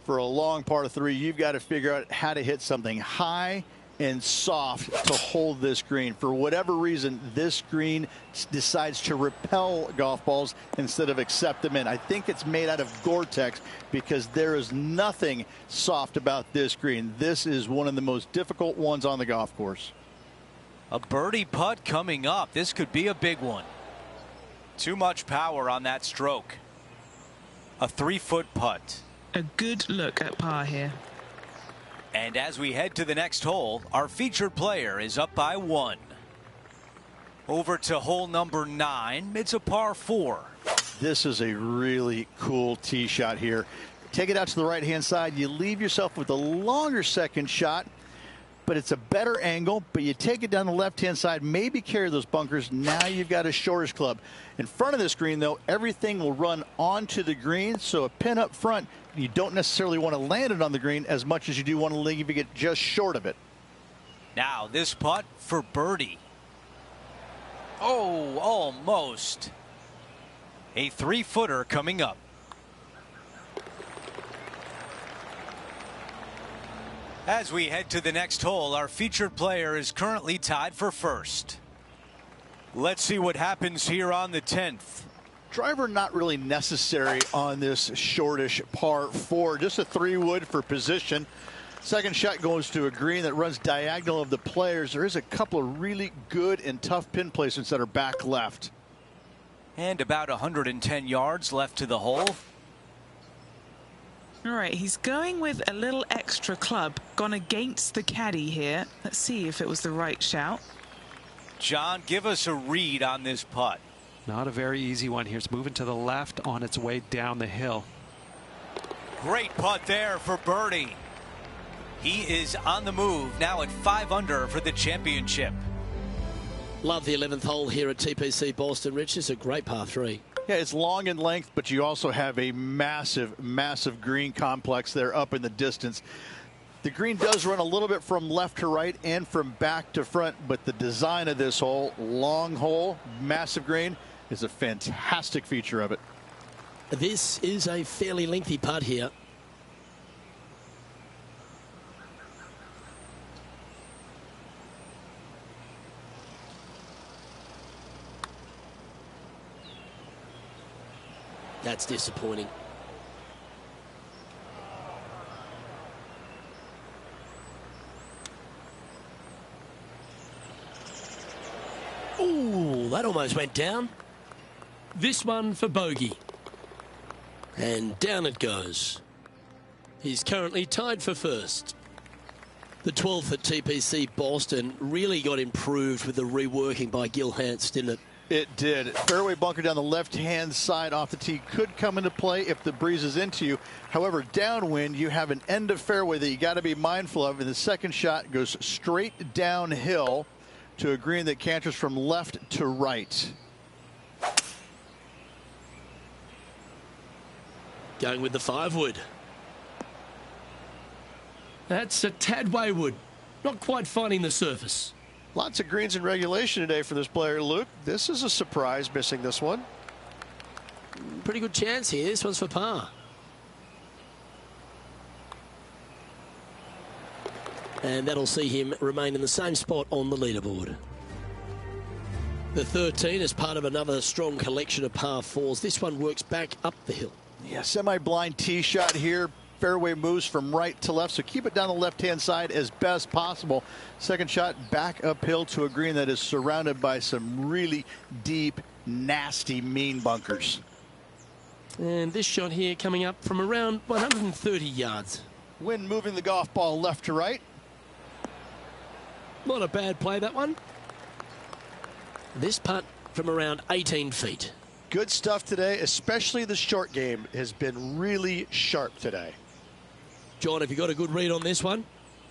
For a long par 3, you've got to figure out how to hit something high and soft to hold this green. For whatever reason, this green decides to repel golf balls instead of accept them in. I think it's made out of Gore-Tex because there is nothing soft about this green. This is one of the most difficult ones on the golf course. A birdie putt coming up. This could be a big one. Too much power on that stroke. A 3-foot putt. A good look at par here. And as we head to the next hole, our featured player is up by 1. Over to hole number 9. It's a par 4. This is a really cool tee shot here. Take it out to the right-hand side. You leave yourself with a longer second shot, but it's a better angle. But you take it down the left-hand side, maybe carry those bunkers. Now you've got a shortish club. In front of this green, though, everything will run onto the green, so a pin up front, you don't necessarily want to land it on the green as much as you do want to leave it just short of it. Now this putt for birdie. Oh, almost. A 3-footer coming up. As we head to the next hole, our featured player is currently tied for first. Let's see what happens here on the 10th. Driver not really necessary on this shortish par 4. Just a 3-wood for position. Second shot goes to a green that runs diagonal of the players. There is a couple of really good and tough pin placements that are back left. And about 110 yards left to the hole. All right, he's going with a little extra club. Gone against the caddy here. Let's see if it was the right shout. John, give us a read on this putt. Not a very easy one here. It's moving to the left on its way down the hill. Great putt there for birdie. He is on the move now at 5 under for the championship. Love the 11th hole here at TPC Boston, Rich. It's a great par 3. Yeah, it's long in length, but you also have a massive, massive green complex there up in the distance. The green does run a little bit from left to right and from back to front, but the design of this hole, long hole, massive green, is a fantastic feature of it. This is a fairly lengthy putt here. That's disappointing. Ooh, that almost went down. This one for bogey. And down it goes. He's currently tied for first. The 12th at TPC Boston really got improved with the reworking by Gil Hanse, didn't it? It did. Fairway bunker down the left-hand side off the tee could come into play if the breeze is into you. However, downwind, you have an end of fairway that you got to be mindful of. And the second shot goes straight downhill to a green that canters from left to right. Going with the 5-wood. That's a tad wayward. Not quite finding the surface. Lots of greens in regulation today for this player, Luke. This is a surprise, missing this one. Pretty good chance here. This one's for par. And that'll see him remain in the same spot on the leaderboard. The 13 is part of another strong collection of par 4s. This one works back up the hill. Yeah, semi-blind tee shot here. Fairway moves from right to left, so keep it down the left-hand side as best possible. Second shot back uphill to a green that is surrounded by some really deep, nasty, mean bunkers. And this shot here coming up from around 130 yards. Wind moving the golf ball left to right. Not a bad play, that one. This putt from around 18 feet. Good stuff today, especially the short game has been really sharp today. John, have you got a good read on this one?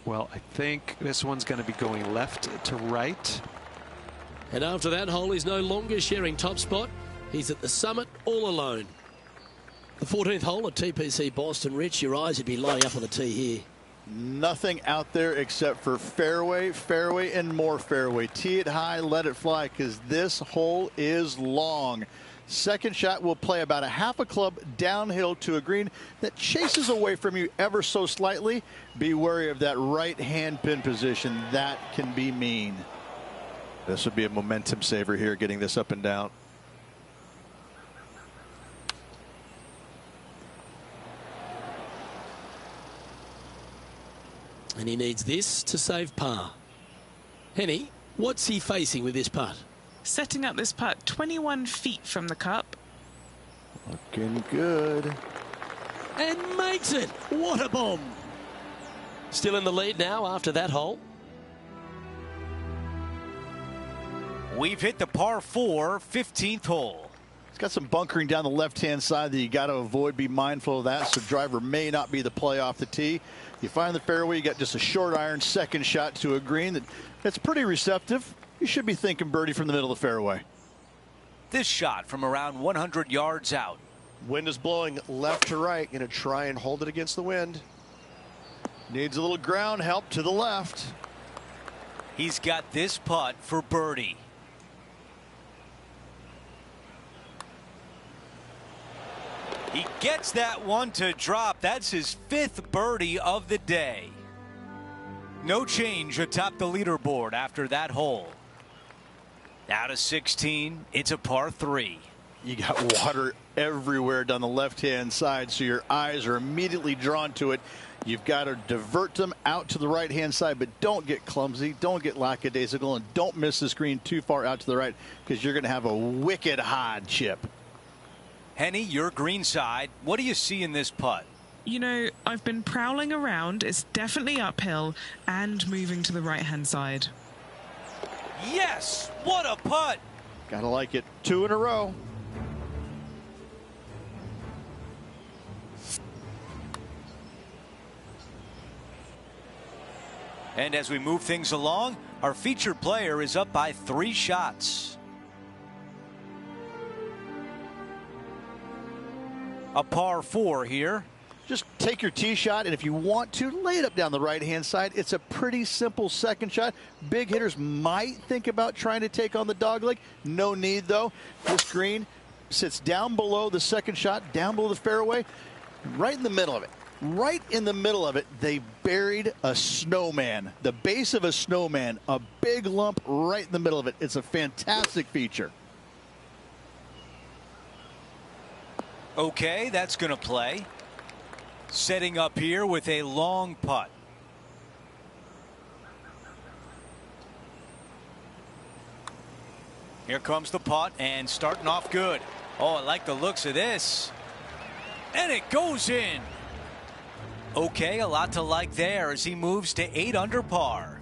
Well, I think this one's going to be going left to right. And after that hole, he's no longer sharing top spot. He's at the summit all alone. The 14th hole at TPC Boston. Rich, your eyes would be lining up on the tee here. Nothing out there except for fairway, fairway, and more fairway. Tee it high, let it fly, because this hole is long. Second shot will play about a half a club downhill to a green that chases away from you ever so slightly. Be wary of that right hand pin position. That can be mean. This would be a momentum saver here, getting this up and down. And he needs this to save par. Henny, what's he facing with this putt? Setting up this putt 21 feet from the cup. Looking good. And makes it. What a bomb. Still in the lead now after that hole. We've hit the par 4 15th hole. It's got some bunkering down the left-hand side that you got to avoid. Be mindful of that. So driver may not be the play off the tee. You find the fairway, you got just a short iron second shot to a green that's pretty receptive. You should be thinking birdie from the middle of the fairway. This shot from around 100 yards out. Wind is blowing left to right. Going to try and hold it against the wind. Needs a little ground help to the left. He's got this putt for birdie. He gets that one to drop. That's his 5th birdie of the day. No change atop the leaderboard after that hole. Out of 16, it's a par 3. You got water everywhere down the left-hand side, so your eyes are immediately drawn to it. You've got to divert them out to the right-hand side, but don't get clumsy, don't get lackadaisical, and don't miss the screen too far out to the right, because you're going to have a wicked hard chip. Henny, your green side. What do you see in this putt? You know, I've been prowling around. It's definitely uphill and moving to the right-hand side. Yes! What a putt! Gotta like it. 2 in a row. And as we move things along, our featured player is up by 3 shots. A par 4 here. Just take your tee shot, and if you want to, lay it up down the right-hand side. It's a pretty simple second shot. Big hitters might think about trying to take on the dogleg. No need, though. This green sits down below the second shot, down below the fairway, right in the middle of it. Right in the middle of it, they buried a snowman. The base of a snowman, a big lump right in the middle of it. It's a fantastic feature. Okay, that's going to play. Setting up here with a long putt. Here comes the putt and starting off good. Oh, I like the looks of this. And it goes in. Okay, a lot to like there as he moves to 8 under par.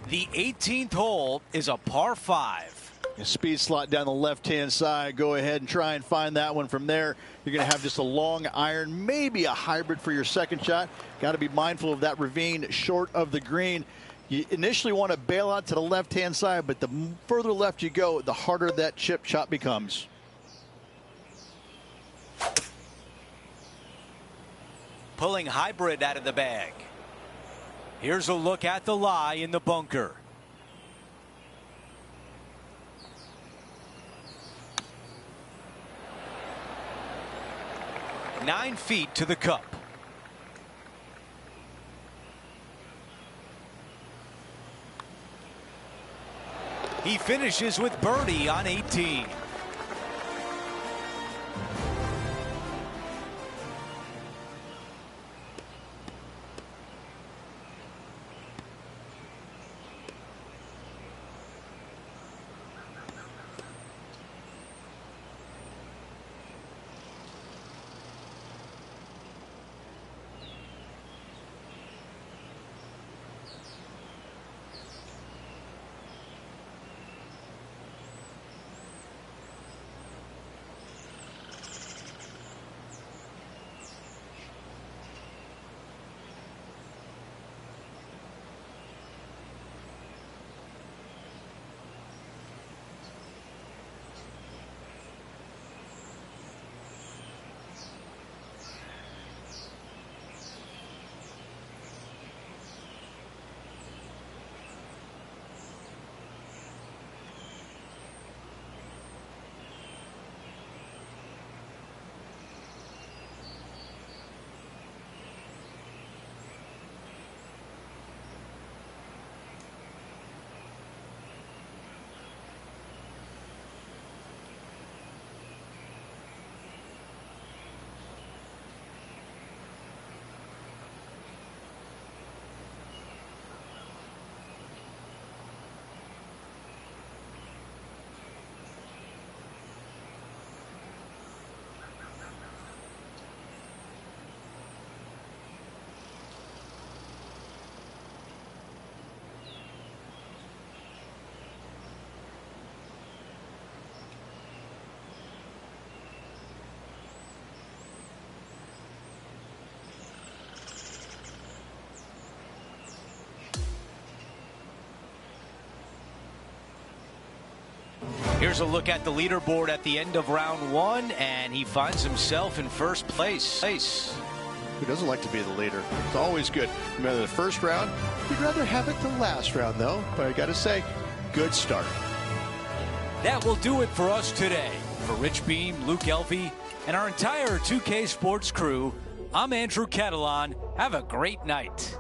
The 18th hole is a par 5. A speed slot down the left-hand side. Go ahead and try and find that one from there. You're going to have just a long iron, maybe a hybrid for your second shot. Got to be mindful of that ravine short of the green. You initially want to bail out to the left-hand side, but the further left you go, the harder that chip shot becomes. pulling hybrid out of the bag. Here's a look at the lie in the bunker. Nine feet to the cup. He finishes with birdie on 18. Here's a look at the leaderboard at the end of round one, and he finds himself in first place. Who doesn't like to be the leader? It's always good. Remember the first round? You'd rather have it the last round, though. But I got to say, good start. That will do it for us today. For Rich Beam, Luke Elvey, and our entire 2K Sports crew, I'm Andrew Catalon. Have a great night.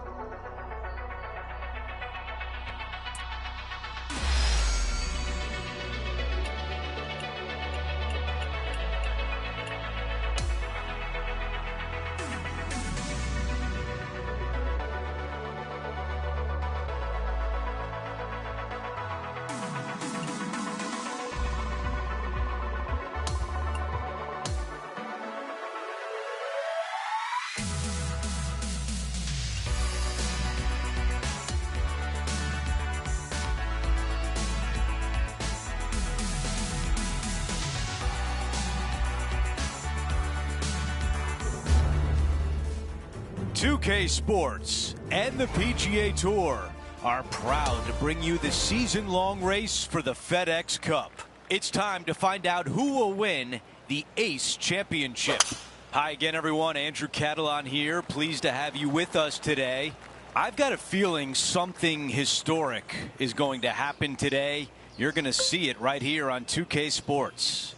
K Sports and the PGA Tour are proud to bring you the season-long race for the FedEx Cup. It's time to find out who will win the Ace Championship. Hi again, everyone. Andrew Catalon here. Pleased to have you with us today. I've got a feeling something historic is going to happen today. You're going to see it right here on 2K Sports.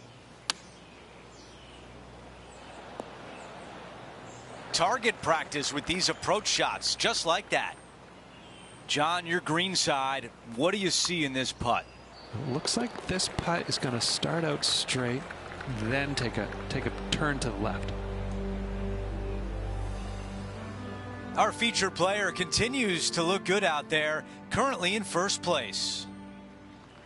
Target practice with these approach shots, just like that. John, your green side, what do you see in this putt? Looks like this putt is going to start out straight, then take a turn to the left. Our featured player continues to look good out there, currently in first place.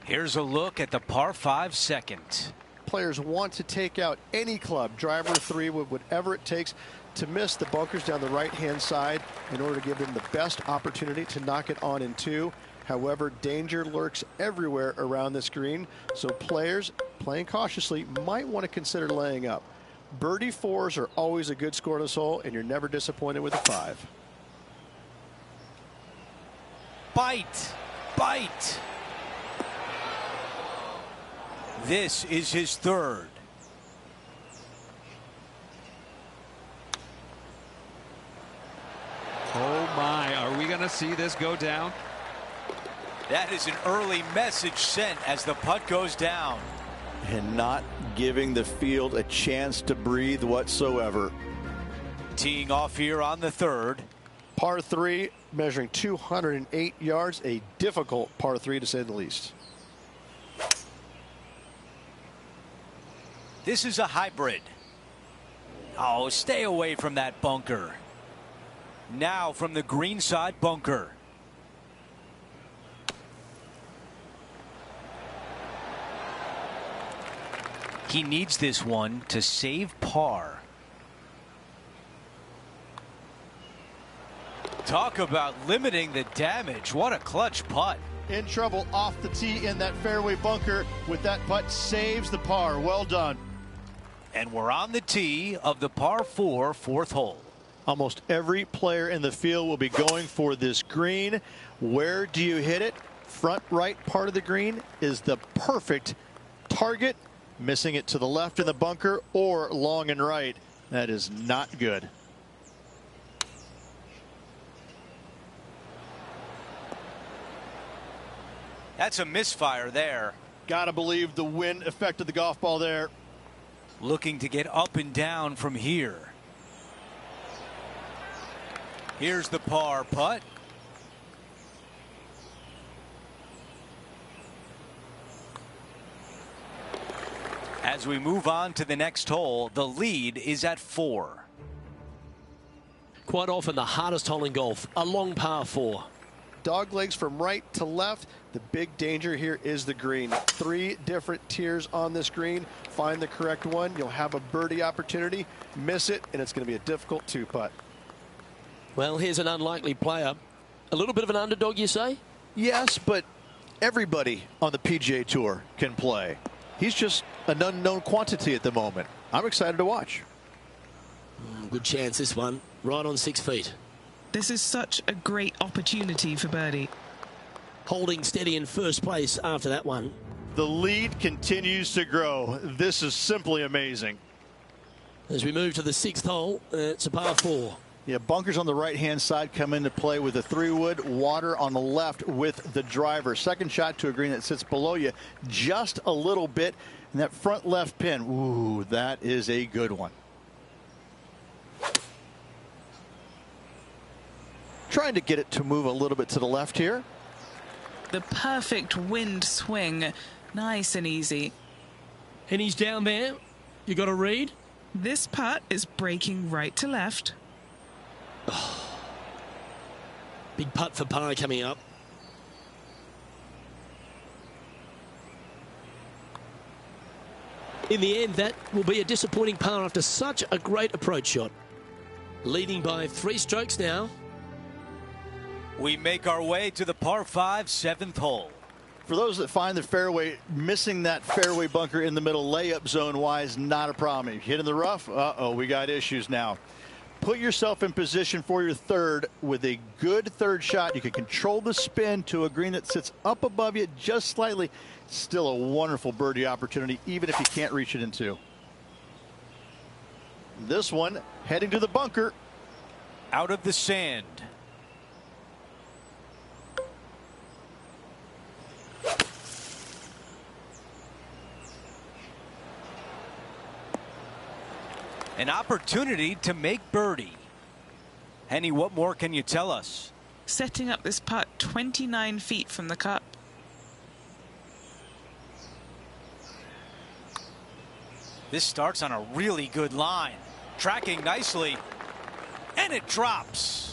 Here's a look at the par 5 second. Players want to take out any club, driver 3, with whatever it takes to miss the bunkers down the right-hand side in order to give them the best opportunity to knock it on in 2. However, danger lurks everywhere around this green, so players playing cautiously might want to consider laying up. Birdie 4s are always a good score to this hole, and you're never disappointed with a 5. Bite! Bite! This is his third. going to see this go down? That is an early message sent as the putt goes down. And not giving the field a chance to breathe whatsoever. Teeing off here on the third. Par 3, measuring 208 yards, a difficult par 3 to say the least. This is a hybrid. Oh, stay away from that bunker. Now from the green side bunker. He needs this one to save par. Talk about limiting the damage. What a clutch putt. In trouble off the tee in that fairway bunker with that putt, saves the par. Well done. And we're on the tee of the par 4 fourth hole. Almost every player in the field will be going for this green. Where do you hit it? Front right part of the green is the perfect target. Missing it to the left in the bunker or long and right. That is not good. That's a misfire there. Gotta believe the wind affected the golf ball there. Looking to get up and down from here. Here's the par putt. As we move on to the next hole, the lead is at 4. Quite often the hardest hole in golf, a long par 4. Dog legs from right to left. The big danger here is the green. 3 different tiers on this green. Find the correct one. You'll have a birdie opportunity. Miss it, and it's going to be a difficult 2-putt. Well, here's an unlikely player. A little bit of an underdog, you say? Yes, but everybody on the PGA Tour can play. He's just an unknown quantity at the moment. I'm excited to watch. Good chance, this one. Right on 6 feet. This is such a great opportunity for birdie. Holding steady in first place after that one. The lead continues to grow. This is simply amazing. As we move to the 6th hole, it's a par 4. Yeah, bunkers on the right-hand side come into play with a 3-wood, water on the left with the driver. Second shot to a green that sits below you just a little bit. And that front left pin, ooh, that is a good one. Trying to get it to move a little bit to the left here. The perfect wind swing. Nice and easy. And he's down there. You got to read. This putt is breaking right to left. Big putt for par coming up. In the end, that will be a disappointing par after such a great approach shot. Leading by 3 strokes now. We make our way to the par 5 7th hole. For those that find the fairway, missing that fairway bunker in the middle layup zone wise, not a problem. If you hit in the rough, we got issues now. Put yourself in position for your third with a good third shot. You can control the spin to a green that sits up above you just slightly. Still a wonderful birdie opportunity, even if you can't reach it in 2. This one heading to the bunker. Out of the sand. An opportunity to make birdie. Henny, what more can you tell us? Setting up this putt 29 feet from the cup. This starts on a really good line. Tracking nicely. And it drops.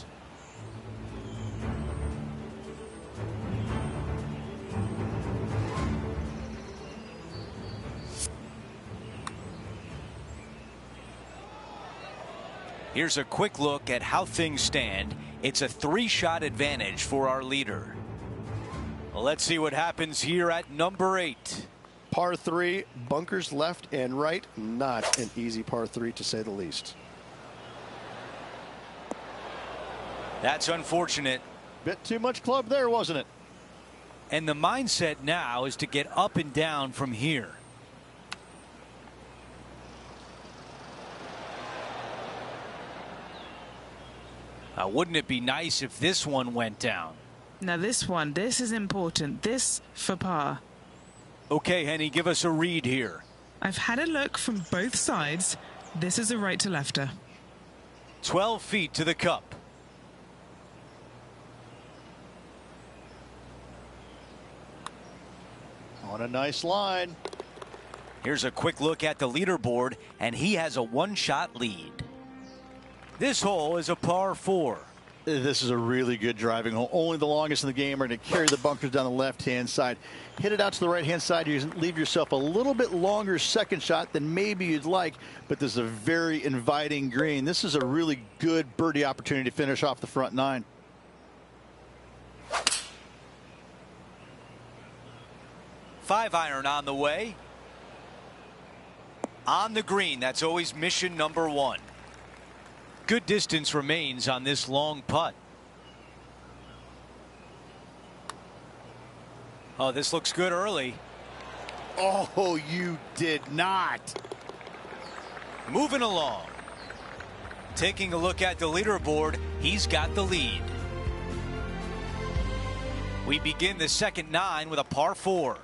Here's a quick look at how things stand. It's a 3-shot advantage for our leader. Well, let's see what happens here at number 8. Par 3, bunkers left and right. Not an easy par 3 to say the least. That's unfortunate. Bit too much club there, wasn't it? And the mindset now is to get up and down from here. Wouldn't it be nice if this one went down? Now this is important. This for par. Okay, Henny, give us a read here. I've had a look from both sides. This is a right to lefter. 12 feet to the cup. On a nice line. Here's a quick look at the leaderboard, and he has a one-shot lead. This hole is a par 4. This is a really good driving hole. Only the longest in the game are going to carry the bunkers down the left-hand side. Hit it out to the right-hand side. You leave yourself a little bit longer second shot than maybe you'd like, but this is a very inviting green. This is a really good birdie opportunity to finish off the front 9. Five iron on the way. On the green, that's always mission number 1. Good distance remains on this long putt. Oh, this looks good early. Oh, you did not. Moving along. Taking a look at the leaderboard, he's got the lead. We begin the second 9 with a par 4.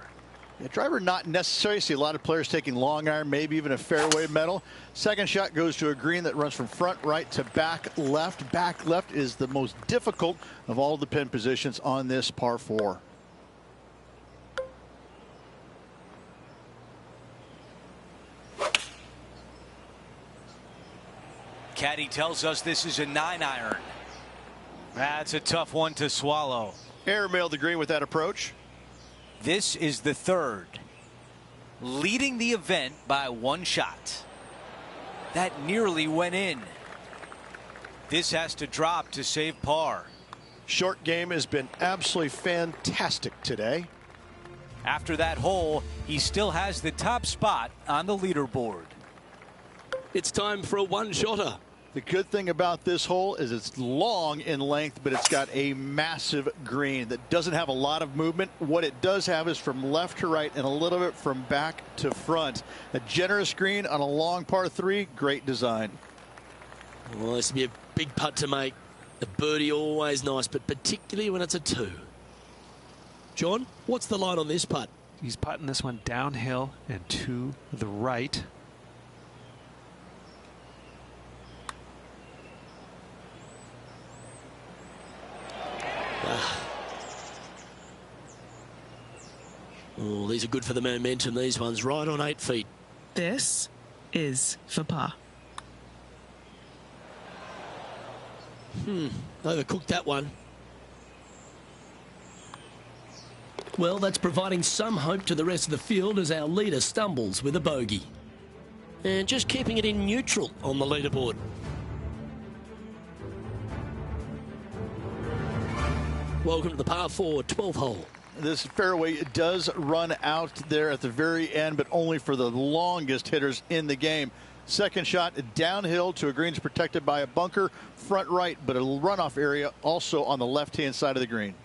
The driver not necessarily. See a lot of players taking long iron, maybe even a fairway metal. Second shot goes to a green that runs from front right to back left. Back left is the most difficult of all the pin positions on this par 4. Caddy tells us this is a 9 iron. That's a tough one to swallow. Airmailed the green with that approach. This is the 3rd. Leading the event by 1 shot. That nearly went in. This has to drop to save par. Short game has been absolutely fantastic today. After that hole, he still has the top spot on the leaderboard. It's time for a one-shotter. The good thing about this hole is it's long in length, but it's got a massive green that doesn't have a lot of movement. What it does have is from left to right and a little bit from back to front. A generous green on a long par 3. Great design. Well, this will be a big putt to make. A birdie always nice, but particularly when it's a 2. John, what's the line on this putt? He's putting this one downhill and to the right. Oh, these are good for the momentum, these ones. Right on 8 feet. This is for par. Overcooked that one. Well, that's providing some hope to the rest of the field as our leader stumbles with a bogey. And just keeping it in neutral on the leaderboard. Welcome to the par 4 12th hole. This fairway does run out there at the very end, but only for the longest hitters in the game. Second shot downhill to a greens protected by a bunker, front right, but a runoff area also on the left-hand side of the green.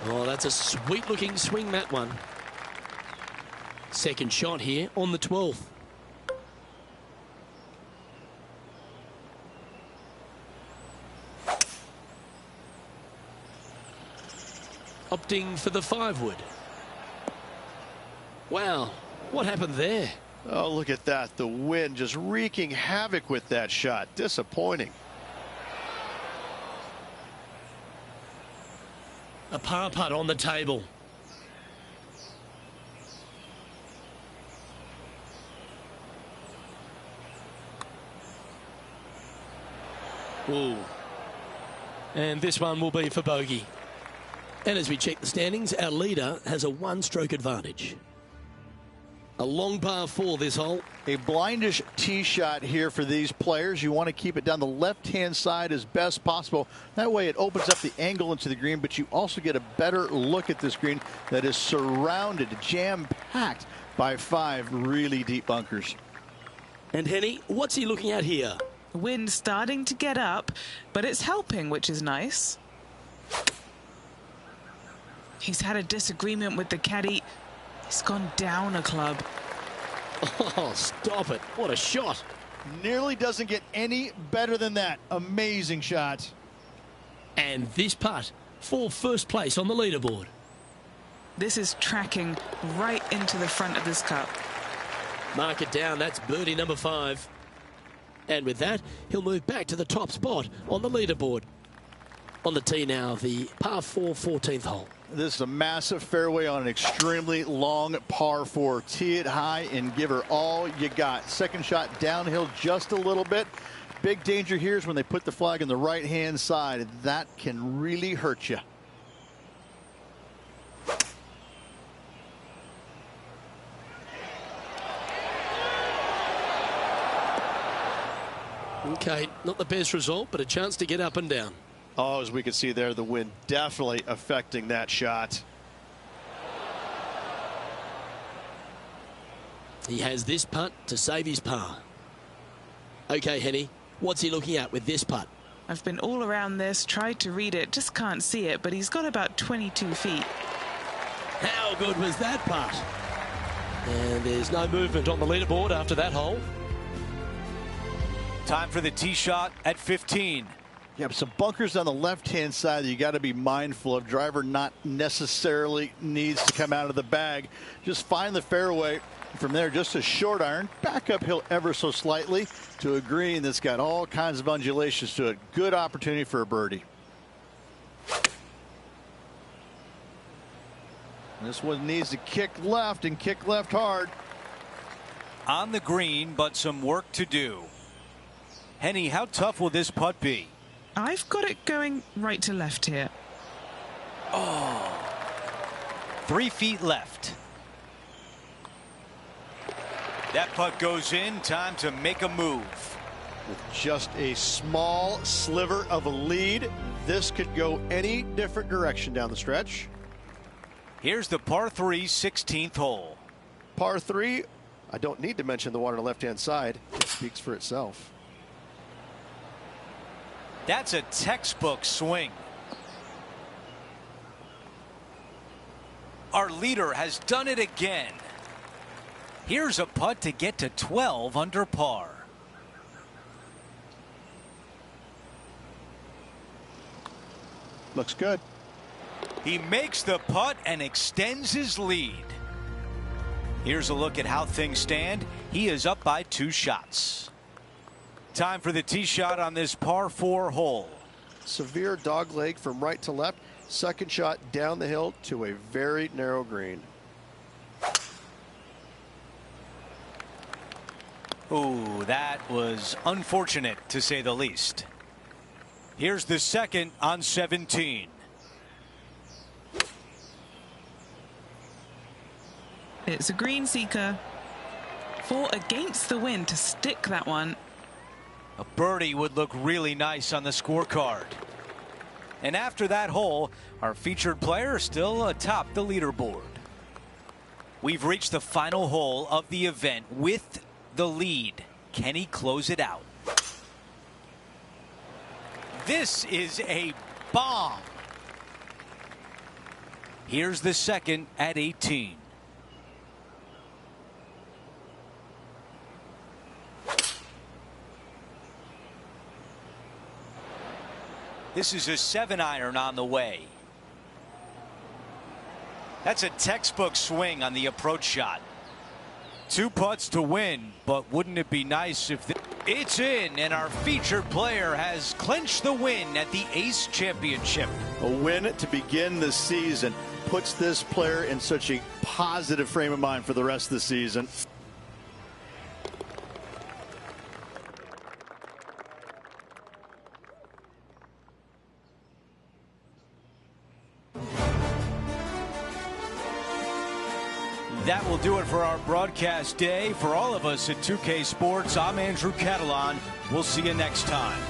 Oh, that's a sweet-looking swing, that one. Second shot here on the 12th. Opting for the 5-wood. Wow, what happened there? Oh, look at that. The wind just wreaking havoc with that shot. Disappointing. A par putt on the table. Ooh. And this one will be for bogey. And as we check the standings, our leader has a 1-stroke advantage. A long par 4 this hole. A blindish tee shot here for these players. You want to keep it down the left-hand side as best possible. That way it opens up the angle into the green, but you also get a better look at this green that is surrounded, jam-packed by 5 really deep bunkers. And Henny, what's he looking at here? Wind starting to get up, but it's helping, which is nice. He's had a disagreement with the caddy. He's gone down a club. Oh, stop it. What a shot. Nearly doesn't get any better than that. Amazing shot. And this putt for first place on the leaderboard. This is tracking right into the front of this cup. Mark it down. That's birdie number 5. And with that, he'll move back to the top spot on the leaderboard. On the tee now, the par 4 14th hole. This is a massive fairway on an extremely long par 4. Tee it high and give her all you got. Second shot downhill just a little bit. Big danger here is when they put the flag on the right-hand side. That can really hurt you. Okay, not the best result, but a chance to get up and down. Oh, as we can see there, the wind definitely affecting that shot. He has this putt to save his par. Okay, Henny, what's he looking at with this putt? I've been all around this, tried to read it, just can't see it, but he's got about 22 feet. How good was that putt? And there's no movement on the leaderboard after that hole. Time for the tee shot at 15. Yeah, but some bunkers on the left-hand side that you got to be mindful of. Driver not necessarily needs to come out of the bag. Just find the fairway. From there, just a short iron, back uphill ever so slightly to a green that's got all kinds of undulations to it. Good opportunity for a birdie. This one needs to kick left and kick left hard. On the green, but some work to do. Henny, how tough will this putt be? I've got it going right to left here. Oh, 3 feet left. That putt goes in. Time to make a move. With just a small sliver of a lead, this could go any different direction down the stretch. Here's the par 3 16th hole. Par 3, I don't need to mention the one on the left-hand side. It speaks for itself. That's a textbook swing. Our leader has done it again. Here's a putt to get to 12 under par. Looks good. He makes the putt and extends his lead. Here's a look at how things stand. He is up by 2 shots. Time for the tee shot on this par 4 hole. Severe dog leg from right to left. Second shot down the hill to a very narrow green. Ooh, that was unfortunate to say the least. Here's the second on 17. It's a green seeker. 4 against the wind to stick that one. A birdie would look really nice on the scorecard. And after that hole, our featured player is still atop the leaderboard. We've reached the final hole of the event with the lead. Can he close it out? This is a bomb. Here's the second at 18. This is a 7-iron on the way. That's a textbook swing on the approach shot. 2 putts to win, but wouldn't it be nice if it's in, and our featured player has clinched the win at the Ace Championship. A win to begin the season puts this player in such a positive frame of mind for the rest of the season. That will do it for our broadcast day. For all of us at 2K Sports, I'm Andrew Catalan. We'll see you next time.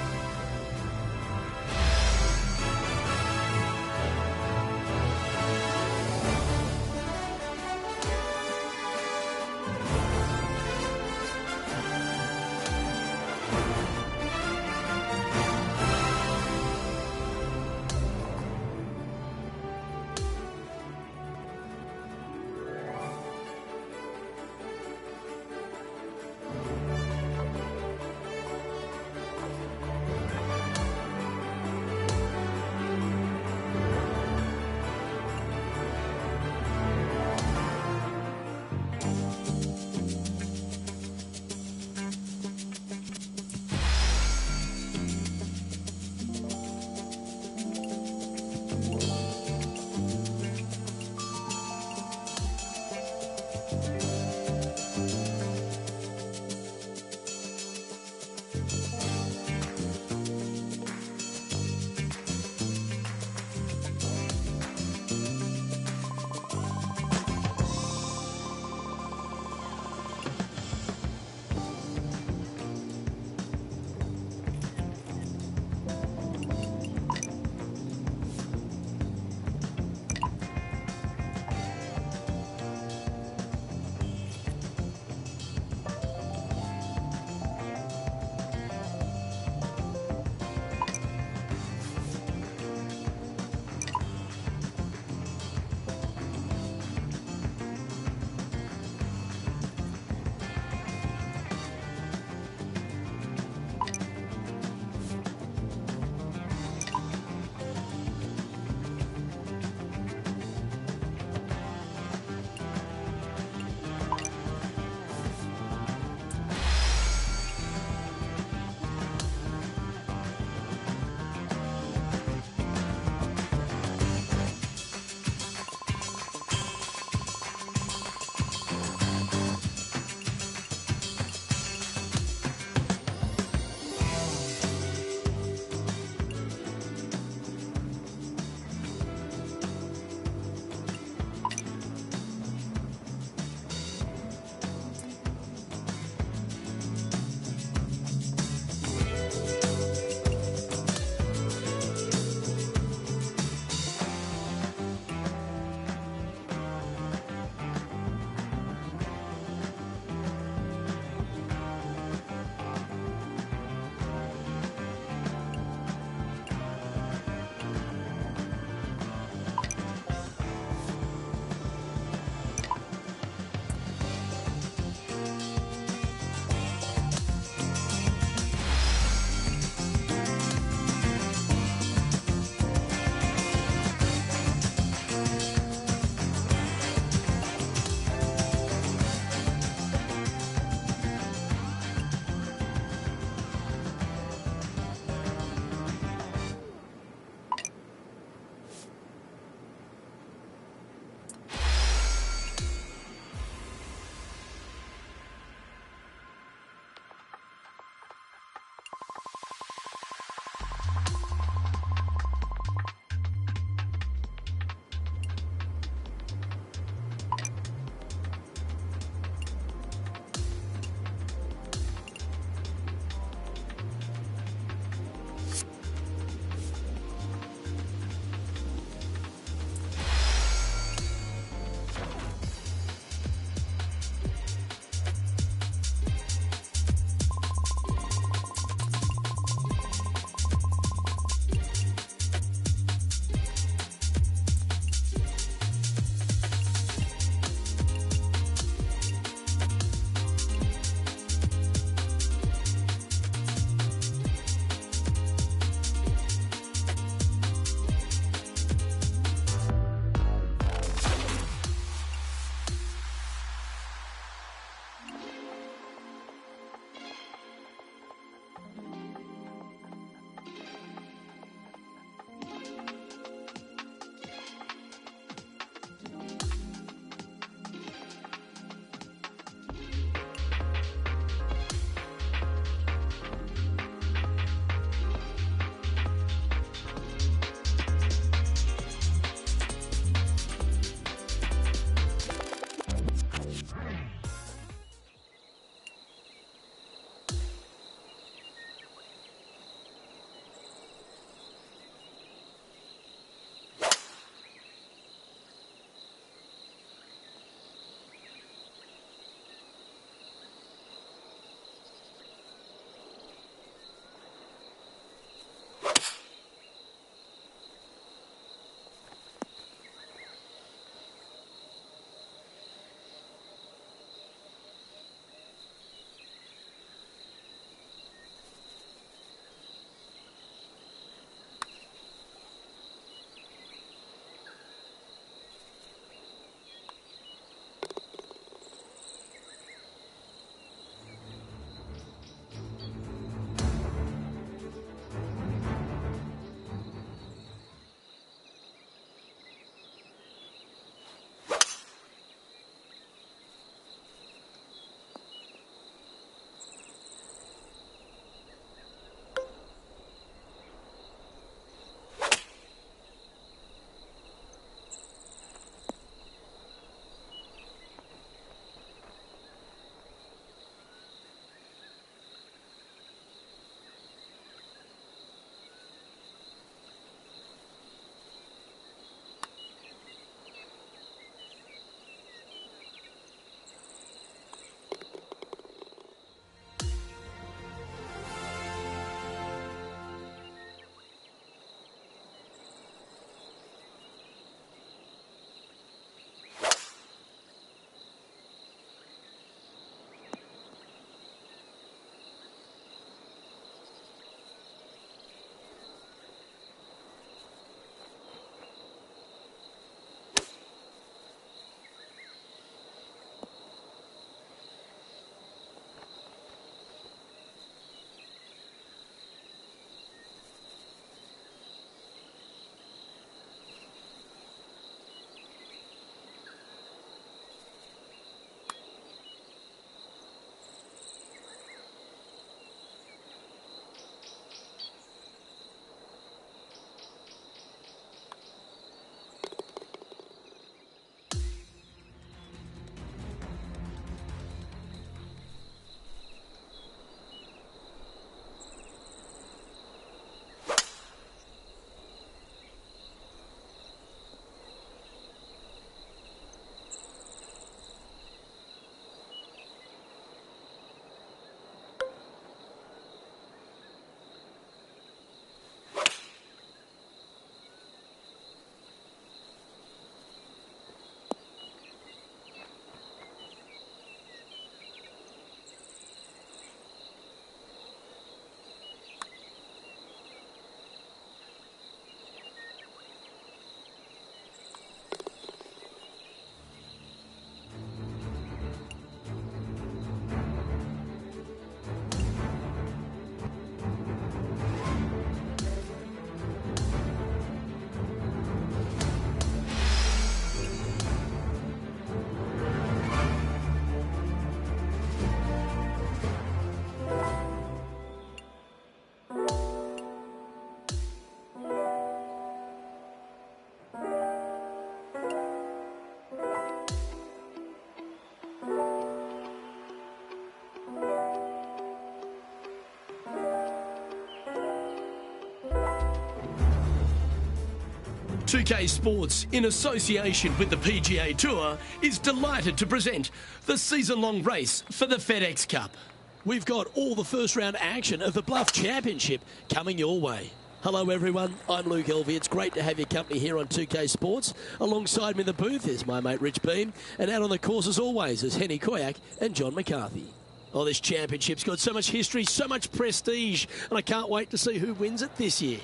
2K Sports, in association with the PGA Tour, is delighted to present the season-long race for the FedEx Cup. We've got all the first-round action of the Bluff Championship coming your way. Hello, everyone. I'm Luke Elvey. It's great to have your company here on 2K Sports. Alongside me in the booth is my mate Rich Beam, and out on the course, as always, is Henny Koyak and John McCarthy. Oh, this championship's got so much history, so much prestige, and I can't wait to see who wins it this year.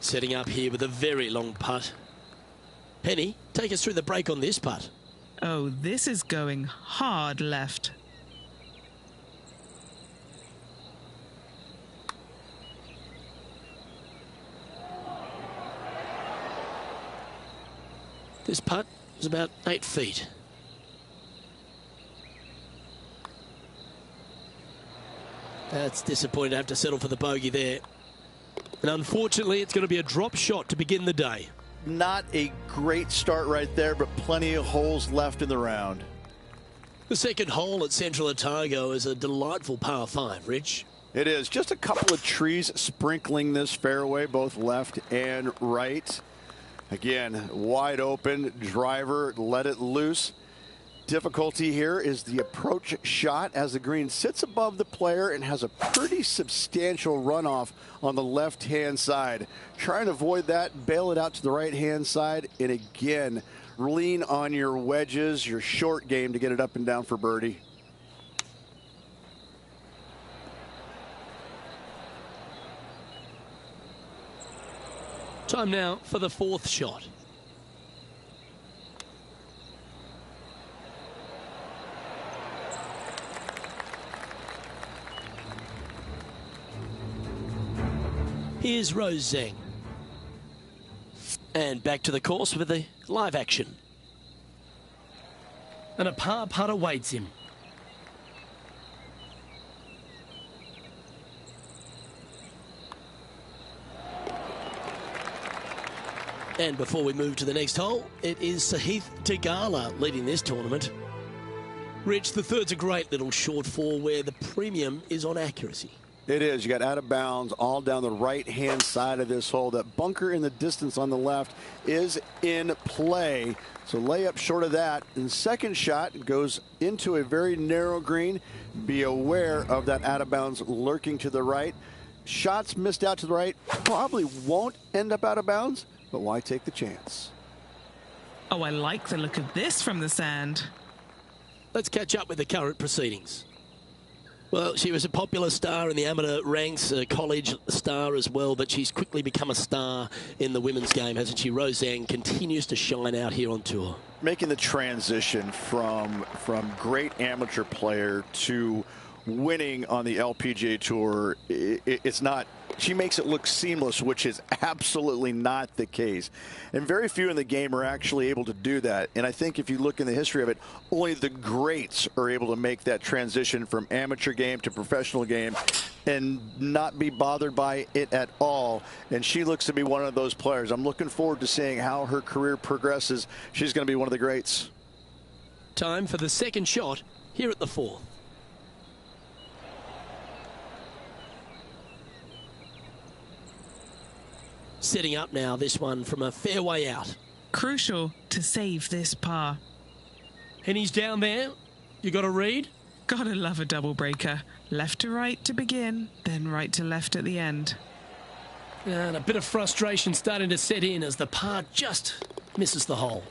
Setting up here with a very long putt. Henny, take us through the break on this putt. Oh, this is going hard left. This putt is about 8 feet. That's disappointing to have to settle for the bogey there. And unfortunately, it's going to be a drop shot to begin the day. Not a great start right there, but plenty of holes left in the round. The second hole at Central Otago is a delightful par 5, Rich. It is. Just a couple of trees sprinkling this fairway, both left and right. Again, wide open, driver, let it loose. Difficulty here is the approach shot as the green sits above the player and has a pretty substantial runoff on the left-hand side. Trying to avoid that, bail it out to the right-hand side, and again, lean on your wedges, your short game to get it up and down for birdie. Time now for the fourth shot. Here's Rose Zhang. And back to the course with the live action. And a par putt awaits him. And before we move to the next hole, it is Sahith Theegala leading this tournament. Rich, the third's a great little short four where the premium is on accuracy. It is. You got out of bounds all down the right-hand side of this hole. That bunker in the distance on the left is in play. So layup short of that. And second shot goes into a very narrow green. Be aware of that out of bounds lurking to the right. Shots missed out to the right probably won't end up out of bounds, but why take the chance? Oh, I like the look of this from the sand. Let's catch up with the current proceedings. Well, she was a popular star in the amateur ranks, a college star as well, but she's quickly become a star in the women's game, hasn't she? Rose Zhang continues to shine out here on tour. Making the transition from great amateur player to winning on the LPGA Tour, it's not, she makes it look seamless, which is absolutely not the case. And very few in the game are actually able to do that. And I think if you look in the history of it, only the greats are able to make that transition from amateur game to professional game and not be bothered by it at all. And she looks to be one of those players. I'm looking forward to seeing how her career progresses. She's going to be one of the greats. Time for the second shot here at the fourth. Setting up now, this one from a fairway out. Crucial to save this par. And he's down there. You got a read? Gotta love a double breaker. Left to right to begin, then right to left at the end. And a bit of frustration starting to set in as the par just misses the hole.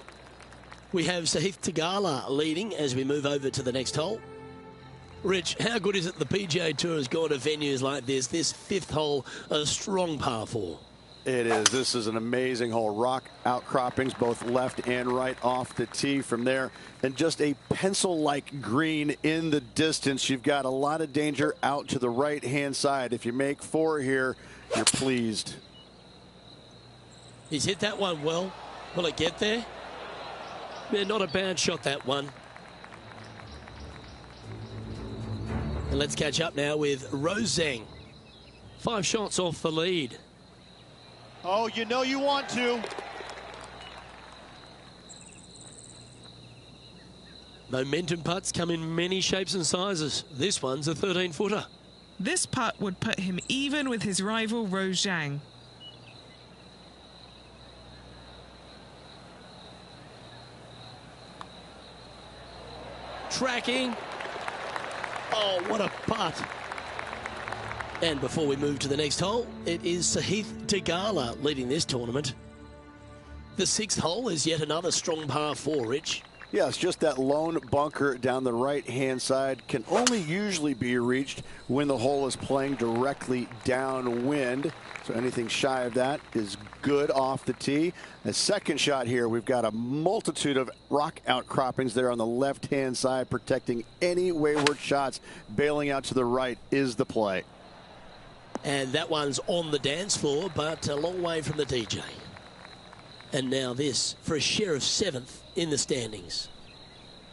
We have Sahith Theegala leading as we move over to the next hole. Rich, how good is it the PGA Tour has gone to venues like this? This fifth hole, a strong par 4. It is. This is an amazing hole. Rock outcroppings both left and right off the tee from there. And just a pencil-like green in the distance. You've got a lot of danger out to the right-hand side. If you make 4 here, you're pleased. He's hit that one well. Will it get there? Yeah, not a bad shot, that one. And let's catch up now with Rose Zhang. 5 shots off the lead. Oh, you know you want to. Momentum putts come in many shapes and sizes. This one's a 13-footer. This putt would put him even with his rival Rose Zhang. tracking. Oh, what a putt. And before we move to the next hole, it is Sahith Theegala leading this tournament. The 6th hole is yet another strong par 4, Rich. Yes, just that lone bunker down the right-hand side can only usually be reached when the hole is playing directly downwind. So anything shy of that is good off the tee. The second shot here, we've got a multitude of rock outcroppings there on the left-hand side, protecting any wayward shots. Bailing out to the right is the play. And that one's on the dance floor, but a long way from the DJ. And now this for a share of 7th in the standings.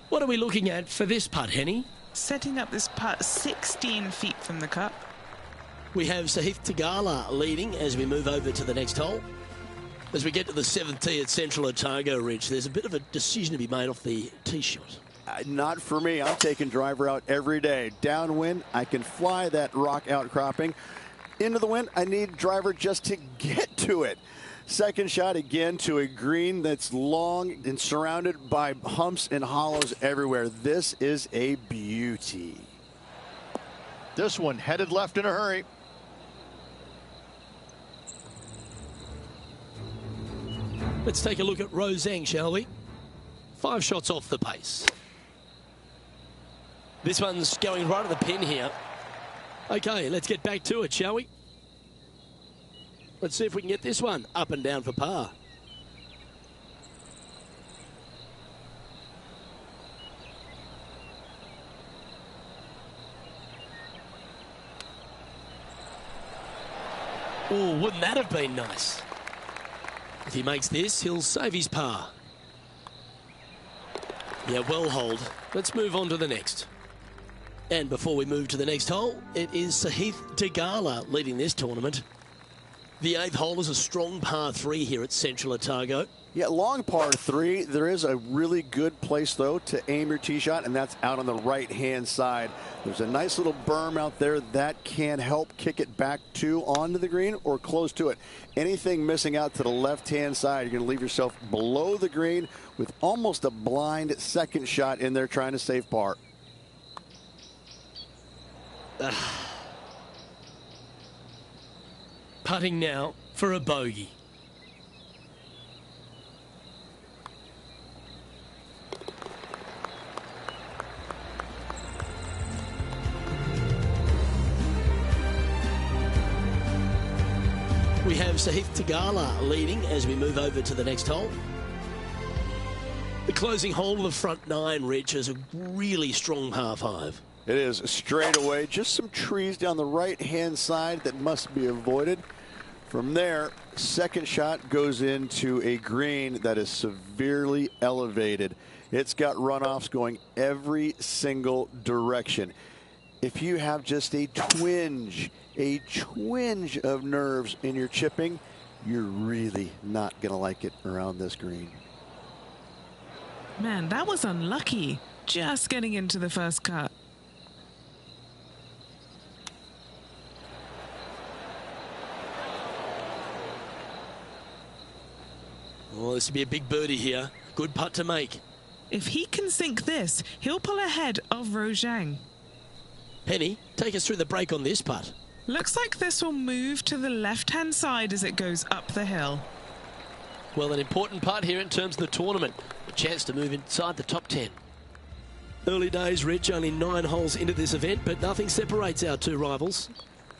What are we looking at for this putt, Henny? Setting up this putt 16 feet from the cup. We have Sahith Theegala leading as we move over to the next hole. As we get to the 7th tee at Central Otago, Rich, there's a bit of a decision to be made off the tee shot. Not for me. I'm taking driver out every day. Downwind, I can fly that rock outcropping. Into the wind, I need driver just to get to it. Second shot again to a green that's long and surrounded by humps and hollows everywhere. This is a beauty. This one headed left in a hurry. Let's take a look at Rose Zhang, shall we? 5 shots off the pace. This one's going right at the pin here. Okay, let's get back to it, shall we? Let's see if we can get this one up and down for par. Oh, wouldn't that have been nice? If he makes this, he'll save his par. Yeah, well hold. Let's move on to the next. And before we move to the next hole, it is Sahith Theegala leading this tournament. The 8th hole is a strong par 3 here at Central Otago. Yeah, long par 3. There is a really good place, though, to aim your tee shot, and that's out on the right-hand side. There's a nice little berm out there that can help kick it back to onto the green or close to it. Anything missing out to the left-hand side, you're going to leave yourself below the green with almost a blind second shot in there trying to save par. Putting now for a bogey. We have Sahith Theegala leading as we move over to the next hole. The closing hole of the front 9, Rich, is a really strong par 5. It is straight away. Just some trees down the right-hand side that must be avoided. From there, second shot goes into a green that is severely elevated. It's got runoffs going every single direction. If you have just a twinge of nerves in your chipping, you're really not going to like it around this green. Man, that was unlucky. Just getting into the first cut. Oh, this would be a big birdie here. Good putt to make. If he can sink this, he'll pull ahead of Rose Zhang. Penny, take us through the break on this putt. Looks like this will move to the left-hand side as it goes up the hill. Well, an important putt here in terms of the tournament. A chance to move inside the top 10. Early days, Rich, only 9 holes into this event, but nothing separates our two rivals.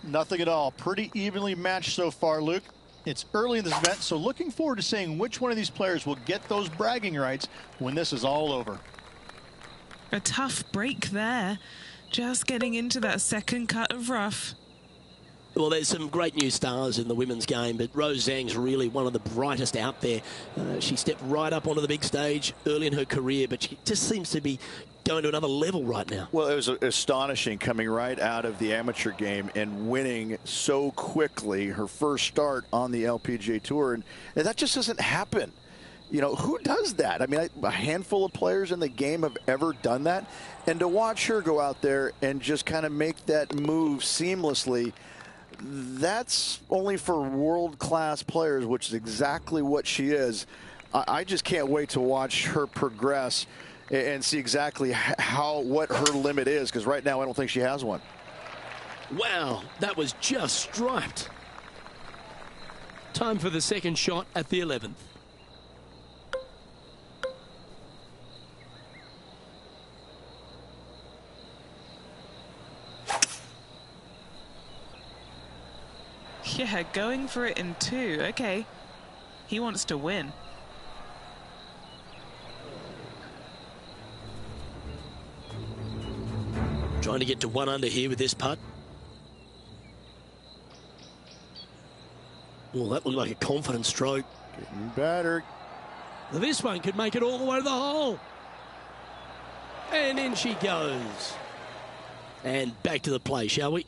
Nothing at all. Pretty evenly matched so far, Luke. It's early in this event, so looking forward to seeing which one of these players will get those bragging rights when this is all over. A tough break there. Just getting into that second cut of rough. Well, there's some great new stars in the women's game, but Rose Zhang's really one of the brightest out there. She stepped right up onto the big stage early in her career, but she just seems to be going to another level right now. Well, it was astonishing coming right out of the amateur game and winning so quickly her first start on the LPGA Tour. And that just doesn't happen. You know, who does that? I mean, a handful of players in the game have ever done that. And to watch her go out there and just kind of make that move seamlessly, that's only for world-class players, which is exactly what she is. I just can't wait to watch her progress and see exactly what her limit is, because right now I don't think she has one. Wow, that was just striped. Time for the second shot at the 11th. Yeah, going for it in 2. Okay. He wants to win. Trying to get to 1 under here with this putt. Well, that looked like a confident stroke. Getting better. This one could make it all the way to the hole. And in she goes. And back to the play, shall we?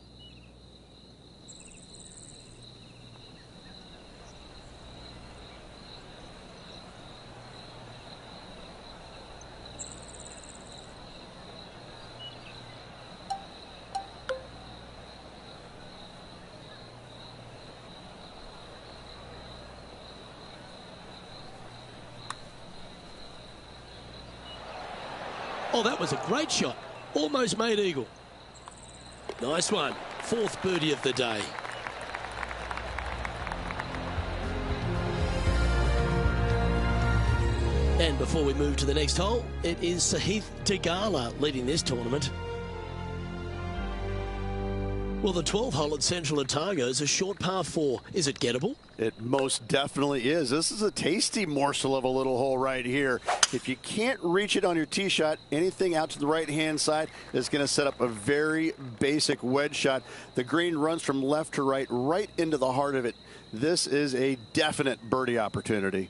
Oh, that was a great shot. Almost made eagle. Nice one. 4th birdie of the day. And before we move to the next hole, it is Sahith Theegala leading this tournament. Well, the 12th hole at Central Otago is a short par 4. Is it gettable? It most definitely is. This is a tasty morsel of a little hole right here. If you can't reach it on your tee shot, anything out to the right-hand side is going to set up a very basic wedge shot. The green runs from left to right into the heart of it. This is a definite birdie opportunity.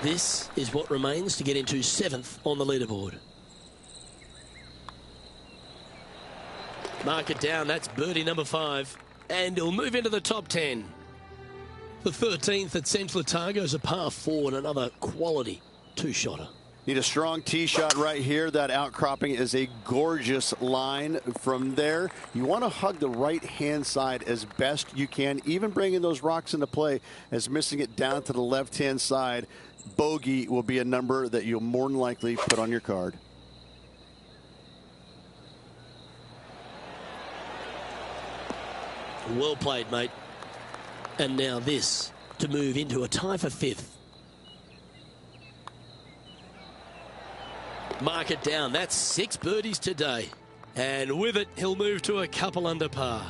This is what remains to get into 7th on the leaderboard. Mark it down. That's birdie number 5. And he'll move into the top 10. The 13th at Central Otago is a par 4 and another quality 2-shotter. Need a strong tee shot right here. That outcropping is a gorgeous line from there. You want to hug the right-hand side as best you can, even bringing those rocks into play, as missing it down to the left-hand side. Bogey will be a number that you'll more than likely put on your card. Well played, mate. And now this to move into a tie for 5th. Mark it down. That's 6 birdies today. And with it, he'll move to a couple under par.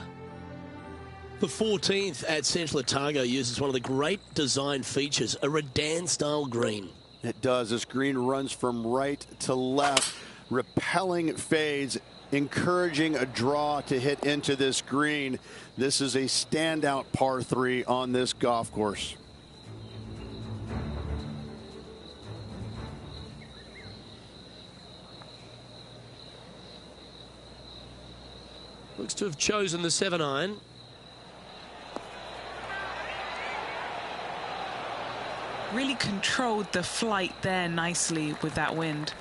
The 14th at Central Otago uses one of the great design features, a Redan-style green. It does. This green runs from right to left, repelling fades, encouraging a draw to hit into this green. This is a standout par 3 on this golf course. Looks to have chosen the 7-iron. Really controlled the flight there nicely with that wind.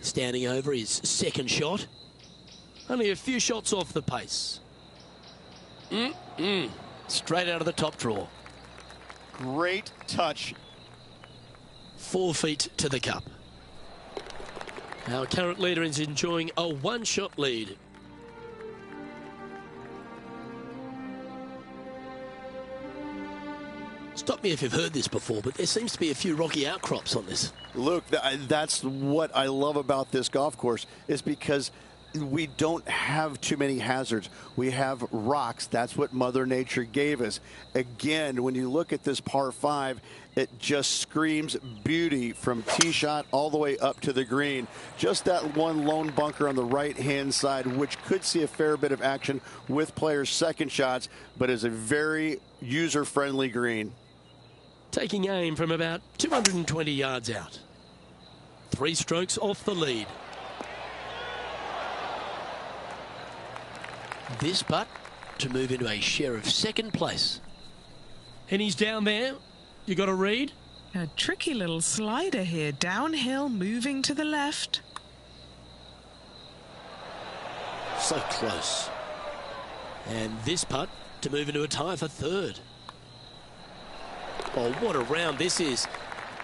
Standing over his second shot. Only a few shots off the pace. Straight out of the top draw. Great touch. 4 feet to the cup. Our current leader is enjoying a 1-shot lead. Stop me if you've heard this before, but there seems to be a few rocky outcrops on this. Luke, that's what I love about this golf course, is because we don't have too many hazards. We have rocks. That's what Mother Nature gave us. Again, when you look at this par 5, it just screams beauty from tee shot all the way up to the green. Just that one lone bunker on the right-hand side, which could see a fair bit of action with players' second shots, but is a very user-friendly green. Taking aim from about 220 yards out. 3 strokes off the lead. This putt to move into a share of 2nd place. And he's down there. You got a read? A tricky little slider here. Downhill, moving to the left. So close. And this putt to move into a tie for third. Oh, what a round this is.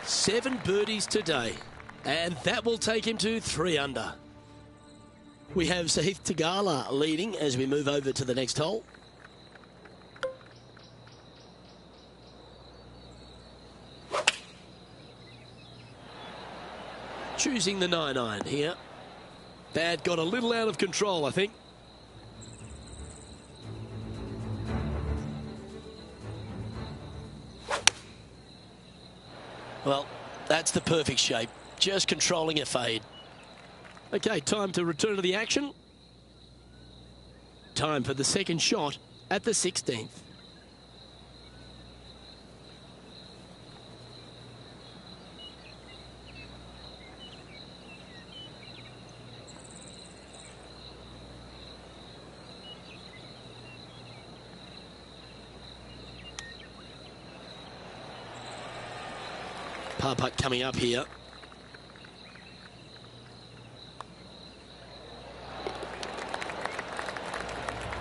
7 birdies today, and that will take him to 3 under. We have Sahith Theegala leading as we move over to the next hole. Choosing the 9-iron here. That got a little out of control, I think. Well, that's the perfect shape. Just controlling a fade. Okay, time to return to the action. Time for the second shot at the 16th. Par putt coming up here.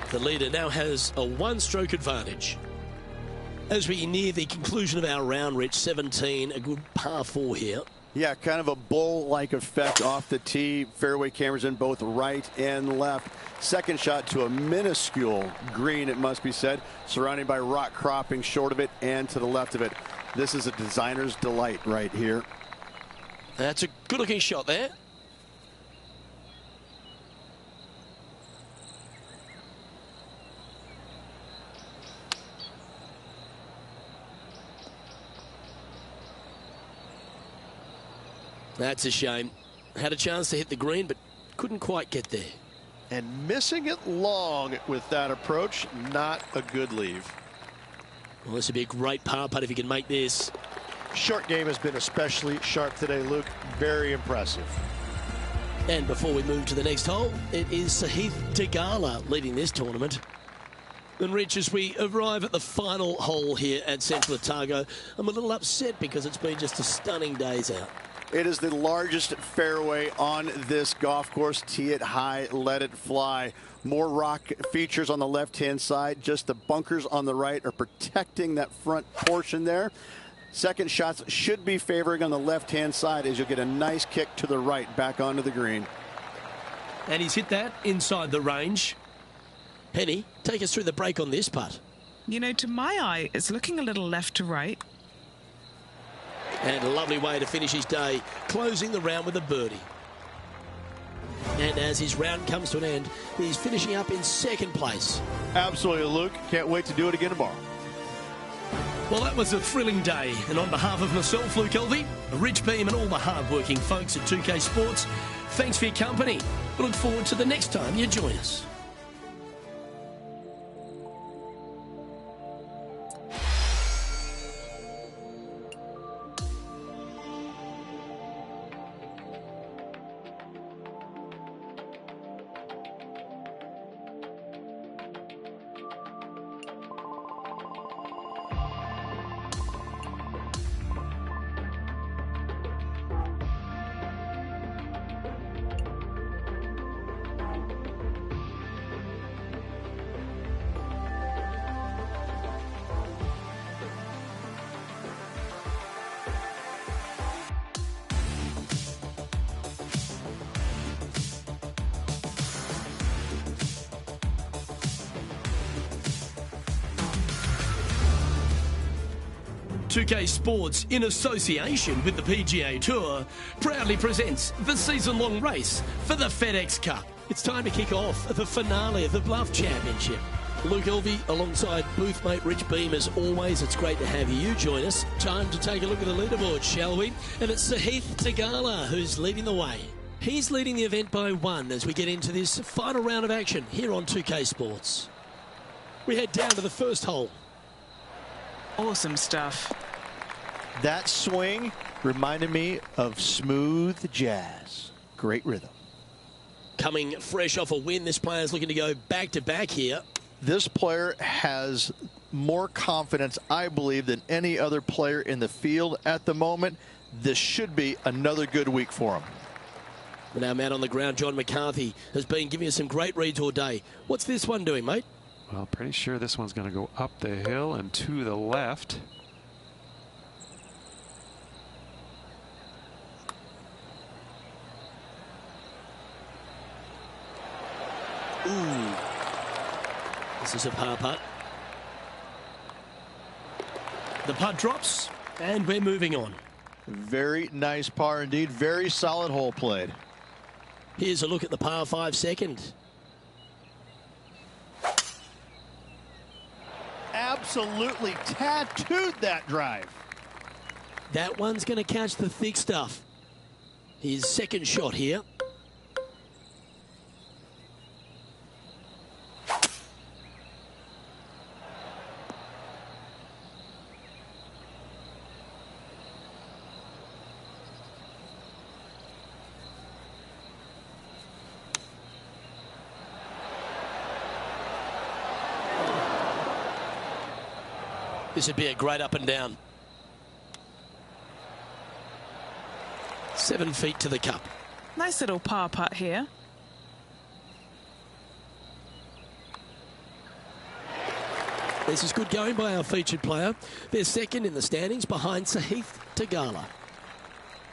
The leader now has a 1-stroke advantage. As we near the conclusion of our round, Rich, 17, a good par 4 here. Yeah, kind of a bowl-like effect off the tee. Fairway cameras in both right and left. Second shot to a minuscule green, it must be said, surrounded by rock cropping short of it and to the left of it. This is a designer's delight right here. That's a good-looking shot there. That's a shame. Had a chance to hit the green, but couldn't quite get there. And missing it long with that approach, not a good leave. Well, this would be a great par putt if he can make this. Short game has been especially sharp today, Luke. Very impressive. And before we move to the next hole, it is Sahith Theegala leading this tournament. And Rich, as we arrive at the final hole here at Central Otago, I'm a little upset because it's been just a stunning days out. It is the largest fairway on this golf course. Tee it high, let it fly. More rock features on the left-hand side. Just the bunkers on the right are protecting that front portion there. Second shots should be favoring on the left-hand side as you'll get a nice kick to the right back onto the green. And he's hit that inside the range. Penny, take us through the break on this putt. You know, to my eye, it's looking a little left to right. And a lovely way to finish his day, closing the round with a birdie. And as his round comes to an end, he's finishing up in second place. Absolutely, Luke. Can't wait to do it again tomorrow. Well, that was a thrilling day. And on behalf of myself, Luke Elvey, Rich Beam and all the hard-working folks at 2K Sports, thanks for your company. We look forward to the next time you join us. .2K Sports, in association with the PGA Tour, proudly presents the season-long race for the FedEx Cup. It's time to kick off the finale of the Bluff Championship. Luke Elvey alongside boothmate Rich Beam. As always, it's great to have you join us. Time to take a look at the leaderboard, shall we? And it's Sahith Theegala who's leading the way. He's leading the event by 1 as we get into this final round of action here on 2K Sports. We head down to the first hole. Awesome stuff. That swing reminded me of smooth jazz. Great rhythm. Coming fresh off a win, this player's looking to go back-to-back here. This player has more confidence, I believe, than any other player in the field at the moment. This should be another good week for him. But our man on the ground, John McCarthy, has been giving us some great reads all day. What's this one doing, mate? Well, pretty sure this one's going to go up the hill and to the left. Ooh. This is a par putt. The putt drops, and we're moving on. Very nice par indeed. Very solid hole played. Here's a look at the par 5 second. Absolutely tattooed that drive. That one's going to catch the thick stuff. His second shot here. This would be a great up and down. 7 feet to the cup. Nice little par putt here. This is good going by our featured player. They're second in the standings behind Sahith Theegala.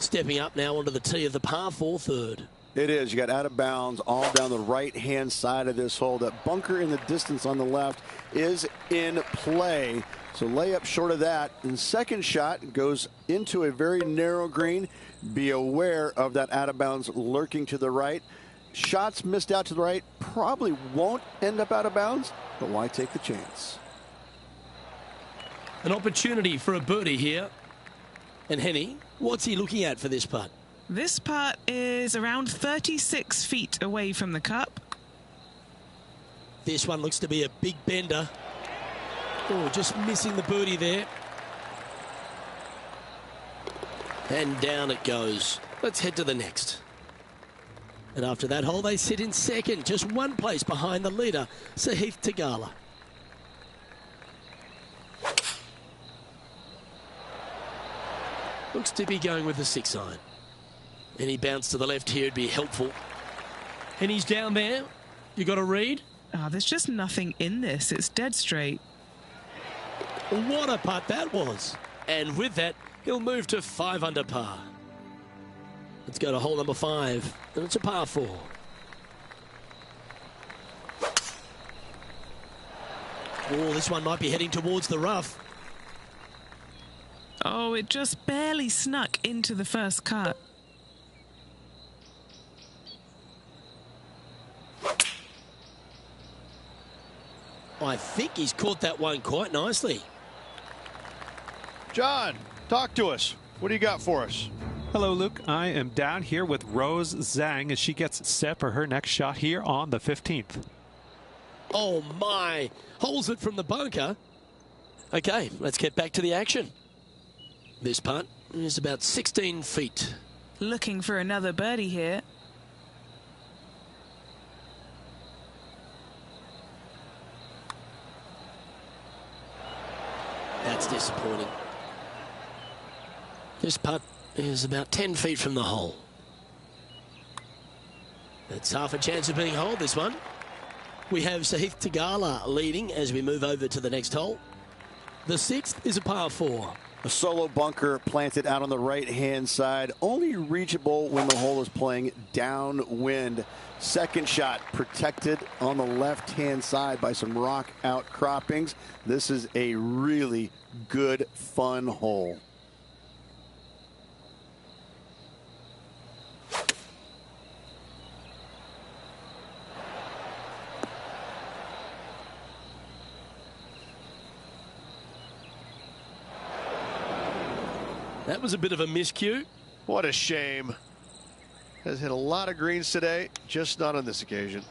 Stepping up now onto the tee of the par 4 third. It is. You got out of bounds all down the right-hand side of this hole. That bunker in the distance on the left is in play. So layup short of that. And second shot goes into a very narrow green. Be aware of that out of bounds lurking to the right. Shots missed out to the right probably won't end up out of bounds, but why take the chance? An opportunity for a birdie here. And Henny, what's he looking at for this putt? This putt is around 36 feet away from the cup. This one looks to be a big bender. Oh, just missing the birdie there. And down it goes. Let's head to the next. And after that hole, they sit in second, just one place behind the leader, Sahith Theegala. Looks to be going with the 6 iron. Any bounce to the left here would be helpful. And he's down there. You got a read? Oh, there's just nothing in this. It's dead straight. What a putt that was. And with that, he'll move to 5 under par. Let's go to hole number 5. And it's a par 4. Oh, this one might be heading towards the rough. Oh, it just barely snuck into the first cut. I think he's caught that one quite nicely. John, talk to us. What do you got for us? Hello, Luke. I am down here with Rose Zhang as she gets set for her next shot here on the 15th. Oh, my. Holds it from the bunker. Okay, let's get back to the action. This putt is about 16 feet. Looking for another birdie here. That's disappointing. This putt is about 10 feet from the hole. It's half a chance of being holed, this one. We have Sahith Theegala leading as we move over to the next hole. The 6th is a par 4. A solo bunker planted out on the right-hand side, only reachable when the hole is playing downwind. Second shot protected on the left-hand side by some rock outcroppings. This is a really good, fun hole. That was a bit of a miscue. What a shame. Has hit a lot of greens today, just not on this occasion.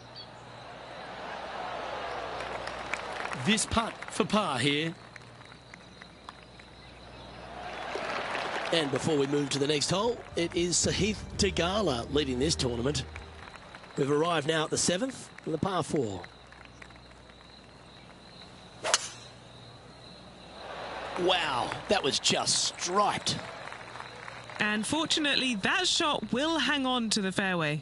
This putt for par here. And before we move to the next hole, it is Sahith Theegala leading this tournament. We've arrived now at the 7th and the par 4. Wow, that was just striped. And fortunately, that shot will hang on to the fairway.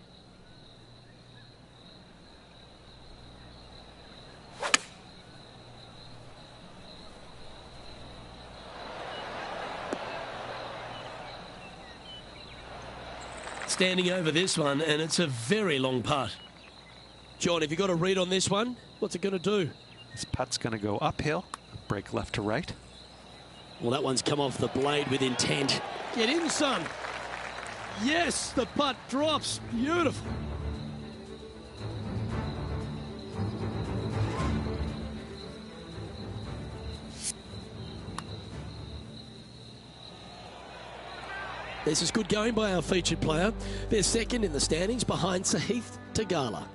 standing over this one, and it's a very long putt. John, have you got a read on this one? What's it going to do? This putt's going to go uphill, break left to right. Well, that one's come off the blade with intent. Get in, son. Yes, the putt drops. Beautiful. This is good going by our featured player. They're second in the standings behind Sahith Theegala.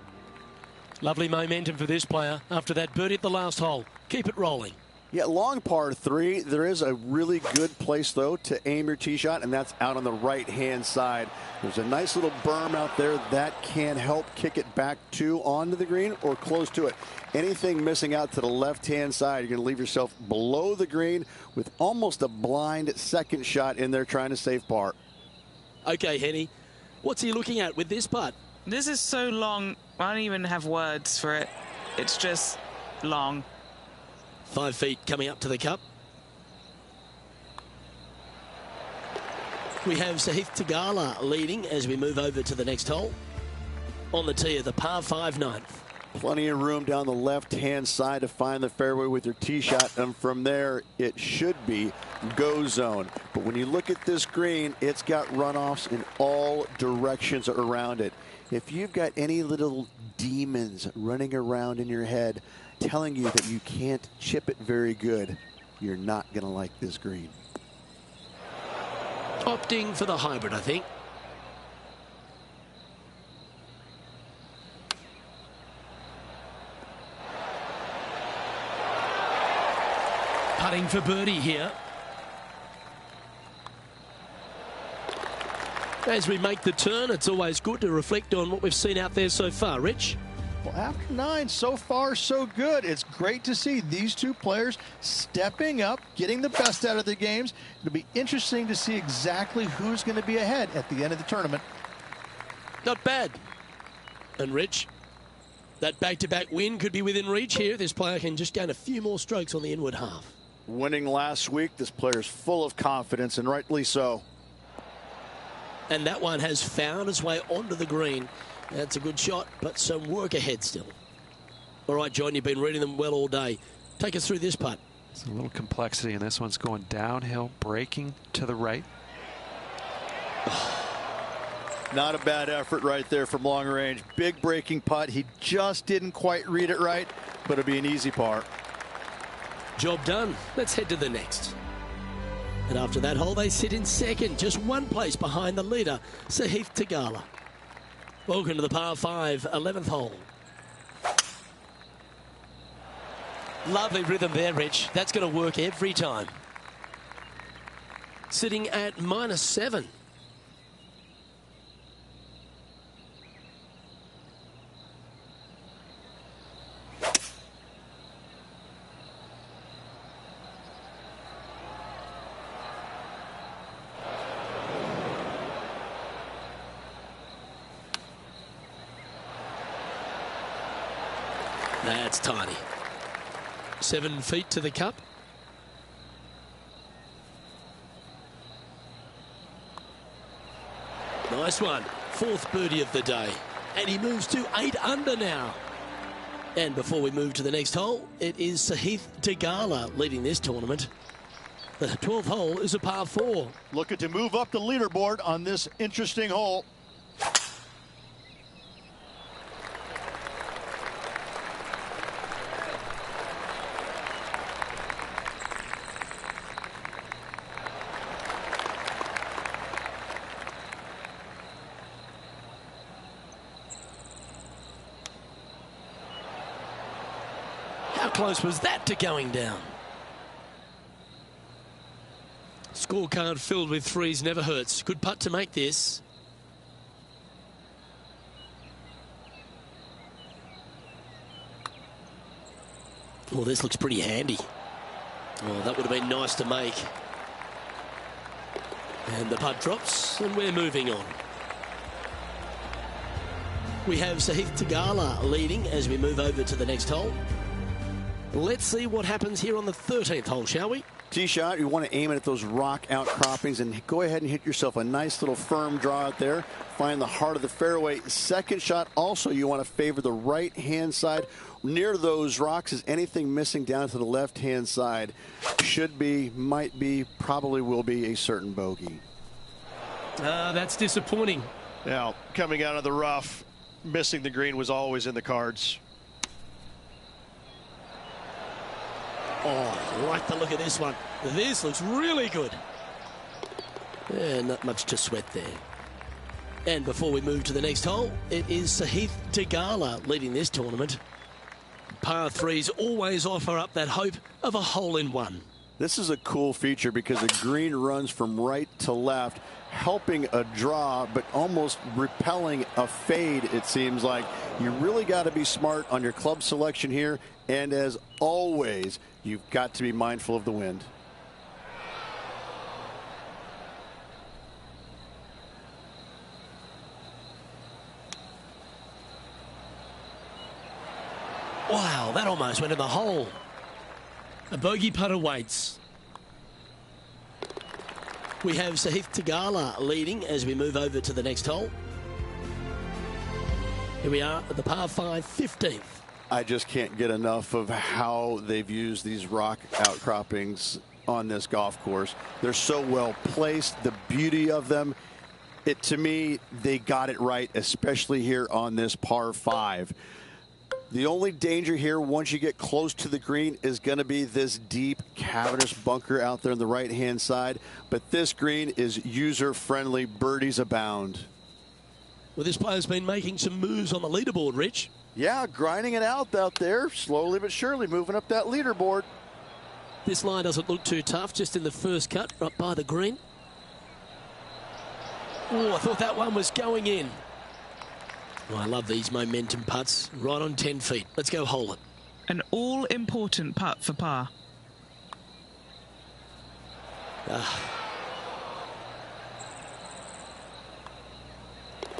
Lovely momentum for this player after that birdie at the last hole. Keep it rolling. Yeah, long par 3. There is a really good place, though, to aim your tee shot, and that's out on the right-hand side. There's a nice little berm out there that can help kick it back to onto the green or close to it. Anything missing out to the left-hand side, you're going to leave yourself below the green with almost a blind second shot in there trying to save par. Okay, Henny, what's he looking at with this putt? This is so long, I don't even have words for it. It's just long. 5 feet coming up to the cup. We have Sahith Theegala leading as we move over to the next hole. On the tee of the par 5 ninth. Plenty of room down the left-hand side to find the fairway with your tee shot, and from there it should be go zone. But when you look at this green, it's got runoffs in all directions around it. If you've got any little demons running around in your head telling you that you can't chip it very good, you're not going to like this green. Opting for the hybrid, I think. Putting for birdie here. As we make the turn, it's always good to reflect on what we've seen out there so far. Rich? Well, after 9, so far, so good. It's great to see these two players stepping up, getting the best out of the games. It'll be interesting to see exactly who's going to be ahead at the end of the tournament. Not bad. And Rich, that back-to-back win could be within reach here. This player can just gain a few more strokes on the inward half. Winning last week, this player's full of confidence, and rightly so. And that one has found its way onto the green. That's a good shot, but some work ahead still. All right, John, you've been reading them well all day. Take us through this putt. There's a little complexity, and this one's going downhill, breaking to the right. Not a bad effort right there from long range. Big breaking putt. He just didn't quite read it right, but it'll be an easy par. Job done. Let's head to the next. And after that hole, they sit in second, just one place behind the leader, Sahith Theegala. Welcome to the par 5, 11th hole. Lovely rhythm there, Rich. That's going to work every time. Sitting at -7. That's tiny. 7 feet to the cup. Nice one. 4th birdie of the day. And he moves to 8 under now. And before we move to the next hole, it is Sahith Theegala leading this tournament. The 12th hole is a par 4. Looking to move up the leaderboard on this interesting hole. How close was that to going down? Scorecard filled with threes never hurts. Good putt to make this. Well, this looks pretty handy. Oh, that would have been nice to make. And the putt drops, and we're moving on. We have Sahith Theegala leading as we move over to the next hole. Let's see what happens here on the 13th hole, shall we? Tee shot, you want to aim it at those rock outcroppings and go ahead and hit yourself a nice little firm draw out there. Find the heart of the fairway. Second shot, also you want to favor the right-hand side. Near those rocks, is anything missing down to the left-hand side? Should be, might be, probably will be a certain bogey. That's disappointing. Now, coming out of the rough, missing the green was always in the cards. Oh, I like the look of this one. This looks really good. Yeah, not much to sweat there. And before we move to the next hole, it is Sahith Theegala leading this tournament. Par threes always offer up that hope of a hole-in-one. This is a cool feature because the green runs from right to left, helping a draw, but almost repelling a fade, it seems like. You really got to be smart on your club selection here. And as always, you've got to be mindful of the wind. Wow, that almost went in the hole. A bogey putt awaits. We have Sahith Theegala leading as we move over to the next hole. Here we are at the par 5 15th. I just can't get enough of how they've used these rock outcroppings on this golf course. They're so well placed, the beauty of them. To me, they got it right, especially here on this par 5. The only danger here once you get close to the green is going to be this deep cavernous bunker out there on the right-hand side. But this green is user-friendly. Birdies abound. Well, this player's been making some moves on the leaderboard, Rich. Yeah, grinding it out there, slowly but surely moving up that leaderboard. This line doesn't look too tough, just in the first cut, right by the green. Oh, I thought that one was going in. Oh, I love these momentum putts, right on 10 feet. Let's go hole it. An all-important putt for par.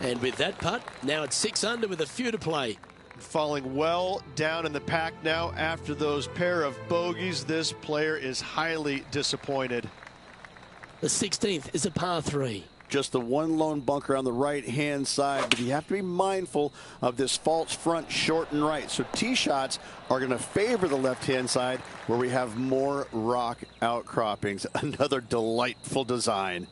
And with that putt, now it's 6 under with a few to play. Falling well down in the pack now after those pair of bogeys. This player is highly disappointed. The 16th is a par 3. Just the one lone bunker on the right-hand side, but you have to be mindful of this false front short and right. So tee shots are going to favor the left-hand side where we have more rock outcroppings. Another delightful design.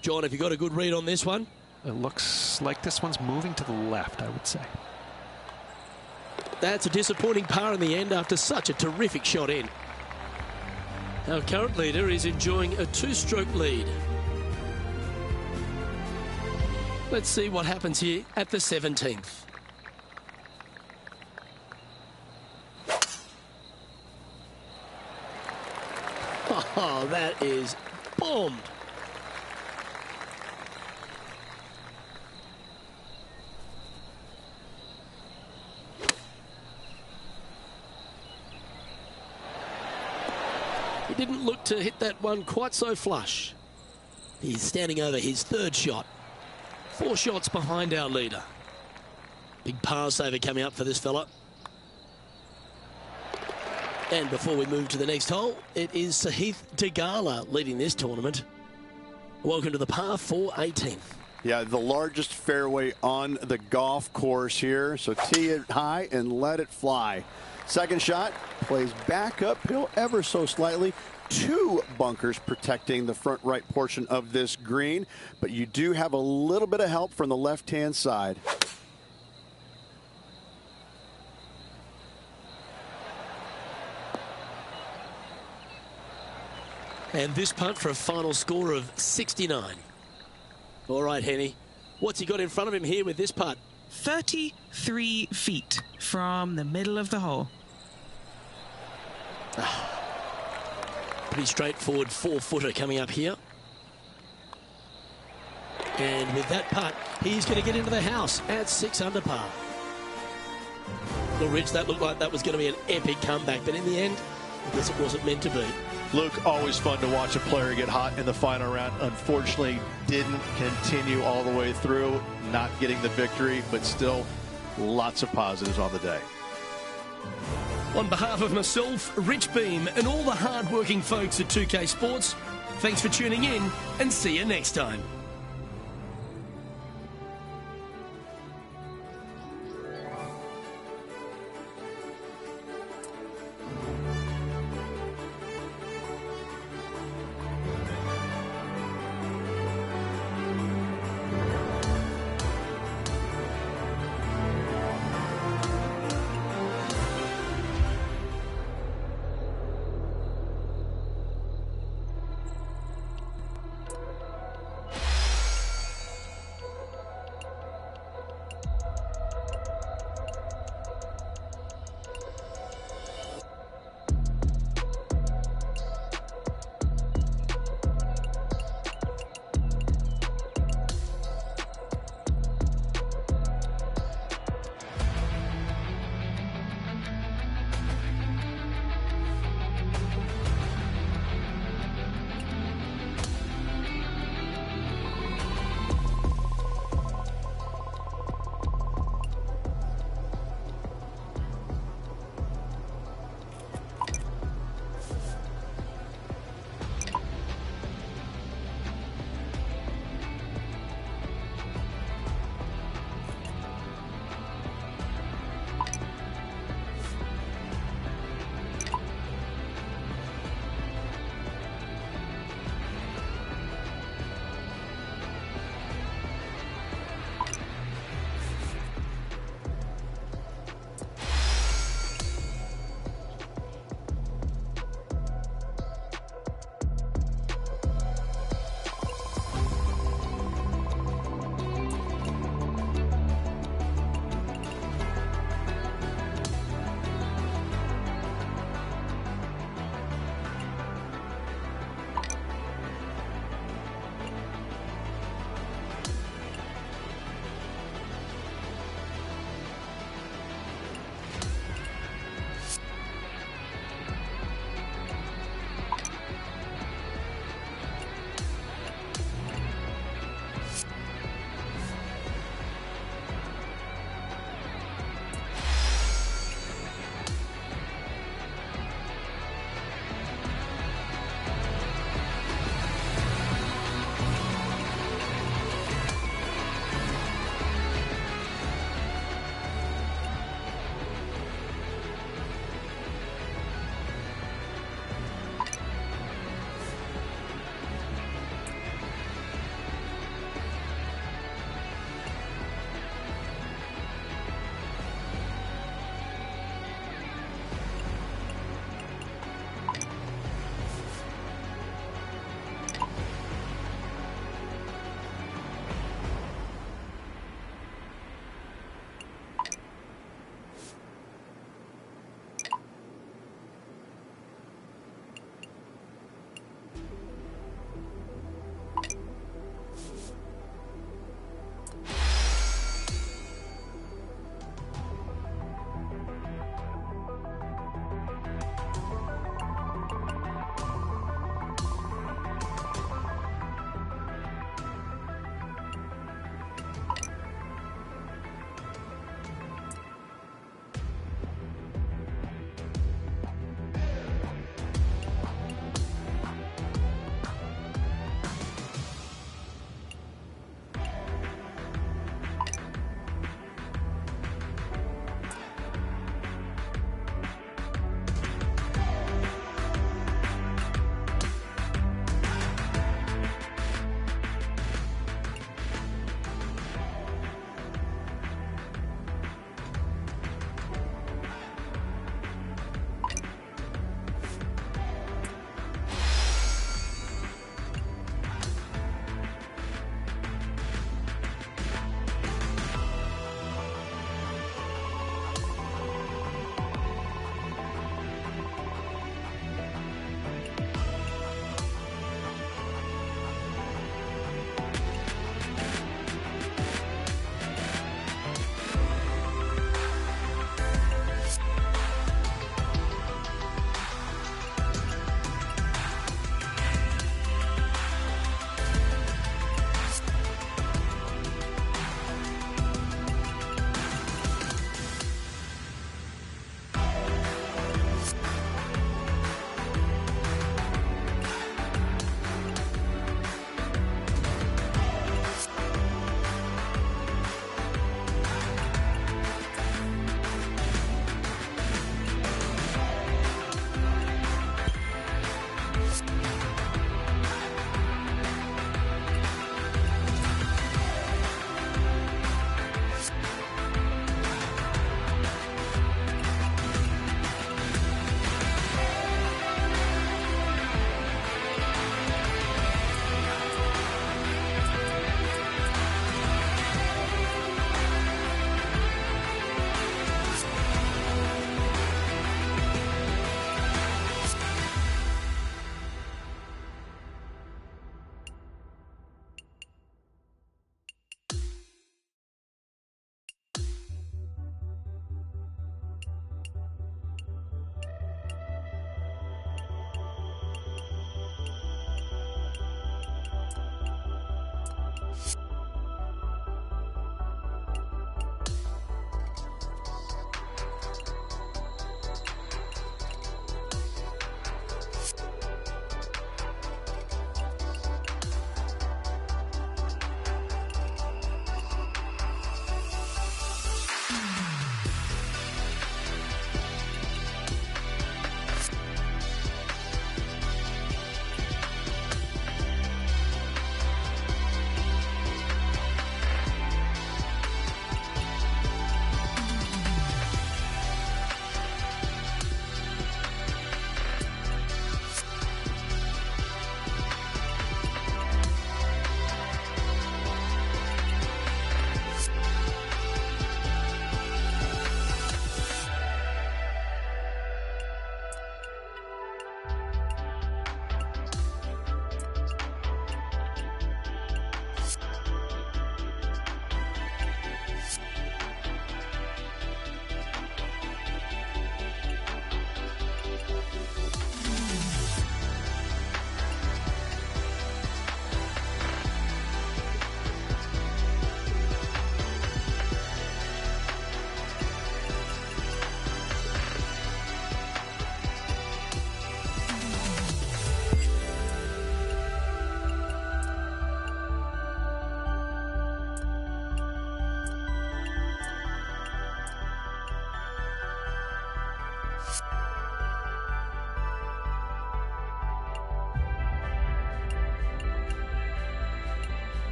John, have you got a good read on this one? It looks like this one's moving to the left, I would say. That's a disappointing par in the end after such a terrific shot in. Our current leader is enjoying a 2-stroke lead. Let's see what happens here at the 17th. Oh, that is bombed. He didn't look to hit that one quite so flush. He's standing over his 3rd shot. 4 shots behind our leader. Big par saver coming up for this fella. And before we move to the next hole, it is Sahith Theegala leading this tournament. Welcome to the par 4 18th. Yeah, the largest fairway on the golf course here. So tee it high and let it fly. Second shot plays back uphill ever so slightly. 2 bunkers protecting the front right portion of this green, but you do have a little bit of help from the left-hand side. And this punt for a final score of 69. All right, Henny, what's he got in front of him here with this putt? 33 feet from the middle of the hole. Pretty straightforward 4-footer coming up here. And with that putt, he's going to get into the house at 6 under par. Well, Rich, that looked like that was going to be an epic comeback, but in the end, I guess it wasn't meant to be. Luke, always fun to watch a player get hot in the final round. Unfortunately, didn't continue all the way through, not getting the victory, but still lots of positives on the day. On behalf of myself, Rich Beam, and all the hard-working folks at 2K Sports, thanks for tuning in, and see you next time.